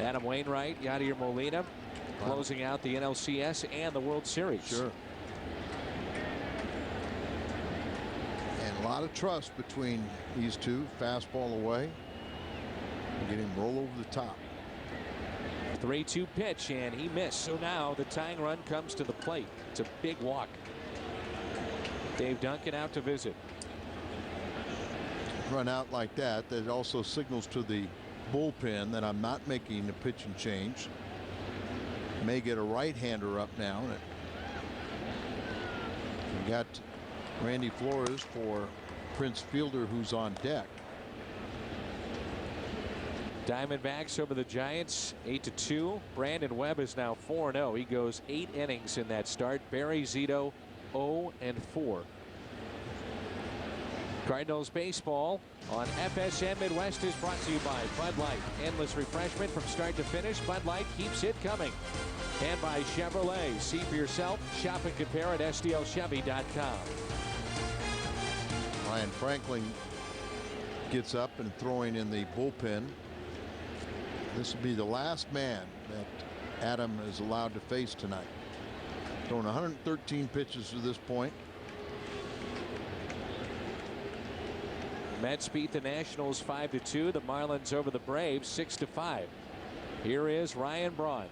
Adam Wainwright, Yadier Molina, closing out the NLCS and the World Series. Sure. And a lot of trust between these two. Fastball away. Get him roll over the top. 3-2 pitch, and he missed. So now the tying run comes to the plate. It's a big walk. Dave Duncan out to visit. Run out like that. That also signals to the bullpen that I'm not making a pitching change. May get a right-hander up now. We got Randy Flores for Prince Fielder, who's on deck. Diamondbacks over the Giants 8-2. Brandon Webb is now 4-0. He goes 8 innings in that start. Barry Zito 0-4. Cardinals baseball on FSM Midwest is brought to you by Bud Light. Endless refreshment from start to finish. Bud Light keeps it coming. And by Chevrolet. See for yourself. Shop and compare at STLChevy.com. Ryan Franklin gets up and throwing in the bullpen. This will be the last man that Adam is allowed to face tonight. Throwing 113 pitches to this point. Mets beat the Nationals 5-2. The Marlins over the Braves 6-5. Here is Ryan Braun.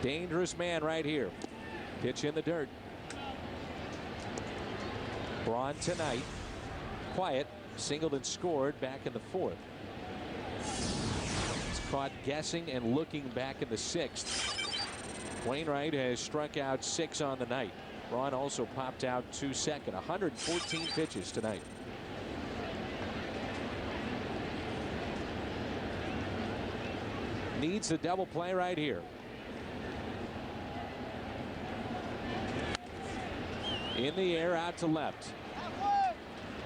Dangerous man right here. Pitch in the dirt. Braun tonight. Quiet. Singled and scored back in the 4th. He's caught guessing and looking back in the 6th. Wainwright has struck out 6 on the night. Braun also popped out 2 second. 114 pitches tonight. Needs a double play right here. In the air, out to left.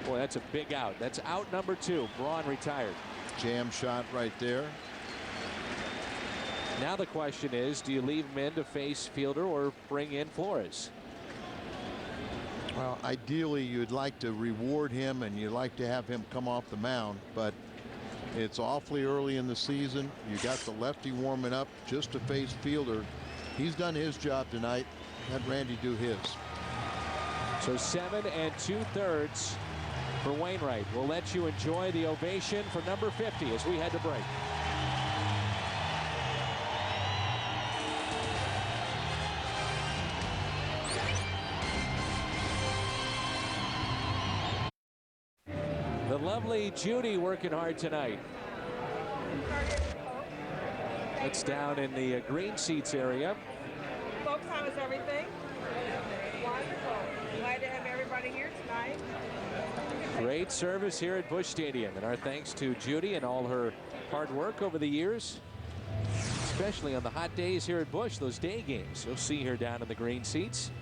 Boy, that's a big out. That's out number 2. Braun retired. Jam shot right there. Now the question is, do you leave him in to face Fielder or bring in Flores? Well, ideally you'd like to reward him and you'd like to have him come off the mound, but it's awfully early in the season. You got the lefty warming up just to face Fielder. He's done his job tonight. Let Randy do his. So 7 2/3 for Wainwright. We'll let you enjoy the ovation for number 50 as we head to break. The lovely Judy working hard tonight. It's down in the green seats area. Folks, how is everything? Wonderful. Glad to have everybody here tonight. Great service here at Busch Stadium, and our thanks to Judy and all her hard work over the years, especially on the hot days here at Busch, those day games. You'll see her down in the green seats.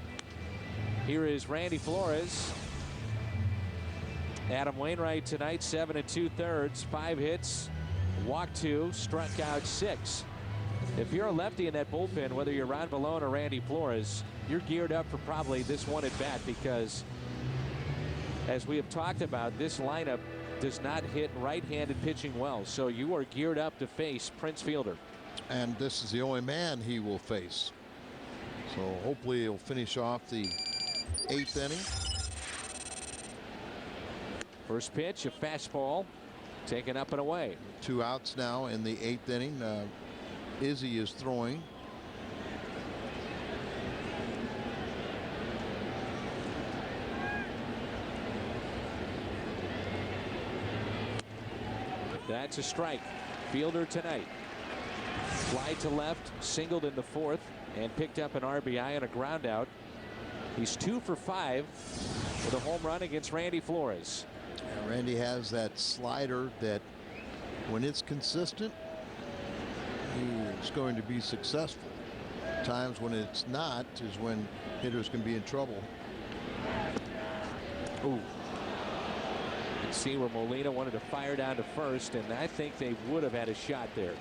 Here is Randy Flores. Adam Wainwright tonight, 7 2/3, 5 hits, walked 2, struck out 6. If you're a lefty in that bullpen, whether you're Ron Malone or Randy Flores, you're geared up for probably this one at bat because, as we have talked about, this lineup does not hit right-handed pitching well. So you are geared up to face Prince Fielder. And this is the only man he will face. So hopefully he'll finish off the 8th inning. First pitch, a fastball, taken up and away. 2 outs now in the 8th inning. Izzy is throwing. That's a strike. Fielder tonight. Fly to left, singled in the 4th, and picked up an RBI and a ground out. He's 2 for 5 with a home run against Randy Flores. And Randy has that slider that, when it's consistent, he's going to be successful. Times when it's not is when hitters can be in trouble. Ooh. You can see where Molina wanted to fire down to first, and I think they would have had a shot there.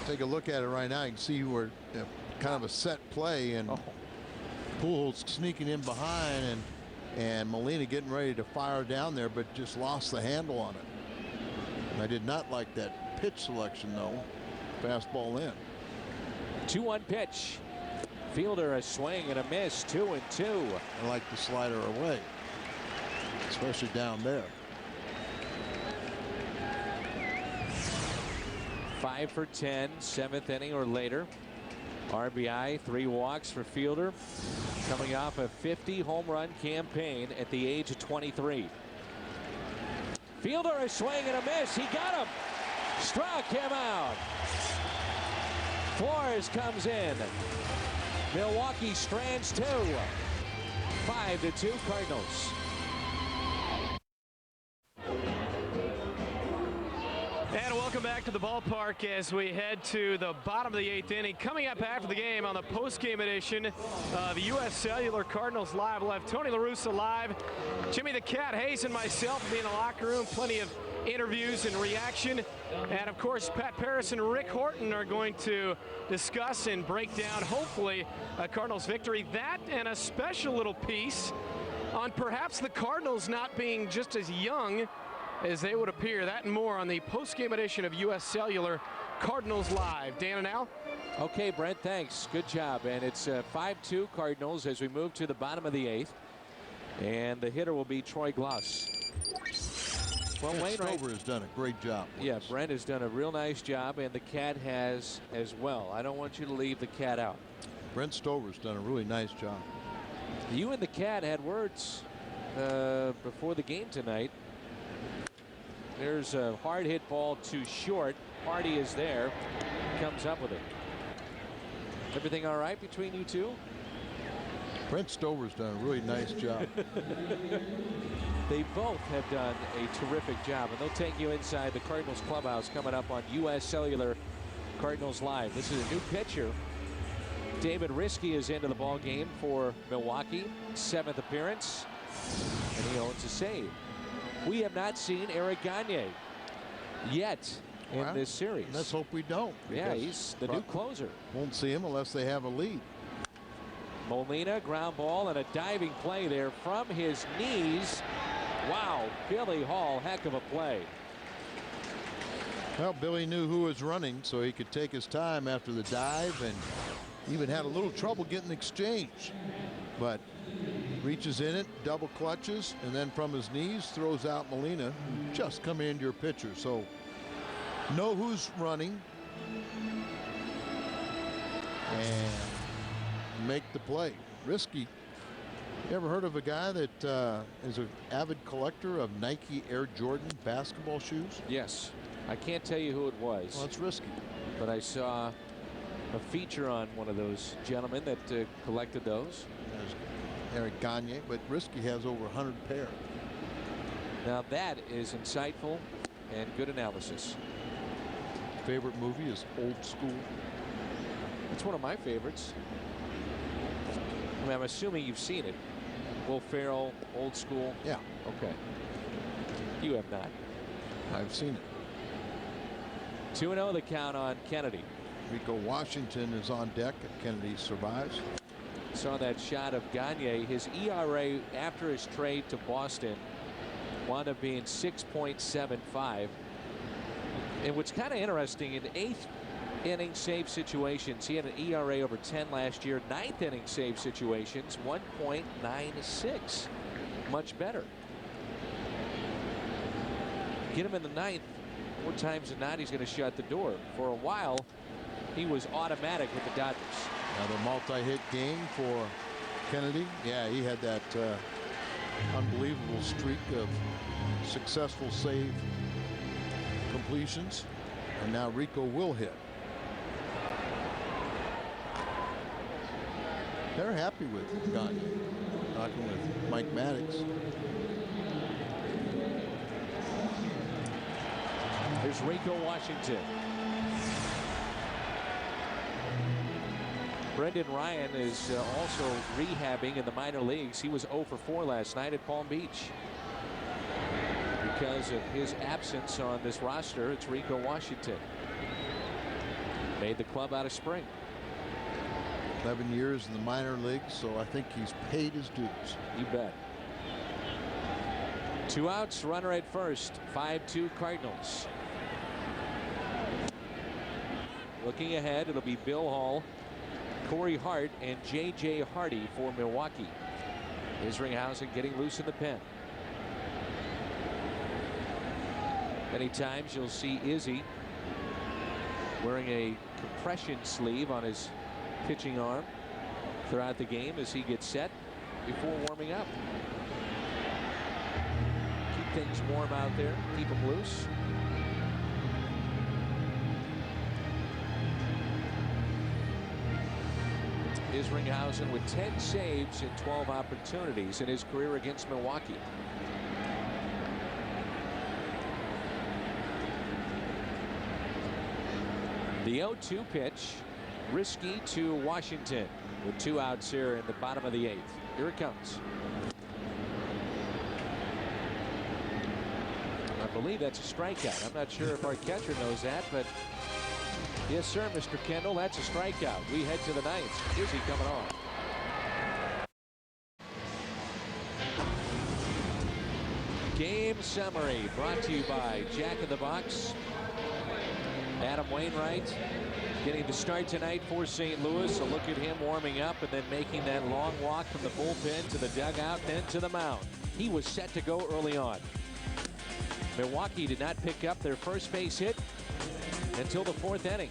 Take a look at it right now. You can see where kind of a set play, and Pujols sneaking in behind, and Molina getting ready to fire down there, but just lost the handle on it. And I did not like that pitch selection, though. Fastball in. 2-1 pitch. Fielder a swing and a miss. 2-2. I like the slider away, especially down there. 5 for 10, 7th inning or later. RBI, 3 walks for Fielder, coming off a 50 home run campaign at the age of 23. Fielder a swing and a miss. He got him. Struck him out. Flores comes in. Milwaukee strands 2. 5-2 Cardinals. And welcome back to the ballpark as we head to the bottom of the 8th inning. Coming up after the game on the post-game edition of U.S. Cellular Cardinals Live. We'll have Tony La Russa live, Jimmy the Cat Hayes and myself will be in the locker room. Plenty of interviews and reaction. And of course, Pat Paris and Rick Horton are going to discuss and break down, hopefully, a Cardinals victory. That and a special little piece on perhaps the Cardinals not being just as young as they would appear. That and more on the post-game edition of U.S. Cellular Cardinals Live. Dan and Al? Okay, Brent, thanks. Good job. And it's 5-2 Cardinals as we move to the bottom of the 8th. And the hitter will be Troy Glaus. Well, Wainwright has done a great job. Yeah, Brent has done a real nice job, and the Cat has as well. I don't want you to leave the Cat out. Brent Stover's done a really nice job. You and the Cat had words before the game tonight. There's a hard hit ball too short. Hardy is there. Comes up with it. Everything all right between you two? Brent Stover's done a really nice job. They both have done a terrific job, and they'll take you inside the Cardinals clubhouse coming up on U.S. Cellular Cardinals Live. This is a new pitcher. David Risky is into the ball game for Milwaukee. 7th appearance, and he owns a save. We have not seen Eric Gagne yet in this series. Let's hope we don't. Yeah, he's the new closer. Won't see him unless they have a lead. Molina, ground ball, and a diving play there from his knees. Wow, Billy Hall, heck of a play. Well, Billy knew who was running, so he could take his time after the dive, and even had a little trouble getting the exchange. But reaches in it, double clutches, and then from his knees throws out Molina. Just come into your pitcher, so know who's running and make the play. Risky. You ever heard of a guy that is an avid collector of Nike Air Jordan basketball shoes? Yes. I can't tell you who it was. Well, it's Risky. But I saw a feature on one of those gentlemen that collected those. There's Eric Gagne, but Risky has over 100 pair. Now that is insightful and good analysis. Favorite movie is Old School. It's one of my favorites. I mean, I'm assuming you've seen it. Will Ferrell, Old School. Yeah. Okay. You have not. I've seen it. 2-0 the count on Kennedy. Rico Washington is on deck if Kennedy survives. Saw that shot of Gagne. His ERA after his trade to Boston wound up being 6.75. And what's kind of interesting, in 8th inning save situations, he had an ERA over 10 last year. 9th inning save situations, 1.96. Much better. Get him in the 9th, more times than not he's going to shut the door. For a while he was automatic with the Dodgers. Another multi-hit game for Kennedy. Yeah, he had that unbelievable streak of successful save completions, and now Rico will hit. They're happy with Gagne. Talking with Mike Maddox. Here's Rico Washington. Brendan Ryan is also rehabbing in the minor leagues. He was 0 for 4 last night at Palm Beach. Because of his absence on this roster, it's Rico Washington. Made the club out of spring. 11 years in the minor leagues, so I think he's paid his dues. You bet. 2 outs, runner at first. 5-2 Cardinals. Looking ahead, it'll be Bill Hall, Corey Hart, and J.J. Hardy for Milwaukee. Isringhausen getting loose in the pen. Many times you'll see Izzy wearing a compression sleeve on his pitching arm throughout the game as he gets set before warming up. Keep things warm out there, keep them loose. Isringhausen with 10 saves in 12 opportunities in his career against Milwaukee. The 0-2 pitch, risky to Washington with 2 outs here in the bottom of the 8th. Here it comes. I believe that's a strikeout. I'm not sure if our catcher knows that, but yes, sir, Mr. Kendall, that's a strikeout. We head to the 9th. Izzy coming on. Game summary brought to you by Jack in the Box. Adam Wainwright getting the start tonight for St. Louis. A look at him warming up and then making that long walk from the bullpen to the dugout, then to the mound. He was set to go early on. Milwaukee did not pick up their first base hit until the 4th inning.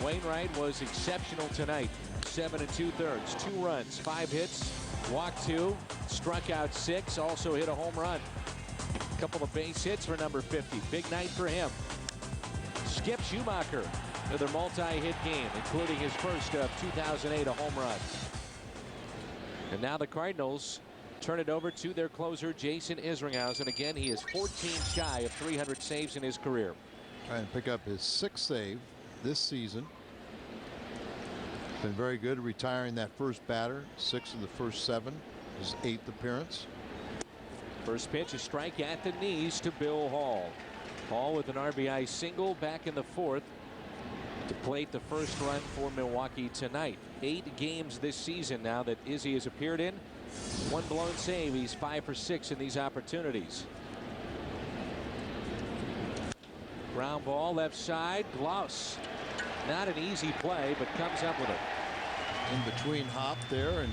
Wainwright was exceptional tonight. 7 2/3, 2 runs, 5 hits, walked 2, struck out 6, also hit a home run. A couple of base hits for number 50. Big night for him. Skip Schumacher with a multi-hit game, including his first of 2008, a home run. And now the Cardinals turn it over to their closer, Jason Isringhausen. Again, he is 14 shy of 300 saves in his career. Trying to pick up his 6th save this season. Been very good retiring that first batter. 6 of the first 7. His 8th appearance. First pitch, a strike at the knees to Bill Hall. Hall with an RBI single back in the 4th to plate the first run for Milwaukee tonight. 8 games this season now that Izzy has appeared in. 1 blown save. He's 5 for 6 in these opportunities. Ground ball left side. Glaus. Not an easy play, but comes up with it. In between hop there and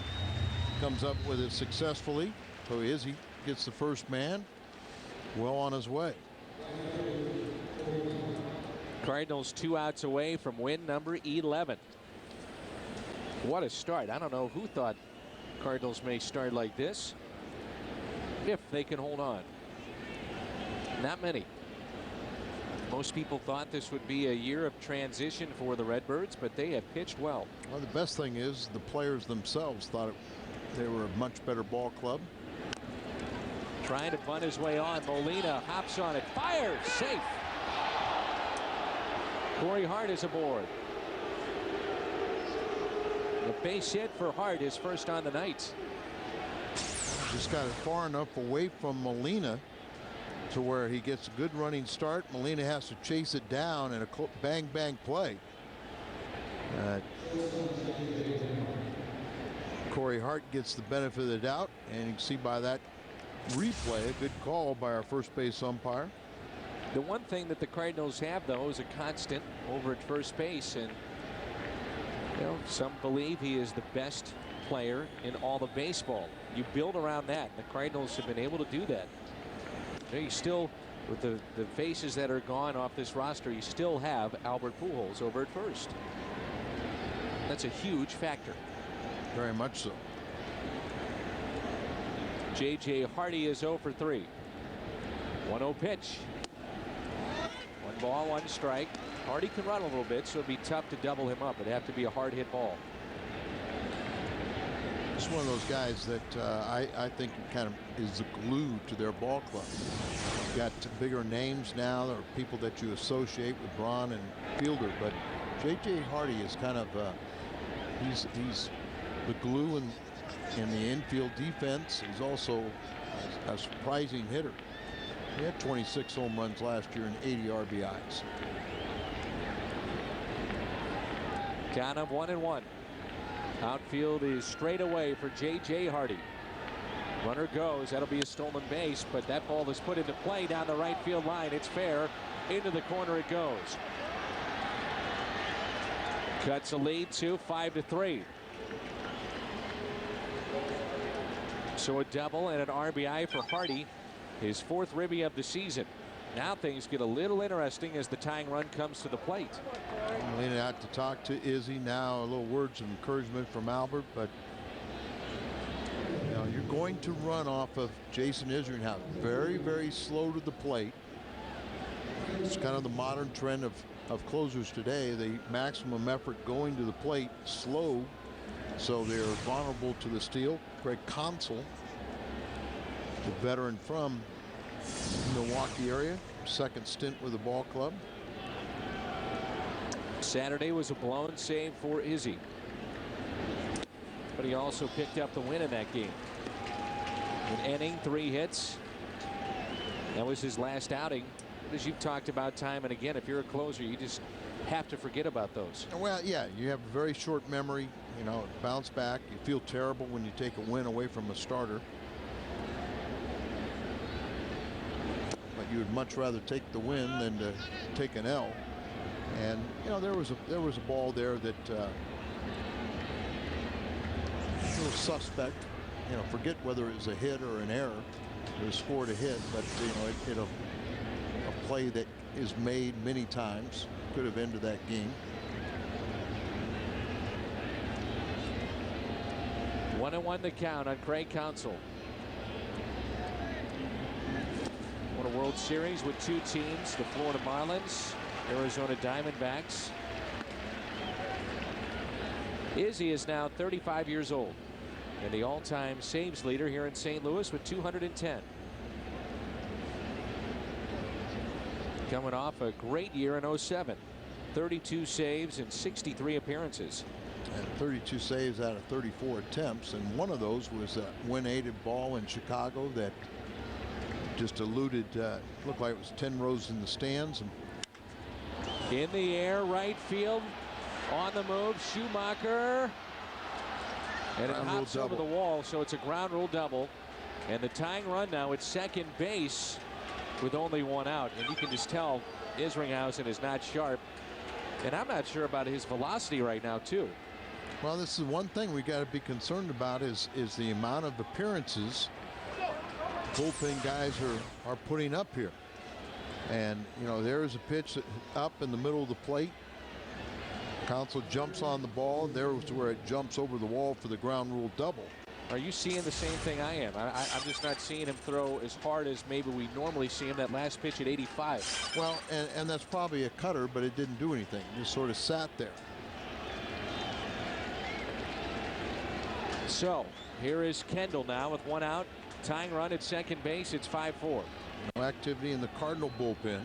comes up with it successfully. So Izzy gets the first man. Well on his way. Cardinals 2 outs away from win number 11. What a start. I don't know who thought Cardinals may start like this, if they can hold on. Not many. Most people thought this would be a year of transition for the Redbirds, but they have pitched well. Well, the best thing is the players themselves thought they were a much better ball club. Trying to bunt his way on. Molina hops on it. Fires. Safe. Corey Hart is aboard. The base hit for Hart, his first on the night. Just got it far enough away from Molina to where he gets a good running start. Molina has to chase it down and a bang bang play. Corey Hart gets the benefit of the doubt, and you can see by that replay, a good call by our first base umpire. The one thing that the Cardinals have, though, is a constant over at first base, and some believe he is the best player in all of baseball. You build around that, and the Cardinals have been able to do that. You still, with the faces that are gone off this roster, you still have Albert Pujols over at first. That's a huge factor. Very much so. J.J. Hardy is 0 for 3. 1-0 pitch. 1 ball, 1 strike. Hardy can run a little bit, so it'd be tough to double him up. It'd have to be a hard hit ball. It's one of those guys that I think kind of is the glue to their ball club. You've got bigger names now. There are people that you associate with Braun and Fielder, but J.J. Hardy is kind of he's the glue in the infield defense. He's also a surprising hitter. He had 26 home runs last year and 80 RBIs. Count of 1-1. Outfield is straight away for J.J. Hardy. Runner goes. That'll be a stolen base, but that ball is put into play down the right field line. It's fair. Into the corner it goes. Cuts a lead to 5-3. So a double and an RBI for Hardy, his 4th ribby of the season. Now things get a little interesting as the tying run comes to the plate. Leaning out to talk to Izzy now. A little words of encouragement from Albert, but you're going to run off of Jason Isringhausen. Very, very slow to the plate. It's kind of the modern trend of closers today. The maximum effort going to the plate, slow, so they're vulnerable to the steal. Greg Consell, the veteran from Milwaukee area, 2nd stint with the ball club. Saturday was a blown save for Izzy, but he also picked up the win in that game. An inning, 3 hits. That was his last outing. As you've talked about time and again, if you're a closer, you just have to forget about those. Well, yeah, you have a very short memory. Bounce back. You feel terrible when you take a win away from a starter. But you would much rather take the win than to take an L. And there was a ball there that a little suspect. Forget whether it was a hit or an error. It was scored a hit, but a play that is made many times could have ended that game. 1-1 the count on Craig Counsell. Won a World Series with 2 teams, the Florida Marlins, Arizona Diamondbacks. Izzy is now 35 years old and the all-time saves leader here in St. Louis with 210. Coming off a great year in 07. 32 saves and 63 appearances. And 32 saves out of 34 attempts, and one of those was a win-aided ball in Chicago that just eluded, looked like it was 10 rows in the stands. And in the air, right field, on the move, Schumacher, and it hops over the wall, so it's a ground rule double. And the tying run now at second base with only 1 out, and you can just tell Isringhausen is not sharp, and I'm not sure about his velocity right now too. Well, this is one thing we got to be concerned about is the amount of appearances bullpen guys are putting up here. And there is a pitch up in the middle of the plate. Counsell jumps on the ball. There was where it jumps over the wall for the ground rule double. Are you seeing the same thing I am? I'm just not seeing him throw as hard as maybe we normally see him. That last pitch at 85. Well, and that's probably a cutter, but it didn't do anything. It just sort of sat there. So here is Kendall now with 1 out. Tying run at second base. It's 5-4. No activity in the Cardinal bullpen.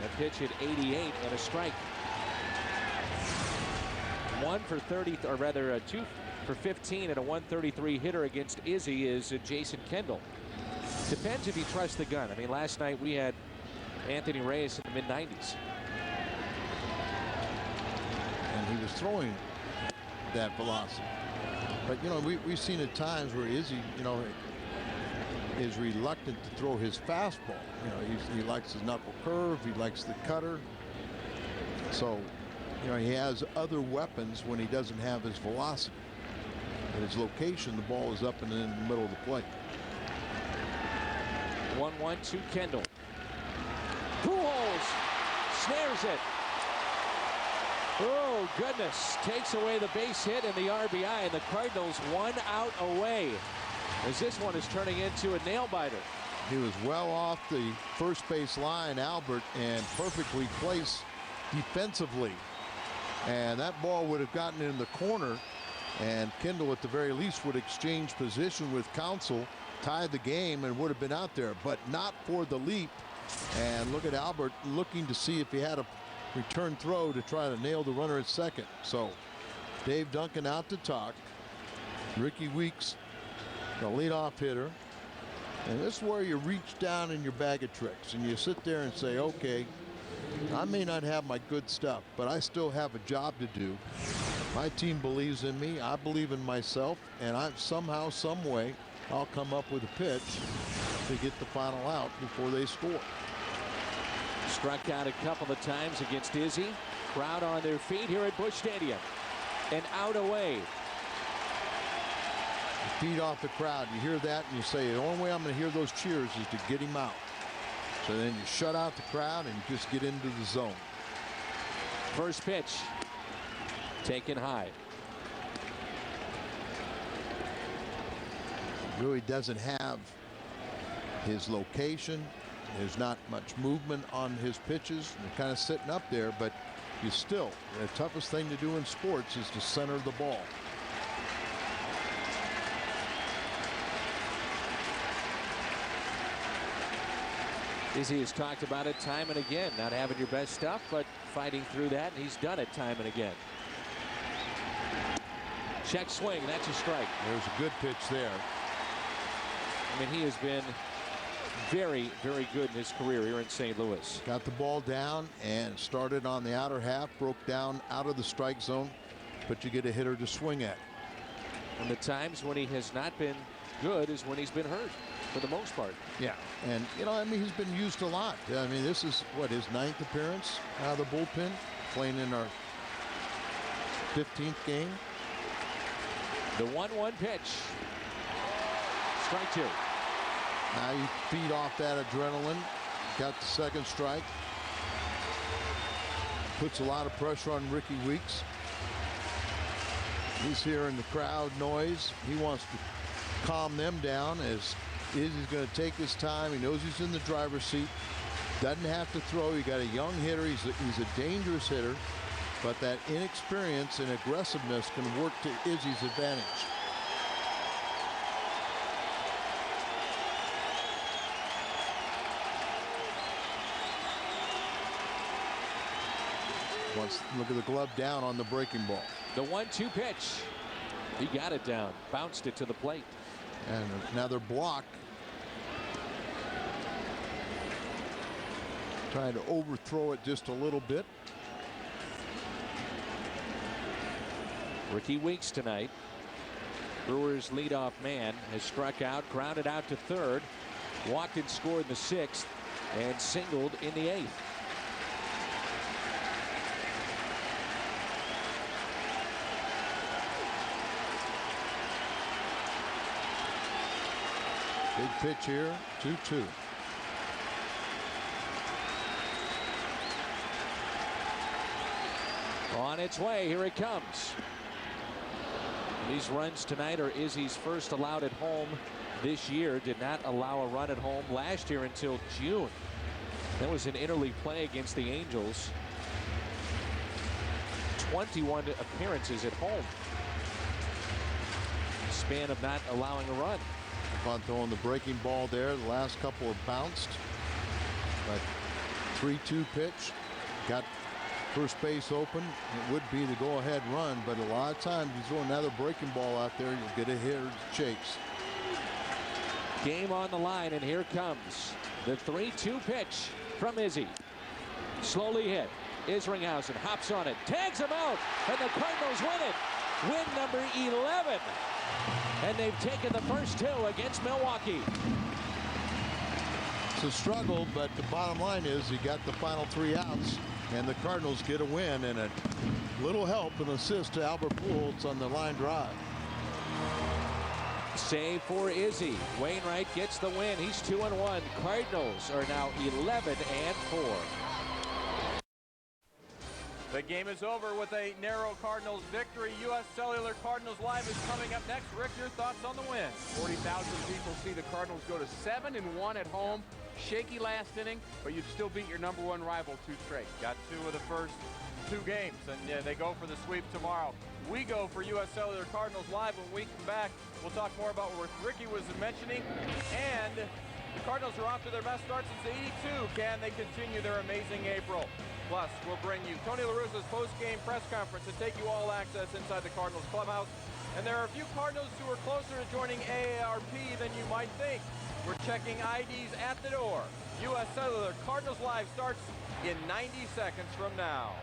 A pitch at 88 and a strike. 1 for 30, or rather 2 for 15 and a 133 hitter against Izzy is Jason Kendall. Depends if you trust the gun. I mean, last night we had Anthony Reyes in the mid-90s. And he was throwing that velocity. But, you know, we've seen at times where Izzy, you know, is reluctant to throw his fastball. You know, he likes his knuckle curve. He likes the cutter. So, you know, he has other weapons when he doesn't have his velocity. At his location, the ball is up and in the middle of the plate. 1-1 to Kendall. Pujols snares it. Oh, goodness. Takes away the base hit and the RBI, and the Cardinals 1 out away, as this one is turning into a nail-biter. He was well off the first base line, Albert, and perfectly placed defensively. And that ball would have gotten in the corner, and Kendall at the very least would exchange position with Counsell, tied the game, and would have been out there, but not for the leap. And look at Albert looking to see if he had a return throw to try to nail the runner at second. So Dave Duncan out to talk. Ricky Weeks, the leadoff hitter. And this is where you reach down in your bag of tricks and you sit there and say, okay, I may not have my good stuff, but I still have a job to do. My team believes in me. I believe in myself, and somehow, some way, I'll come up with a pitch to get the final out before they score. Struck out a couple of times against Izzy. Crowd on their feet here at Busch Stadium. And out away. You feed off the crowd. You hear that and you say, the only way I'm going to hear those cheers is to get him out. So then you shut out the crowd and just get into the zone. First pitch taken high. Really doesn't have his location. There's not much movement on his pitches. They're kind of sitting up there, but you still, the toughest thing to do in sports is to center the ball. Izzy has talked about it time and again, not having your best stuff, but fighting through that, and he's done it time and again. Check swing, that's a strike. There's a good pitch there. I mean, he has been very, very good in his career here in St. Louis. Got the ball down and started on the outer half, broke down out of the strike zone, but you get a hitter to swing at. And the times when he has not been good is when he's been hurt, for the most part. Yeah, and you know, I mean, he's been used a lot. I mean, this is what, his 9th appearance out of the bullpen, playing in our 15th game. The 1-1 pitch. Strike 2. Now you feed off that adrenaline. Got the second strike. Puts a lot of pressure on Ricky Weeks. He's hearing the crowd noise. He wants to calm them down as Izzy's going to take his time. He knows he's in the driver's seat. Doesn't have to throw. You got a young hitter. He's a dangerous hitter. But that inexperience and aggressiveness can work to Izzy's advantage. Look at the glove down on the breaking ball. The 1-2 pitch. He got it down, bounced it to the plate. And another block. Trying to overthrow it just a little bit. Ricky Weeks tonight. Brewers leadoff man has struck out, grounded out to third, walked and scored in the 6th, and singled in the 8th. Big pitch here, 2-2. On its way, here it comes. These runs tonight are Izzy's first allowed at home this year. Did not allow a run at home last year until June. That was an interleague play against the Angels. 21 appearances at home. Span of not allowing a run. On throwing the breaking ball there. The last couple have bounced. But 3-2 pitch. Got first base open, it would be the go-ahead run, but a lot of times you throw another breaking ball out there, you'll get a hitter to chase. Game on the line, and here comes the 3-2 pitch from Izzy. Slowly hit. Isringhausen hops on it, tags him out, and the Cardinals win it. Win number 11. And they've taken the first 2 against Milwaukee. It's a struggle, but the bottom line is you got the final 3 outs, and the Cardinals get a win, and a little help and assist to Albert Pujols on the line drive. Save for Izzy. Wainwright gets the win. He's 2-1. Cardinals are now 11-4. The game is over with a narrow Cardinals victory. U.S. Cellular Cardinals Live is coming up next. Rick, your thoughts on the win? 40,000 people see the Cardinals go to 7-1 at home. Shaky last inning, but you'd still beat your #1 rival 2 straight. Got 2 of the first 2 games, and they go for the sweep tomorrow. We go for U.S. Cellular Cardinals Live. When we come back, we'll talk more about what Ricky was mentioning, and the Cardinals are off to their best start since '82. Can they continue their amazing April? Plus, we'll bring you Tony La Russa's post-game press conference and take you all access inside the Cardinals clubhouse. And there are a few Cardinals who are closer to joining AARP than you might think. We're checking IDs at the door. U.S. Cellular Cardinals Live starts in 90 seconds from now.